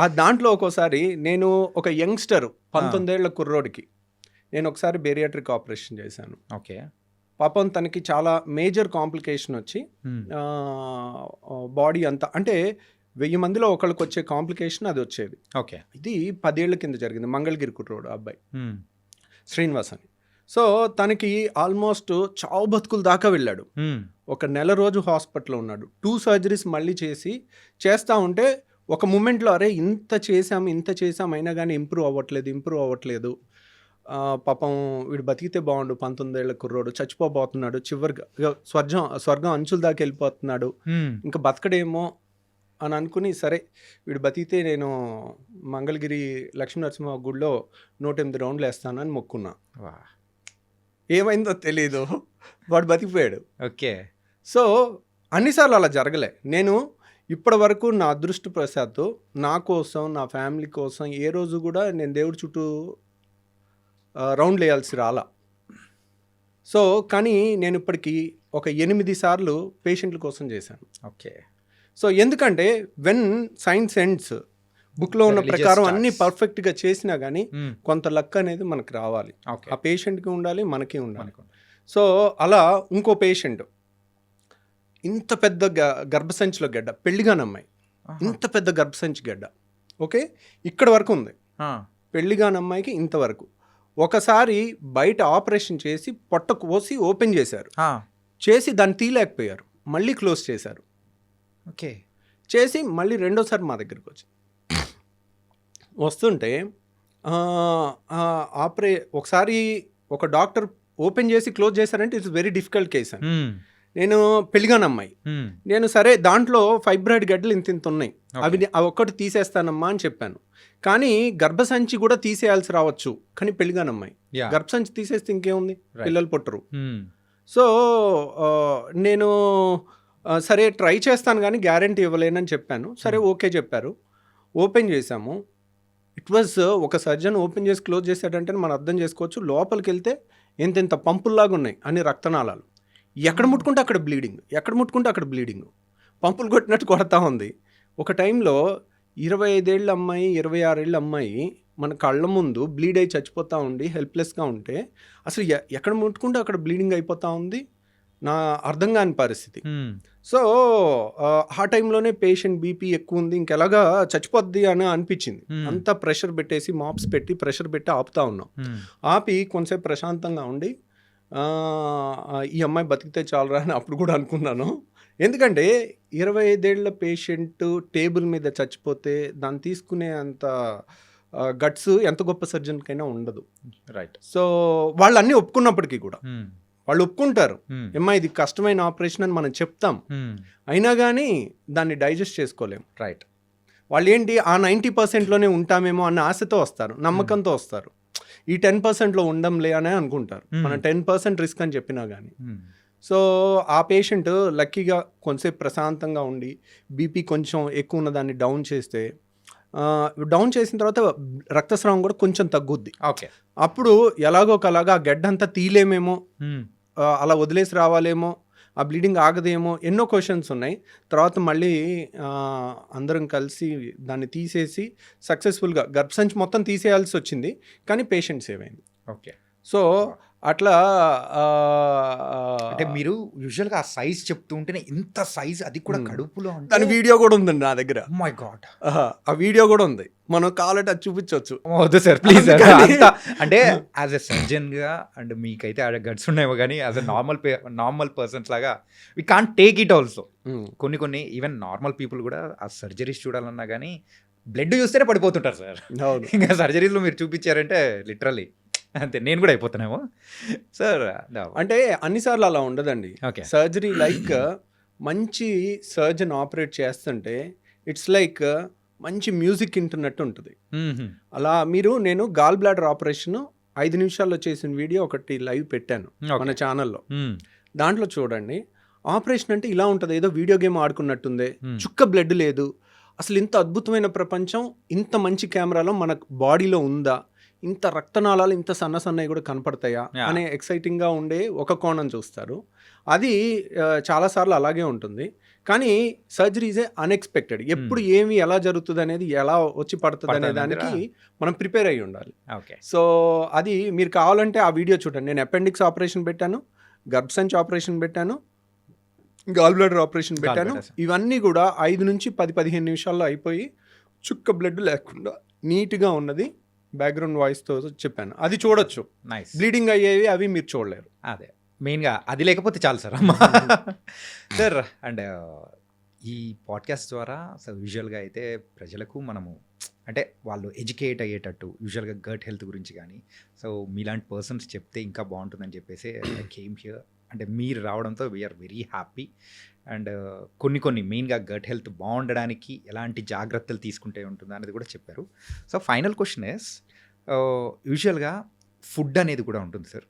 ఆ దాంట్లో ఒక్కోసారి నేను ఒక యంగ్స్టర్ 19 ఏళ్ల కుర్రోడికి నేను ఒకసారి బేరియాట్రిక్ ఆపరేషన్ చేశాను. ఓకే. పాపం తనకి చాలా మేజర్ కాంప్లికేషన్ వచ్చి బాడీ అంతా అంటే 1000 మందిలో ఒకళ్ళకి వచ్చే కాంప్లికేషన్ అది వచ్చేది. ఓకే. ఇది 10 ఏళ్ల కింద జరిగింది. మంగళగిరి కుర్రోడు అబ్బాయి శ్రీనివాస్ అని. సో తనకి ఆల్మోస్ట్ చావు బతుకుల దాకా వెళ్ళాడు. ఒక నెల రోజు హాస్పిటల్లో ఉన్నాడు. 2 సర్జరీస్ మళ్ళీ చేస్తూ ఉంటే ఒక మూమెంట్లో అరే ఇంత చేసాం అయినా కానీ ఇంప్రూవ్ అవ్వట్లేదు. పాపం వీడు బతికితే బాగుండు, 19 ఏళ్ల కుర్రోడు చచ్చిపోబోతున్నాడు, చివరిగా స్వర్గం అంచుల దాకా వెళ్ళిపోతున్నాడు, ఇంకా బతకడేమో అని అనుకుని సరే వీడు బతికితే నేను మంగళగిరి లక్ష్మీనరసింహ గుడిలో 108 రౌండ్లు వేస్తాను అని మొక్కున్నా. ఏమైందో తెలీదు, వాడు బతికిపోయాడు. ఓకే. సో అన్నిసార్లు అలా జరగలే. నేను ఇప్పటి వరకు నా అదృష్టవశాత్తు నా కోసం నా ఫ్యామిలీ కోసం ఏ రోజు కూడా నేను దేవుడి చుట్టూ రౌండ్లు వేయాల్సి రాలా. సో కానీ నేను ఇప్పటికీ ఒక 8 సార్లు పేషెంట్ల కోసం చేశాను. ఓకే. సో ఎందుకంటే వెన్ సైన్స్ ఎండ్స్ బుక్లో ఉన్న ప్రకారం అన్నీ పర్ఫెక్ట్గా చేసినా కానీ కొంత లక్ అనేది మనకు రావాలి. ఆ పేషెంట్కి ఉండాలి, మనకి ఉండాలి. సో అలా ఇంకో పేషెంట్ ఇంత పెద్ద గర్భసంచిలో గడ్డ, పెళ్లిగాని అమ్మాయి, ఇంత పెద్ద గర్భసంచి గడ్డ. ఓకే, ఇక్కడ వరకు ఉంది. పెళ్లిగాని అమ్మాయికి ఇంతవరకు. ఒకసారి బయట ఆపరేషన్ చేసి పొట్ట కోసి ఓపెన్ చేసి దాన్ని తీయలేకపోయారు, మళ్ళీ క్లోజ్ చేశారు. ఓకే. చేసి మళ్ళీ రెండోసారి మా దగ్గరికి వస్తుంటే ఒకసారి ఒక డాక్టర్ ఓపెన్ చేసి క్లోజ్ చేశారంటే ఇట్స్ వెరీ డిఫికల్ట్ కేస్ అని. నేను పెళ్లిగాని అమ్మాయి, నేను సరే దాంట్లో ఫైబ్రాయిడ్ గడ్డలు ఇంత ఉన్నాయి, అవి ఒక్కటి తీసేస్తానమ్మా అని చెప్పాను. కానీ గర్భసంచి కూడా తీసేయాల్సి రావచ్చు, కానీ పెళ్లిగాని అమ్మాయి గర్భసంచి తీసేస్తే ఇంకేముంది, పిల్లలు పుట్టరు. సో నేను సరే ట్రై చేస్తాను కానీ గ్యారంటీ ఇవ్వలేనని చెప్పాను. సరే ఓకే చెప్పారు, ఓపెన్ చేశాము. ఇట్ వాజ్ ఒక సర్జన్ ఓపెన్ చేసి క్లోజ్ చేశాడంటే మనం అర్థం చేసుకోవచ్చు, లోపలికి వెళ్తే ఎంత పంపుల్లాగా ఉన్నాయి అన్ని రక్తనాళాలు. ఎక్కడ ముట్టుకుంటే అక్కడ బ్లీడింగ్, పంపులు కొట్టినట్టు కొడతా ఉంది. ఒక టైంలో 25 ఏళ్ళ అమ్మాయి 26 ఏళ్ళ అమ్మాయి మన కళ్ళ ముందు బ్లీడ్ అయి చచ్చిపోతూ ఉండి హెల్ప్లెస్గా ఉంటే అసలు ఎక్కడ ముట్టుకుంటే అక్కడ బ్లీడింగ్ అయిపోతూ ఉంది. నా అర్థం కాని పరిస్థితి. సో ఆ టైంలోనే పేషెంట్ బీపీ ఎక్కువ ఉంది, ఇంకెలాగా చచ్చిపోద్ది అని అనిపించింది. అంతా ప్రెషర్ పెట్టేసి మాప్స్ పెట్టి ప్రెషర్ పెట్టి ఆపుతా ఉన్నాం. ఆపి కొంతసేపు ప్రశాంతంగా ఉండి ఈ అమ్మాయి బతికితే చాలరా అని అప్పుడు కూడా అనుకున్నాను. ఎందుకంటే 25 ఏళ్ల పేషెంట్ టేబుల్ మీద చచ్చిపోతే దాన్ని తీసుకునే అంత గట్స్ ఎంత గొప్ప సర్జన్కైనా ఉండదు. రైట్. సో వాళ్ళు అన్నీ ఒప్పుకున్నప్పటికీ కూడా వాళ్ళు ఒప్పుకుంటారు, ఏమ్మా ఇది కష్టమైన ఆపరేషన్ అని మనం చెప్తాం, అయినా కానీ దాన్ని డైజెస్ట్ చేసుకోలేం. రైట్. వాళ్ళు ఏంటి ఆ 90%లోనే ఉంటామేమో అన్న ఆశతో వస్తారు, నమ్మకంతో వస్తారు. ఈ 10%లో ఉండంలే అనే అనుకుంటారు. మనం 10% రిస్క్ అని చెప్పినా కానీ. సో ఆ పేషెంట్ లక్కీగా కొంచెంసేపు ప్రశాంతంగా ఉండి బీపీ కొంచెం ఎక్కువ ఉన్న దాన్ని డౌన్ చేసిన తర్వాత రక్తస్రావం కూడా కొంచెం తగ్గుద్ది. ఓకే. అప్పుడు ఎలాగో ఒకలాగా ఆ గడ్డ అంతా తీలేమేమో, అలా వదిలేసి రావాలేమో ఆ బ్లీడింగ్ ఆగదేమో ఎన్నో క్వశ్చన్స్ ఉన్నాయి. తర్వాత మళ్ళీ అందరం కలిసి దాన్ని తీసేసి సక్సెస్ఫుల్గా గర్భసంచి మొత్తం తీసేయాల్సి వచ్చింది, కానీ పేషెంట్ సేవ్ అయింది. ఓకే. సో అట్లా అంటే మీరు యూజువల్గా ఆ సైజ్ చెప్తూ ఉంటేనే ఇంత సైజ్, అది కూడా కడుపులో దాని వీడియో కూడా ఉందండి నా దగ్గర. మై గాడ్, ఆ వీడియో కూడా ఉంది, మనం కావాలంటే అది చూపించవచ్చు. వద్దు సార్ ప్లీజ్. అంటే యాజ్ ఎ సర్జన్గా అండ్ మీకైతే ఆ గట్స్ ఉన్నాయేమో, కానీ యాజ్ ఎ నార్మల్ పర్సన్స్ లాగా we can't take it also. కొన్ని ఈవెన్ నార్మల్ పీపుల్ కూడా ఆ సర్జరీస్ చూడాలన్నా కానీ బ్లడ్ చూస్తేనే పడిపోతుంటారు సార్. ఇంకా సర్జరీస్లో మీరు చూపించారంటే లిటరల్లీ అంతే, నేను కూడా అయిపోతున్నామో సార్. అంటే అన్నిసార్లు అలా ఉండదండి. ఓకే. సర్జరీ లైక్ మంచి సర్జన్ ఆపరేట్ చేస్తుంటే ఇట్స్ లైక్ మంచి మ్యూజిక్ వింటున్నట్టు ఉంటుంది. అలా నేను గాల్ బ్లాడర్ ఆపరేషన్ 5 నిమిషాల్లో చేసిన వీడియో ఒకటి లైవ్ పెట్టాను మన ఛానల్లో. దాంట్లో చూడండి, ఆపరేషన్ అంటే ఇలా ఉంటుంది, ఏదో వీడియో గేమ్ ఆడుకున్నట్టుందే, చుక్క బ్లడ్ లేదు, అసలు ఇంత అద్భుతమైన ప్రపంచం ఇంత మంచి కెమెరాలో మన బాడీలో ఉందా, ఇంత రక్తనాళాలు ఇంత సన్నవి కూడా కనపడతాయా అనే ఎక్సైటింగ్గా ఉండే ఒక కోణం చూస్తారు. అది చాలాసార్లు అలాగే ఉంటుంది. కానీ సర్జరీ ఈజ్ అన్ఎక్స్పెక్టెడ్. ఎప్పుడు ఏమి ఎలా జరుగుతుంది అనేది, ఎలా వచ్చి పడుతుంది అనే దానికి మనం ప్రిపేర్ అయ్యి ఉండాలి. సో అది మీరు కావాలంటే ఆ వీడియో చూడండి. నేను అపెండిక్స్ ఆపరేషన్ పెట్టాను, గర్భసంచి ఆపరేషన్ పెట్టాను, గాల్ బ్లాడర్ ఆపరేషన్ పెట్టాను. ఇవన్నీ కూడా 5 నుంచి 10-15 నిమిషాల్లో అయిపోయి చుక్క బ్లడ్ లేకుండా నీట్గా ఉన్నది బ్యాక్గ్రౌండ్ వాయిస్తో చెప్పాను. అది చూడొచ్చు. నైస్. బ్లీడింగ్ అయ్యేవి అవి మీరు చూడలేరు. అదే మెయిన్గా అది లేకపోతే చాలు సార్. అమ్మా సార్, అండ్ ఈ పాడ్కాస్ట్ ద్వారా సో యూజువల్గా అయితే ప్రజలకు మనము అంటే వాళ్ళు ఎడ్యుకేట్ అయ్యేటట్టు యూజువల్గా గట్ హెల్త్ గురించి కానీ సో మీలాంటి పర్సన్స్ చెప్తే ఇంకా బాగుంటుందని చెప్పేసి కేమ్ హియర్. అంటే మీరు రావడంతో వీఆర్ వెరీ హ్యాపీ. అండ్ కొన్ని మెయిన్గా గట్ హెల్త్ బాగుండడానికి ఎలాంటి జాగ్రత్తలు తీసుకుంటే ఉంటుంది అనేది కూడా చెప్పారు. సో ఫైనల్ క్వశ్చన్ ఇస్, యూజువల్గా ఫుడ్ అనేది కూడా ఉంటుంది సార్.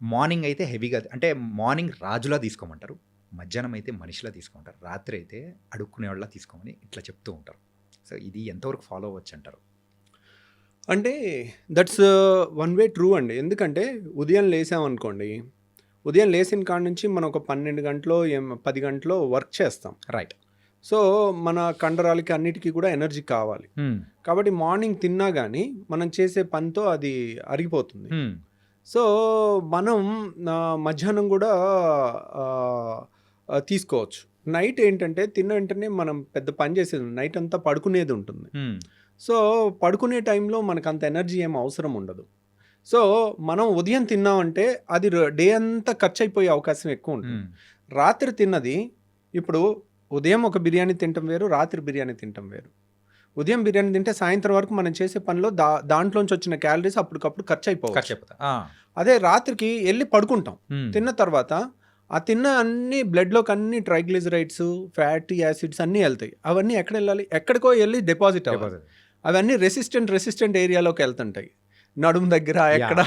మార్నింగ్ అయితే హెవీగా, అంటే మార్నింగ్ రాజులా తీసుకోమంటారు, మధ్యాహ్నం అయితే మనిషిలా తీసుకుంటారు, రాత్రి అయితే అడుక్కునే వాళ్ళ తీసుకోమని ఇట్లా చెప్తూ ఉంటారు. సో ఇది ఎంతవరకు ఫాలో అవ్వచ్చు అంటారు? అంటే దట్స్ వన్ వే ట్రూ అండి. ఎందుకంటే ఉదయం లేసామనుకోండి, ఉదయం లేచిన కాడ నుంచి మనం ఒక 12 గంటలో 10 గంటలో వర్క్ చేస్తాం. రైట్. సో మన కండరాలకి అన్నిటికీ కూడా ఎనర్జీ కావాలి. కాబట్టి మార్నింగ్ తిన్నా కానీ మనం చేసే పనితో అది అరిగిపోతుంది. సో మనం మధ్యాహ్నం కూడా తీసుకోవచ్చు. నైట్ ఏంటంటే తిన్న వెంటనే మనం పెద్ద పని చేసేది, నైట్ అంతా పడుకునేది ఉంటుంది. సో పడుకునే టైంలో మనకు అంత ఎనర్జీ ఏం అవసరం ఉండదు. సో మనం ఉదయం తిన్నామంటే అది డే అంతా ఖర్చు అయిపోయే అవకాశం ఎక్కువ ఉంటుంది. రాత్రి తిన్నది, ఇప్పుడు ఉదయం ఒక బిర్యానీ తినటం వేరు, రాత్రి బిర్యానీ తినటం వేరు. ఉదయం బిర్యానీ తింటే సాయంత్రం వరకు మనం చేసే పనిలో దాంట్లోంచి వచ్చిన క్యాలరీస్ అప్పటికప్పుడు ఖర్చు అయిపోవచ్చు. అదే రాత్రికి వెళ్ళి పడుకుంటాం, తిన్న తర్వాత ఆ తిన్న అన్ని బ్లడ్లోకి అన్ని ట్రైగ్లిజరైడ్స్, ఫ్యాటీ యాసిడ్స్ అన్నీ వెళ్తాయి. అవన్నీ ఎక్కడ వెళ్ళాలి? ఎక్కడికో వెళ్ళి డిపాజిట్ అవ్వాలి. అవన్నీ రెసిస్టెంట్ ఏరియాలోకి వెళ్తుంటాయి. నడుము దగ్గర ఎక్కడ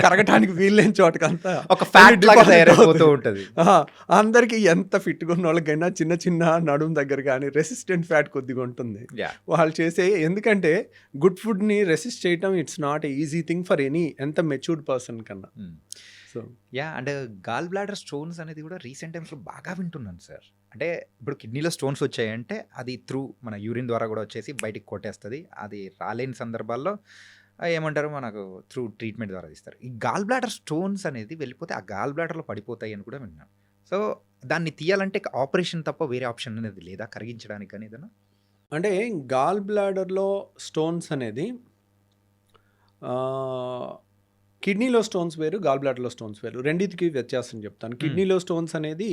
కరగటానికి వీల్లేని చోటకంతా ఒక ఫ్యాట్ తయారైపోతూ ఉంటుంది. అందరికి ఎంత ఫిట్గా ఉన్న వాళ్ళకైనా చిన్న నడుము దగ్గర కానీ రెసిస్టెంట్ ఫ్యాట్ కొద్దిగా ఉంటుంది వాళ్ళు చేసే. ఎందుకంటే గుడ్ ఫుడ్ని రెసిస్ట్ చేయటం it's not easy thing for ఎంత మెచ్యూర్డ్ పర్సన్ కన్నా. So and gall bladder stones అనేది కూడా రీసెంట్ టైమ్స్లో బాగా వింటున్నాను సార్. అంటే ఇప్పుడు కిడ్నీలో స్టోన్స్ వచ్చాయంటే అది త్రూ మన యూరిన్ ద్వారా కూడా వచ్చేసి బయటికి కొట్టేస్తుంది. అది రాలేని సందర్భాల్లో ఏమంటారు, మనకు త్రూ ట్రీట్మెంట్ ద్వారా తీస్తారు. ఈ గాల్ బ్లాడర్ స్టోన్స్ అనేది వెళ్ళిపోతే ఆ గాల్ బ్లాడర్లో పడిపోతాయి అని కూడా విన్నాను. సో దాన్ని తీయాలంటే ఆపరేషన్ తప్ప వేరే ఆప్షన్ అనేది లేదా కరిగించడానికి కానీ ఏదైనా? అంటే గాల్ బ్లాడర్లో స్టోన్స్ అనేది కిడ్నీలో స్టోన్స్ వేరు, గాల్ బ్లాడర్లో స్టోన్స్ వేరు. రెండింటికి వ్యత్యాసం చెప్తాను. కిడ్నీలో స్టోన్స్ అనేది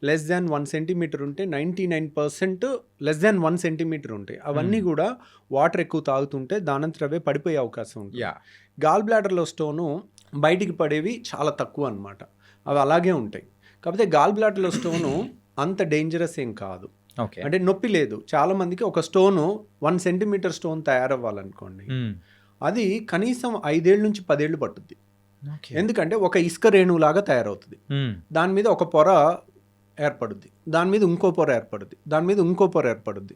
లెస్ దాన్ 1 సెంటీమీటర్ ఉంటే 99% లెస్ దాన్ 1 సెంటీమీటర్ ఉంటాయి. అవన్నీ కూడా వాటర్ ఎక్కువ తాగుతుంటే దానంతట అవే పడిపోయే అవకాశం ఉంటుంది. గాల్ బ్లాడర్లో స్టోను బయటికి పడేవి చాలా తక్కువ అన్నమాట, అవి అలాగే ఉంటాయి. కాకపోతే గాల్ బ్లాడర్లో స్టోను అంత డేంజరస్ ఏం కాదు. అంటే నొప్పి లేదు. చాలా మందికి ఒక స్టోను 1 సెంటీమీటర్ స్టోన్ తయారవ్వాలనుకోండి, అది కనీసం 5 ఏళ్ళ నుంచి 10 ఏళ్ళు పట్టుద్ది. ఎందుకంటే ఒక ఇసుక రేణువులాగా తయారవుతుంది. దాని మీద ఒక పొర ఏర్పడుద్ది, దాని మీద ఇంకో పొర ఏర్పడుద్ది, దాని మీద ఇంకో పొర ఏర్పడుద్ది.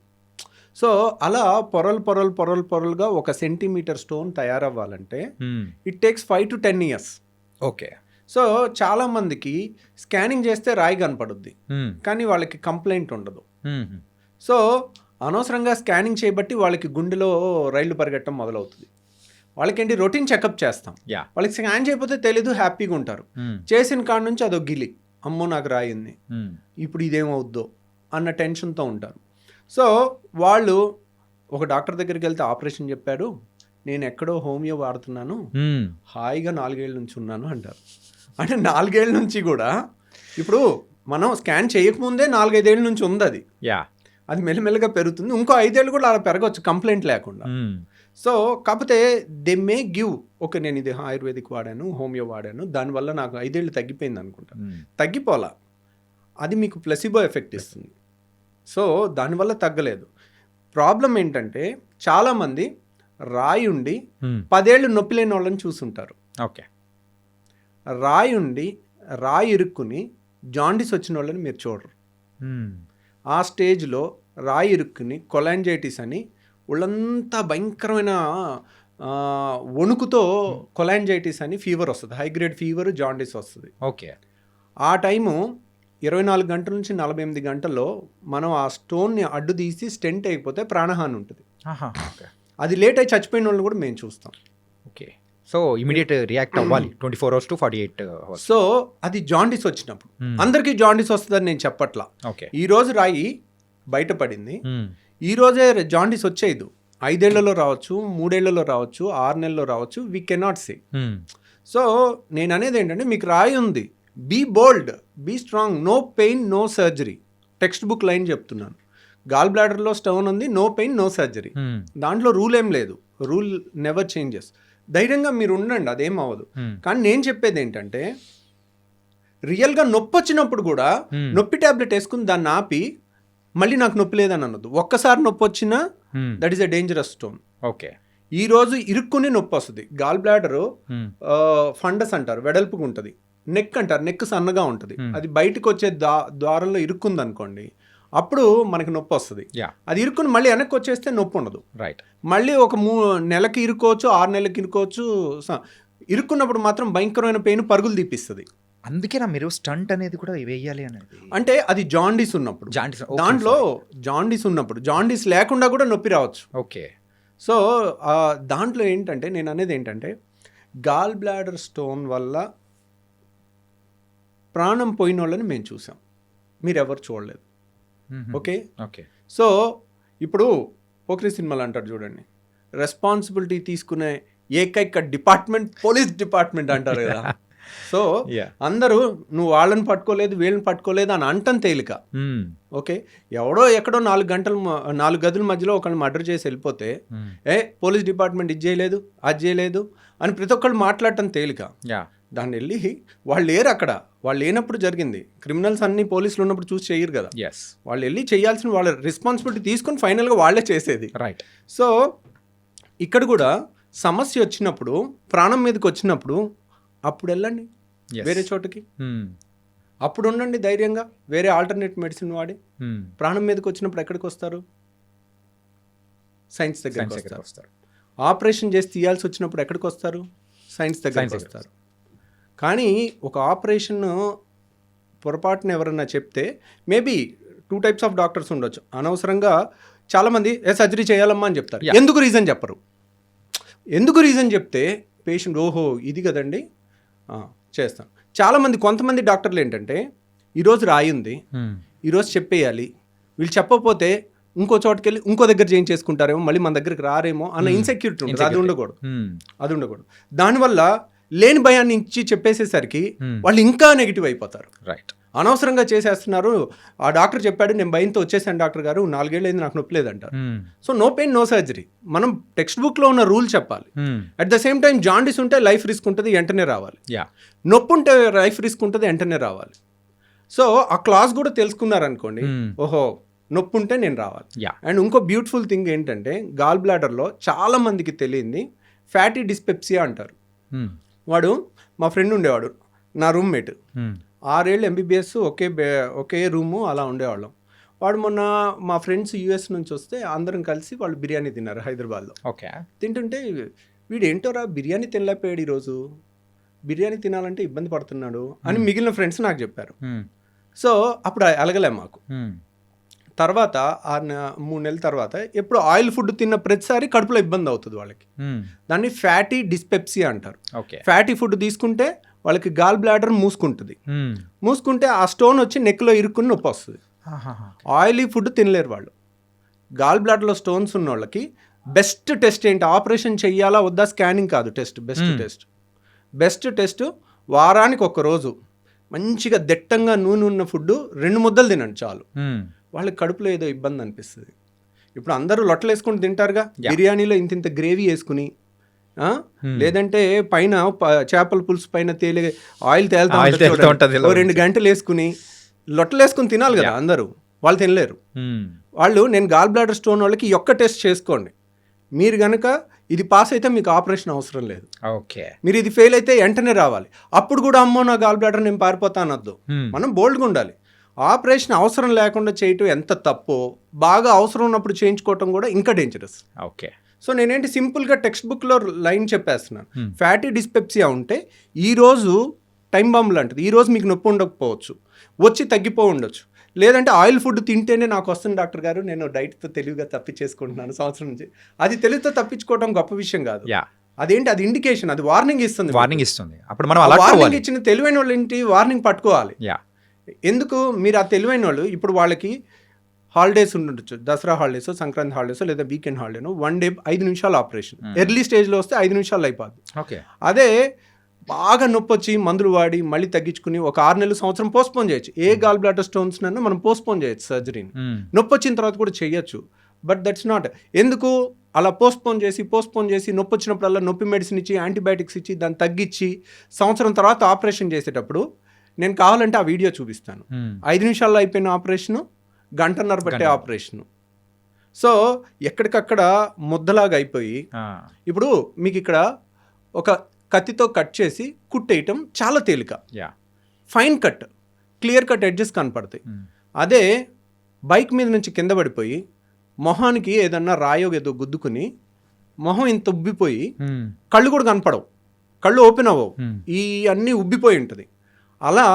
సో అలా పొరలుగా 1 సెంటీమీటర్ స్టోన్ తయారవ్వాలంటే it takes 5 to 10 years. Okay. So చాలామందికి స్కానింగ్ చేస్తే రాయి కనపడుద్ది, కానీ వాళ్ళకి కంప్లైంట్ ఉండదు. సో అనవసరంగా స్కానింగ్ చేయబట్టి వాళ్ళకి గుండెలో రైళ్లు పరిగెట్టడం మొదలవుతుంది. వాళ్ళకేంటి రొటీన్ చెకప్ చేస్తాం, వాళ్ళకి స్కాన్ చేయకపోతే తెలీదు, హ్యాపీగా ఉంటారు. చేసిన కాడ నుంచి అదో గిలి, అమ్మో నాకు రాయింది, ఇప్పుడు ఇదేమవుద్దో అన్న టెన్షన్తో ఉంటారు. సో వాళ్ళు ఒక డాక్టర్ దగ్గరికి వెళ్తే ఆపరేషన్ చెప్పారు, నేను ఎక్కడో హోమియో వాడుతున్నాను, హాయిగా 4 ఏళ్ళ నుంచి ఉన్నాను అంటారు. అంటే 4 ఏళ్ళ నుంచి కూడా ఇప్పుడు మనం స్కాన్ చేయకముందే 4-5 ఏళ్ళ నుంచి ఉంది అది. అది మెల్లమెల్లగా పెరుగుతుంది, ఇంకో 5 ఏళ్ళు కూడా అలా పెరగవచ్చు కంప్లైంట్ లేకుండా. సో కాకపోతే దే మే గివ్, ఓకే నేను ఇది ఆయుర్వేదిక్ వాడాను, హోమియో వాడాను, దానివల్ల నాకు 5 ఏళ్ళు తగ్గిపోయింది అనుకుంటా. తగ్గిపోలా, అది మీకు ప్లసిబో ఎఫెక్ట్ ఇస్తుంది. సో దానివల్ల తగ్గలేదు. ప్రాబ్లం ఏంటంటే చాలామంది రాయి ఉండి 10 ఏళ్ళు నొప్పి లేని వాళ్ళని చూసుంటారు. ఓకే, రాయి ఉండి రాయి ఇరుక్కుని జాండీస్ వచ్చిన వాళ్ళని మీరు చూడరు. ఆ స్టేజ్లో రాయి ఇరుక్కుని కొలాంజైటిస్ అని ఒళ్ళంతా భయంకరమైన వణుకుతో కొలాంజైటిస్ అని ఫీవర్ వస్తుంది, హై గ్రేడ్ ఫీవర్, జాండీస్ వస్తుంది. ఓకే, ఆ టైము 24 గంటల నుంచి 48 గంటల్లో మనం ఆ స్టోన్ని అడ్డు తీసి స్టెంట్ అయిపోతే ప్రాణహాని ఉంటుంది. అది లేట్ అయి చచ్చిపోయిన వాళ్ళని కూడా మేము చూస్తాం. ఓకే, సో ఇమీడియట్ రియాక్ట్ అవ్వాలి 24 hours to 48 hours. సో అది జాండీస్ వచ్చినప్పుడు. అందరికీ జాండీస్ వస్తుందని నేను చెప్పట్లా. ఓకే, ఈ రోజు రాయి బయటపడింది, ఈ రోజే జాండీస్ వచ్చేది. 5 ఏళ్లలో రావచ్చు, 3 ఏళ్లలో రావచ్చు, 6 నెలల్లో రావచ్చు, వీ కెనాట్ సే. సో నేను అనేది ఏంటంటే మీకు రాయి ఉంది, be bold, be strong, no pain no surgery. Text book line చెప్తున్నాను. గాల్ బ్లాడర్లో స్టోన్ ఉంది, నో పెయిన్ నో సర్జరీ. దాంట్లో రూల్ ఏం లేదు, రూల్ నెవర్ చేంజెస్. ధైర్యంగా మీరు ఉండండి, అదేం అవ్వదు. కానీ నేను చెప్పేది ఏంటంటే రియల్గా నొప్పి వచ్చినప్పుడు కూడా నొప్పి ట్యాబ్లెట్ వేసుకుని దాన్ని ఆపి మళ్ళీ నాకు నొప్పి లేదని అనొద్దు. ఒక్కసారి నొప్పి వచ్చినా that is a dangerous stone. Okay, ఈ రోజు ఇరుక్కుని నొప్పి వస్తుంది. గాల్ బ్లాడరు ఫండస్ అంటారు, వెడల్పుగా ఉంటుంది. నెక్ అంటారు, నెక్ సన్నగా ఉంటుంది. అది బయటకు వచ్చే ద్వారంలో ఇరుక్కుంది అనుకోండి, అప్పుడు మనకి నొప్పి వస్తుంది. అది ఇరుక్కుని మళ్ళీ వెనక్కి వచ్చేస్తే నొప్పి ఉండదు. రైట్, మళ్ళీ ఒక 3 నెలలకి ఇరుకోవచ్చు, 6 నెలలకి ఇరుకోవచ్చు. ఇరుక్కున్నప్పుడు మాత్రం భయంకరమైన పెయిన్ పరుగులు తీపిస్తుంది. అందుకేనా మీరు స్టంట్ అనేది కూడా వేయాలి అనేది? అంటే అది జాండీస్ ఉన్నప్పుడు, దాంట్లో జాండీస్ ఉన్నప్పుడు, జాండీస్ లేకుండా కూడా నొప్పి రావచ్చు. ఓకే, సో దాంట్లో ఏంటంటే నేను అనేది ఏంటంటే గాల్ బ్లాడర్ స్టోన్ వల్ల ప్రాణం పోయిన వాళ్ళని మేము చూసాం, మీరెవరు చూడలేదు. ఓకే ఓకే, సో ఇప్పుడు పోక్రీ సినిమాలు అంటారు చూడండి, రెస్పాన్సిబిలిటీ తీసుకునే ఏకైక డిపార్ట్మెంట్ పోలీస్ డిపార్ట్మెంట్ అంటారు కదా. సో అందరూ నువ్వు వాళ్ళని పట్టుకోలేదు వీళ్ళని పట్టుకోలేదు అని అంటం తేలిక. ఓకే, ఎవడో ఎక్కడో 4 గదుల మధ్యలో ఒకరిని మర్డర్ చేసి వెళ్ళిపోతే పోలీస్ డిపార్ట్మెంట్ ఇది చేయలేదు అది చేయలేదు అని ప్రతి ఒక్కళ్ళు మాట్లాడటం తేలిక. దాన్ని వెళ్ళి వాళ్ళు లేరు అక్కడ, వాళ్ళు లేనప్పుడు జరిగింది. క్రిమినల్స్ అన్ని పోలీసులు ఉన్నప్పుడు చూసి చేయరు కదా, వాళ్ళు వెళ్ళి చేయాల్సిన వాళ్ళ రెస్పాన్సిబిలిటీ తీసుకొని ఫైనల్గా వాళ్ళే చేసేది. రైట్. సో ఇక్కడ కూడా సమస్య వచ్చినప్పుడు, ప్రాణం మీదకి వచ్చినప్పుడు అప్పుడు వెళ్ళండి వేరే చోటకి, అప్పుడు ఉండండి ధైర్యంగా, వేరే ఆల్టర్నేట్ మెడిసిన్ వాడి. ప్రాణం మీదకి వచ్చినప్పుడు ఎక్కడికి వస్తారు? సైన్స్ దగ్గరికి వస్తారు. ఆపరేషన్ చేసి తీయాల్సి వచ్చినప్పుడు ఎక్కడికి వస్తారు? సైన్స్ దగ్గరికి వస్తారు. కానీ ఒక ఆపరేషన్ పొరపాటున ఎవరన్నా చెప్తే మేబీ 2 types ఆఫ్ డాక్టర్స్ ఉండొచ్చు. అనవసరంగా చాలామంది సర్జరీ చేయాలమ్మా అని చెప్తారు. ఎందుకు రీజన్ చెప్పరు. ఎందుకు రీజన్ చెప్తే పేషెంట్ ఓహో ఇది కదండి చేస్తాను. చాలామంది కొంతమంది డాక్టర్లు ఏంటంటే ఈరోజు రాయి ఉంది, ఈరోజు చెప్పేయాలి, వీళ్ళు చెప్పకపోతే ఇంకో చోటుకి వెళ్ళి ఇంకో దగ్గర చేయించేసుకుంటారేమో, మళ్ళీ మన దగ్గరికి రారేమో అన్న ఇన్సెక్యూరిటీ ఉంటుంది. అది ఉండకూడదు. దానివల్ల లేని భయాన్ని ఇచ్చి చెప్పేసేసరికి వాళ్ళు ఇంకా నెగిటివ్ అయిపోతారు. రైట్, అనవసరంగా చేసేస్తున్నారు. ఆ డాక్టర్ చెప్పాడు, నేను భయంతో వచ్చేసాను డాక్టర్ గారు, 4 ఏళ్ళు అయింది నాకు నొప్పి లేదంటారు. So no pain no surgery. మనం టెక్స్ట్ బుక్లో ఉన్న రూల్ చెప్పాలి. At the same time jaundice ఉంటే లైఫ్ రిస్క్ ఉంటుంది, వెంటనే రావాలి. నొప్పి ఉంటే లైఫ్ రిస్క్ ఉంటుంది, వెంటనే రావాలి. సో ఆ క్లాస్ కూడా తెలుసుకున్నారనుకోండి, ఓహో నొప్పి ఉంటే నేను రావాలి. అండ్ ఇంకో బ్యూటిఫుల్ థింగ్ ఏంటంటే గాల్ బ్లాడర్లో చాలా మందికి తెలియంది ఫ్యాటీ డిస్పెప్సియా అంటారు. వాడు మా ఫ్రెండ్ ఉండేవాడు, నా రూమ్మేట్. 6 ఏళ్ళు MBBS ఒకే రూము అలా ఉండేవాళ్ళం. వాడు మొన్న మా ఫ్రెండ్స్ US నుంచి వస్తే అందరం కలిసి వాళ్ళు బిర్యానీ తిన్నారు హైదరాబాద్లో. ఓకే, తింటుంటే వీడు ఏంటోరా బిర్యానీ తినలేకపోయాడు ఈరోజు, బిర్యానీ తినాలంటే ఇబ్బంది పడుతున్నాడు అని మిగిలిన ఫ్రెండ్స్ నాకు చెప్పారు. సో అప్పుడు అలగలే మాకు. తర్వాత 3 నెలల తర్వాత ఎప్పుడు ఆయిల్ ఫుడ్ తిన్న ప్రతిసారి కడుపులో ఇబ్బంది అవుతుంది వాళ్ళకి. దాన్ని ఫ్యాటీ డిస్పెప్సియా అంటారు. ఫ్యాటీ ఫుడ్ తీసుకుంటే వాళ్ళకి గాల్ బ్లాడర్ మూసుకుంటే ఆ స్టోన్ వచ్చి నెక్లో ఇరుక్కుని నొప్పి వస్తుంది. ఆయిలీ ఫుడ్ తినలేరు వాళ్ళు. గాల్ బ్లాడర్లో స్టోన్స్ ఉన్న వాళ్ళకి బెస్ట్ టెస్ట్ ఏంటి, ఆపరేషన్ చెయ్యాలా వద్దా స్కానింగ్ కాదు, బెస్ట్ టెస్ట్ వారానికి ఒక రోజు మంచిగా దట్టంగా నూనె ఉన్న ఫుడ్ 2 ముద్దలు తినండి చాలు. వాళ్ళకి కడుపులో ఏదో ఇబ్బంది అనిపిస్తుంది. ఇప్పుడు అందరూ లొట్టలు వేసుకుని తింటారుగా, బిర్యానీలో ఇంత గ్రేవీ వేసుకుని, లేదంటే పైన చేపల పులుసు పైన ఆయిల్ తేలుతా 2 గంటలు వేసుకుని లొట్టలు వేసుకుని తినాలి కదా అందరూ. వాళ్ళు తినలేరు. వాళ్ళు నేను గాల్ బ్లాడర్ స్టోన్ వాళ్ళకి ఈ ఒక్క టెస్ట్ చేసుకోండి. మీరు కనుక ఇది పాస్ అయితే మీకు ఆపరేషన్ అవసరం లేదు. మీరు ఇది ఫెయిల్ అయితే వెంటనే రావాలి. అప్పుడు కూడా అమ్మో నా గాల్ బ్లాడర్ నేను పారిపోతా అనొద్దు. మనం బోల్డ్గా ఉండాలి. ఆపరేషన్ అవసరం లేకుండా చేయటం ఎంత తప్పో, బాగా అవసరం ఉన్నప్పుడు చేయించుకోవటం కూడా ఇంకా డేంజరస్. సో నేనేంటి సింపుల్గా టెక్స్ట్ బుక్లో లైన్ చెప్పేస్తున్నాను. ఫ్యాటీ డిస్పెప్సియా ఉంటే ఈరోజు టైం బాంబు లాంటిది. ఈరోజు మీకు నొప్పి ఉండకపోవచ్చు, వచ్చి తగ్గిపో ఉండొచ్చు. లేదంటే ఆయిల్ ఫుడ్ తింటేనే నాకు వస్తుంది డాక్టర్ గారు, నేను డైట్తో తెలివిగా తప్పించేసుకుంటున్నాను సంవత్సరం నుంచి. అది తెలివితో తప్పించుకోవడం గొప్ప విషయం కాదు. అదేంటి, అది ఇండికేషన్, అది వార్నింగ్ ఇస్తుంది. అప్పుడు మనం వార్నింగ్ ఇచ్చిన తెలివైన వాళ్ళు ఏంటి, వార్నింగ్ పట్టుకోవాలి. ఎందుకు మీరు ఆ తెలివైన వాళ్ళు ఇప్పుడు వాళ్ళకి హాలిడేస్ ఉండొచ్చు, దసరా హాలిడేస్, సంక్రాంతి హాలిడేస్, లేదా వీకెండ్ హాలిడేను, 1 డే 5 నిమిషాలు ఆపరేషన్. ఎర్లీ స్టేజ్లో వస్తే 5 నిమిషాలు అయిపోద్ది. అదే బాగా నొప్పి వచ్చి మందులు వాడి మళ్ళీ తగ్గించుకుని ఒక 6 నెలలు సంవత్సరం పోస్ట్పోన్ చేయొచ్చు. ఏ గాల్ బ్లాడర్ స్టోన్స్ నన్ను మనం పోస్ట్పోన్ చేయొచ్చు సర్జరీని. నొప్పి వచ్చిన తర్వాత కూడా చేయొచ్చు. But that's not. ఎందుకు అలా పోస్ట్పోన్ చేసి నొప్పి వచ్చినప్పుడల్లా నొప్పి మెడిసిన్ ఇచ్చి యాంటీబయాటిక్స్ ఇచ్చి దాన్ని తగ్గించి సంవత్సరం తర్వాత ఆపరేషన్ చేసేటప్పుడు నేను కావాలంటే ఆ వీడియో చూపిస్తాను. 5 నిమిషాల్లో అయిపోయిన ఆపరేషను, 1.5 గంటలు పట్టే ఆపరేషను. సో ఎక్కడికక్కడ ముద్దలాగా అయిపోయి, ఇప్పుడు మీకు ఇక్కడ ఒక కత్తితో కట్ చేసి కుట్టేయటం చాలా తేలిక, fine cut, clear cut edges కనపడతాయి. అదే బైక్ మీద నుంచి కింద పడిపోయి మొహానికి ఏదన్నా రాయో ఏదో గుద్దుకుని మొహం ఇంత ఉబ్బిపోయి కళ్ళు కూడా కనపడవు, కళ్ళు ఓపెన్ అవ్వవు, ఈ అన్నీ ఉబ్బిపోయి ఉంటుంది. అలా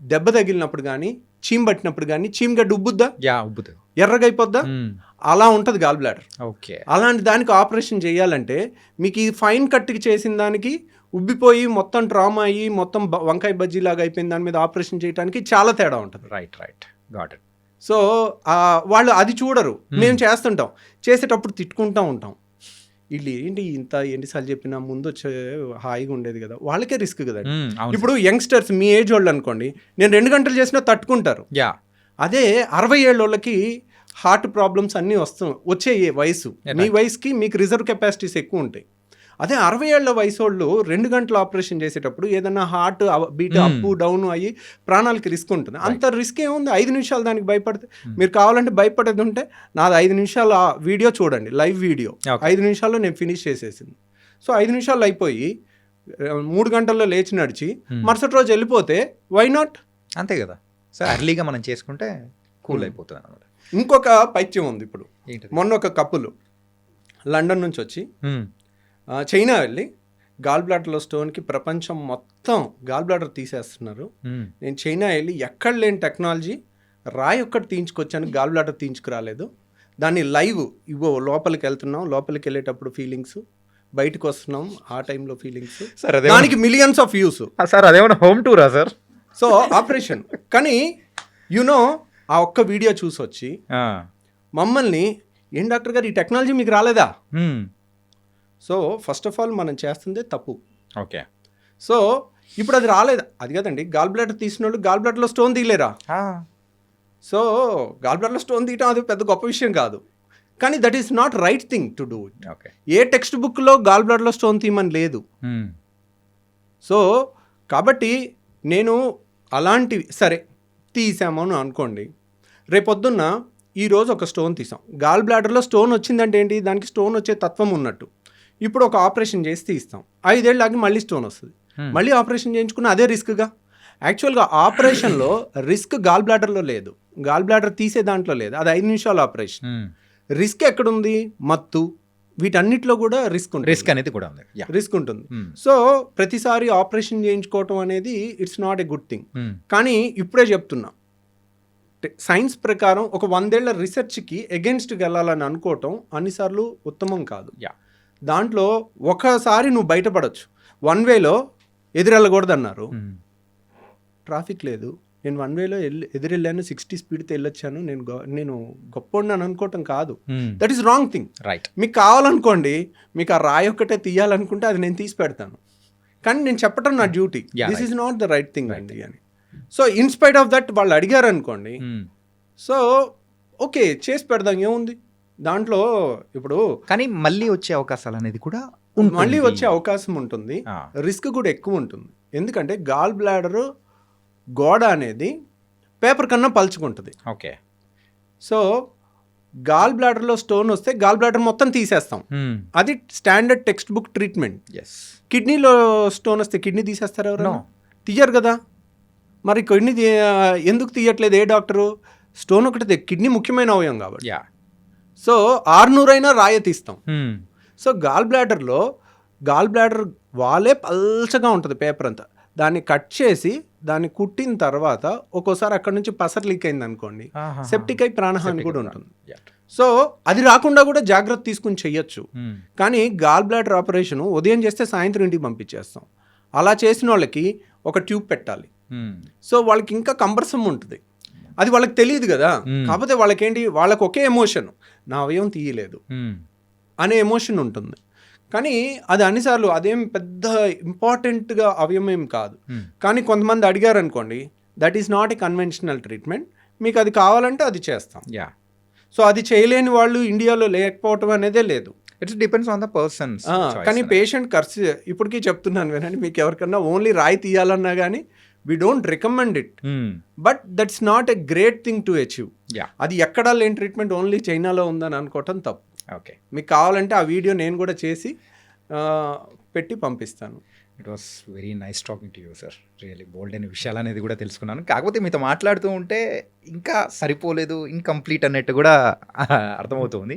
దెబ్బ తగిలినప్పుడు కానీ చీమ్ పట్టినప్పుడు కానీ చీమగడ్డ ఉబ్బుద్దా, ఎర్రగా అయిపోద్దా, అలా ఉంటుంది గాల్ బ్లాడర్. అలాంటి దానికి ఆపరేషన్ చేయాలంటే మీకు ఈ ఫైన్ కట్కి చేసిన దానికి ఉబ్బిపోయి మొత్తం ట్రామా అయ్యి మొత్తం వంకాయ బజ్జీ లాగా అయిపోయిన దాని మీద ఆపరేషన్ చేయడానికి చాలా తేడా ఉంటుంది. రైట్. సో వాళ్ళు అది చూడరు. మేము చేస్తుంటాం, చేసేటప్పుడు తిట్టుకుంటూ ఉంటాం. వీళ్ళు ఏంటి ఇంత ఎన్నిసార్లు చెప్పినా ముందు వచ్చే హాయిగా ఉండేది కదా, వాళ్ళకే రిస్క్ కదా. ఇప్పుడు యంగ్స్టర్స్ మీ ఏజ్ వాళ్ళు అనుకోండి, నేను 2 గంటలు చేసినా తట్టుకుంటారు. అదే 60 ఏళ్ళ వాళ్ళకి హార్ట్ ప్రాబ్లమ్స్ అన్నీ వచ్చే వయసు. మీ వయసుకి మీకు రిజర్వ్ కెపాసిటీస్ ఎక్కువ ఉంటాయి. అదే 60 ఏళ్ల వయసు వాళ్ళు 2 గంటలు ఆపరేషన్ చేసేటప్పుడు ఏదన్నా హార్ట్ బీట్ అప్ డౌన్ అయ్యి ప్రాణాలకి రిస్క్ ఉంటుంది. అంత రిస్క్ ఏముంది, 5 నిమిషాలు దానికి భయపడితే. మీరు కావాలంటే భయపడేది ఉంటే నాది 5 నిమిషాల వీడియో చూడండి, లైవ్ వీడియో 5 నిమిషాల్లో నేను ఫినిష్ చేసేసింది. సో 5 నిమిషాలు అయిపోయి 3 గంటల్లో లేచి నడిచి మరుసటి రోజు వెళ్ళిపోతే వై నాట్, అంతే కదా. సో ఎర్లీగా మనం చేసుకుంటే కూల్ అయిపోతుంది అన్నమాట. ఇంకొక పైత్యం ఉంది. ఇప్పుడు మొన్న ఒక కప్పులు లండన్ నుంచి వచ్చి చైనా వెళ్ళి గాల్ బ్లాడర్లో స్టోన్కి ప్రపంచం మొత్తం గాల్ బ్లాడర్ తీసేస్తున్నారు. నేను చైనా వెళ్ళి ఎక్కడ లేని టెక్నాలజీ రాయి ఒక్కటి తీయించుకొచ్చాను, గాల్ బ్లాడర్ తీయించుకురాలేదు. దాన్ని లైవ్ ఇవో లోపలికి వెళ్తున్నాం, లోపలికి వెళ్ళేటప్పుడు ఫీలింగ్స్, బయటకు వస్తున్నాం ఆ టైంలో ఫీలింగ్స్, దానికి మిలియన్స్ ఆఫ్ వ్యూస్. సార్ అదేమన్నా హోమ్ టూరా సార్? సో ఆపరేషన్ కానీ యునో ఆ ఒక్క వీడియో చూసి వచ్చి మమ్మల్ని, ఏం డాక్టర్ గారు ఈ టెక్నాలజీ మీకు రాలేదా? సో ఫస్ట్ ఆఫ్ ఆల్ మనం చేస్తుందే తప్పు. సో ఇప్పుడు అది రాలేదు, అది కదండి. గాల్ బ్లాడర్ తీసిన వాళ్ళు గాల్ బ్లాడర్లో స్టోన్ తీయలేరా? సో గాల్ బ్లాడర్లో స్టోన్ తీయటం అది పెద్ద గొప్ప విషయం కాదు, కానీ that is not right thing to do. ఏ టెక్స్ట్ బుక్లో గాల్ బ్లాడర్లో స్టోన్ తీయమని లేదు. సో కాబట్టి నేను అలాంటివి సరే తీసాము అని అనుకోండి, రేపొద్దున్న ఈరోజు ఒక స్టోన్ తీసాం, గాల్ బ్లాడర్లో స్టోన్ వచ్చిందంటే ఏంటి, దానికి స్టోన్ వచ్చే తత్వం ఉన్నట్టు. ఇప్పుడు ఒక ఆపరేషన్ చేసి తీస్తాం, 5 ఏళ్ళు ఆగి మళ్ళీ స్టోన్ వస్తుంది, మళ్ళీ ఆపరేషన్ చేయించుకున్న అదే రిస్క్గా. యాక్చువల్గా ఆపరేషన్లో రిస్క్ గాల్ బ్లాడర్లో లేదు, గాల్ బ్లాడర్ తీసే దాంట్లో లేదు, అది 5 నిమిషాల ఆపరేషన్. రిస్క్ ఎక్కడుంది? మత్తు, వీటన్నిటిలో కూడా రిస్క్ రిస్క్ అనేది కూడా ఉంది. యా. రిస్క్ ఉంటుంది. సో ప్రతిసారి ఆపరేషన్ చేయించుకోవటం అనేది it's not a good thing. కానీ ఇప్పుడే చెప్తున్నా, సైన్స్ ప్రకారం ఒక 100 ఏళ్ల రీసెర్చ్కి ఎగెన్స్ట్కి వెళ్ళాలని అనుకోవటం అన్నిసార్లు ఉత్తమం కాదు. యా. దాంట్లో ఒకసారి నువ్వు బయటపడవచ్చు. 1 వేలో ఎదురెళ్ళకూడదు అన్నారు, ట్రాఫిక్ లేదు, నేను 1 వేలో ఎదురెళ్ళాను, 60 స్పీడ్తో వెళ్ళొచ్చాను, నేను గొప్ప అనుకోవటం కాదు. That is wrong thing. Right. మీకు కావాలనుకోండి, మీకు ఆ రాయి ఒక్కటే తీయాలనుకుంటే అది నేను తీసి పెడతాను, కానీ నేను చెప్పడం నా duty. This is not the right thing అండి అని. సో ఇన్స్పైట్ ఆఫ్ దట్ వాళ్ళు అడిగారు అనుకోండి, సో ఓకే చేసి పెడదాం, ఏముంది దాంట్లో. ఇప్పుడు కానీ మళ్ళీ వచ్చే అవకాశాలు అనేది కూడా మళ్ళీ వచ్చే అవకాశం ఉంటుంది, రిస్క్ కూడా ఎక్కువ ఉంటుంది. ఎందుకంటే గాల్ బ్లాడర్ గోడ అనేది పేపర్ కన్నా పలుచుకుంటుంది. ఓకే. సో గాల్ బ్లాడర్లో స్టోన్ వస్తే గాల్ బ్లాడర్ మొత్తం తీసేస్తాం, అది స్టాండర్డ్ టెక్స్ట్ బుక్ ట్రీట్మెంట్. కిడ్నీలో స్టోన్ వస్తే కిడ్నీ తీసేస్తారు ఎవరు? తీయరు కదా. మరి కిడ్నీ ఎందుకు తీయట్లేదు ఏ డాక్టరు? స్టోన్ ఒకటి, కిడ్నీ ముఖ్యమైన అవయవం కాబట్టి. సో 600 అయినా రాయ తీస్తాం. సో గాల్ బ్లాడర్ వాలే పల్చగా ఉంటుంది పేపర్ అంతా, దాన్ని కట్ చేసి దాన్ని కుట్టిన తర్వాత ఒక్కోసారి అక్కడ నుంచి పసర్ లీక్ అయింది అనుకోండి, సెప్టిక్ అయి ప్రాణహాని కూడా ఉంటుంది. సో అది రాకుండా కూడా జాగ్రత్త తీసుకుని చెయ్యొచ్చు. కానీ గాల్ బ్లాడర్ ఆపరేషన్ ఉదయం చేస్తే సాయంత్రం ఇంటికి పంపించేస్తాం. అలా చేసిన వాళ్ళకి ఒక ట్యూబ్ పెట్టాలి. సో వాళ్ళకి ఇంకా కంబర్సమ్ ఉంటుంది, అది వాళ్ళకి తెలియదు కదా. కాకపోతే వాళ్ళకేంటి, వాళ్ళకి ఒకే ఎమోషన్, నా అవయవం తీయలేదు అనే ఎమోషన్ ఉంటుంది. కానీ అది అన్నిసార్లు అదేం పెద్ద ఇంపార్టెంట్గా అవయవం ఏం కాదు. కానీ కొంతమంది అడిగారు అనుకోండి, that is not a conventional treatment, మీకు అది కావాలంటే అది చేస్తాం. సో అది చేయలేని వాళ్ళు ఇండియాలో లేకపోవటం అనేదే లేదు. It's depends on the person. కానీ పేషెంట్ ఖర్చు ఇప్పటికీ చెప్తున్నాను వినండి, మీకు ఎవరికన్నా ఓన్లీ రాయి తీయాలన్నా కానీ we don't recommend it, but that's not a great thing to achieve. అది ఎక్కడా లేని ట్రీట్మెంట్ ఓన్లీ చైనాలో ఉందని అనుకోవటం తప్పు. ఓకే. మీకు కావాలంటే ఆ వీడియో నేను కూడా చేసి పెట్టి పంపిస్తాను. It was very nice talking to you sir. Really bold అనే విషయాలు అనేది కూడా తెలుసుకున్నాను. కాకపోతే మీతో మాట్లాడుతూ ఉంటే ఇంకా సరిపోలేదు, ఇంకంప్లీట్ అన్నట్టు కూడా అర్థమవుతుంది.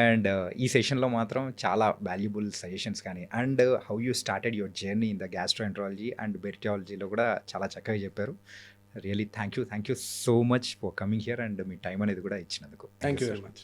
అండ్ ఈ సెషన్లో మాత్రం చాలా వాల్యుబుల్ సజెషన్స్ కానీ, and how you started your journey in the gastroenterology and బెర్టియాలజీలో కూడా చాలా చక్కగా చెప్పారు. Really thank you so much for coming here and మీ టైం అనేది కూడా ఇచ్చినందుకు. Thank you very much.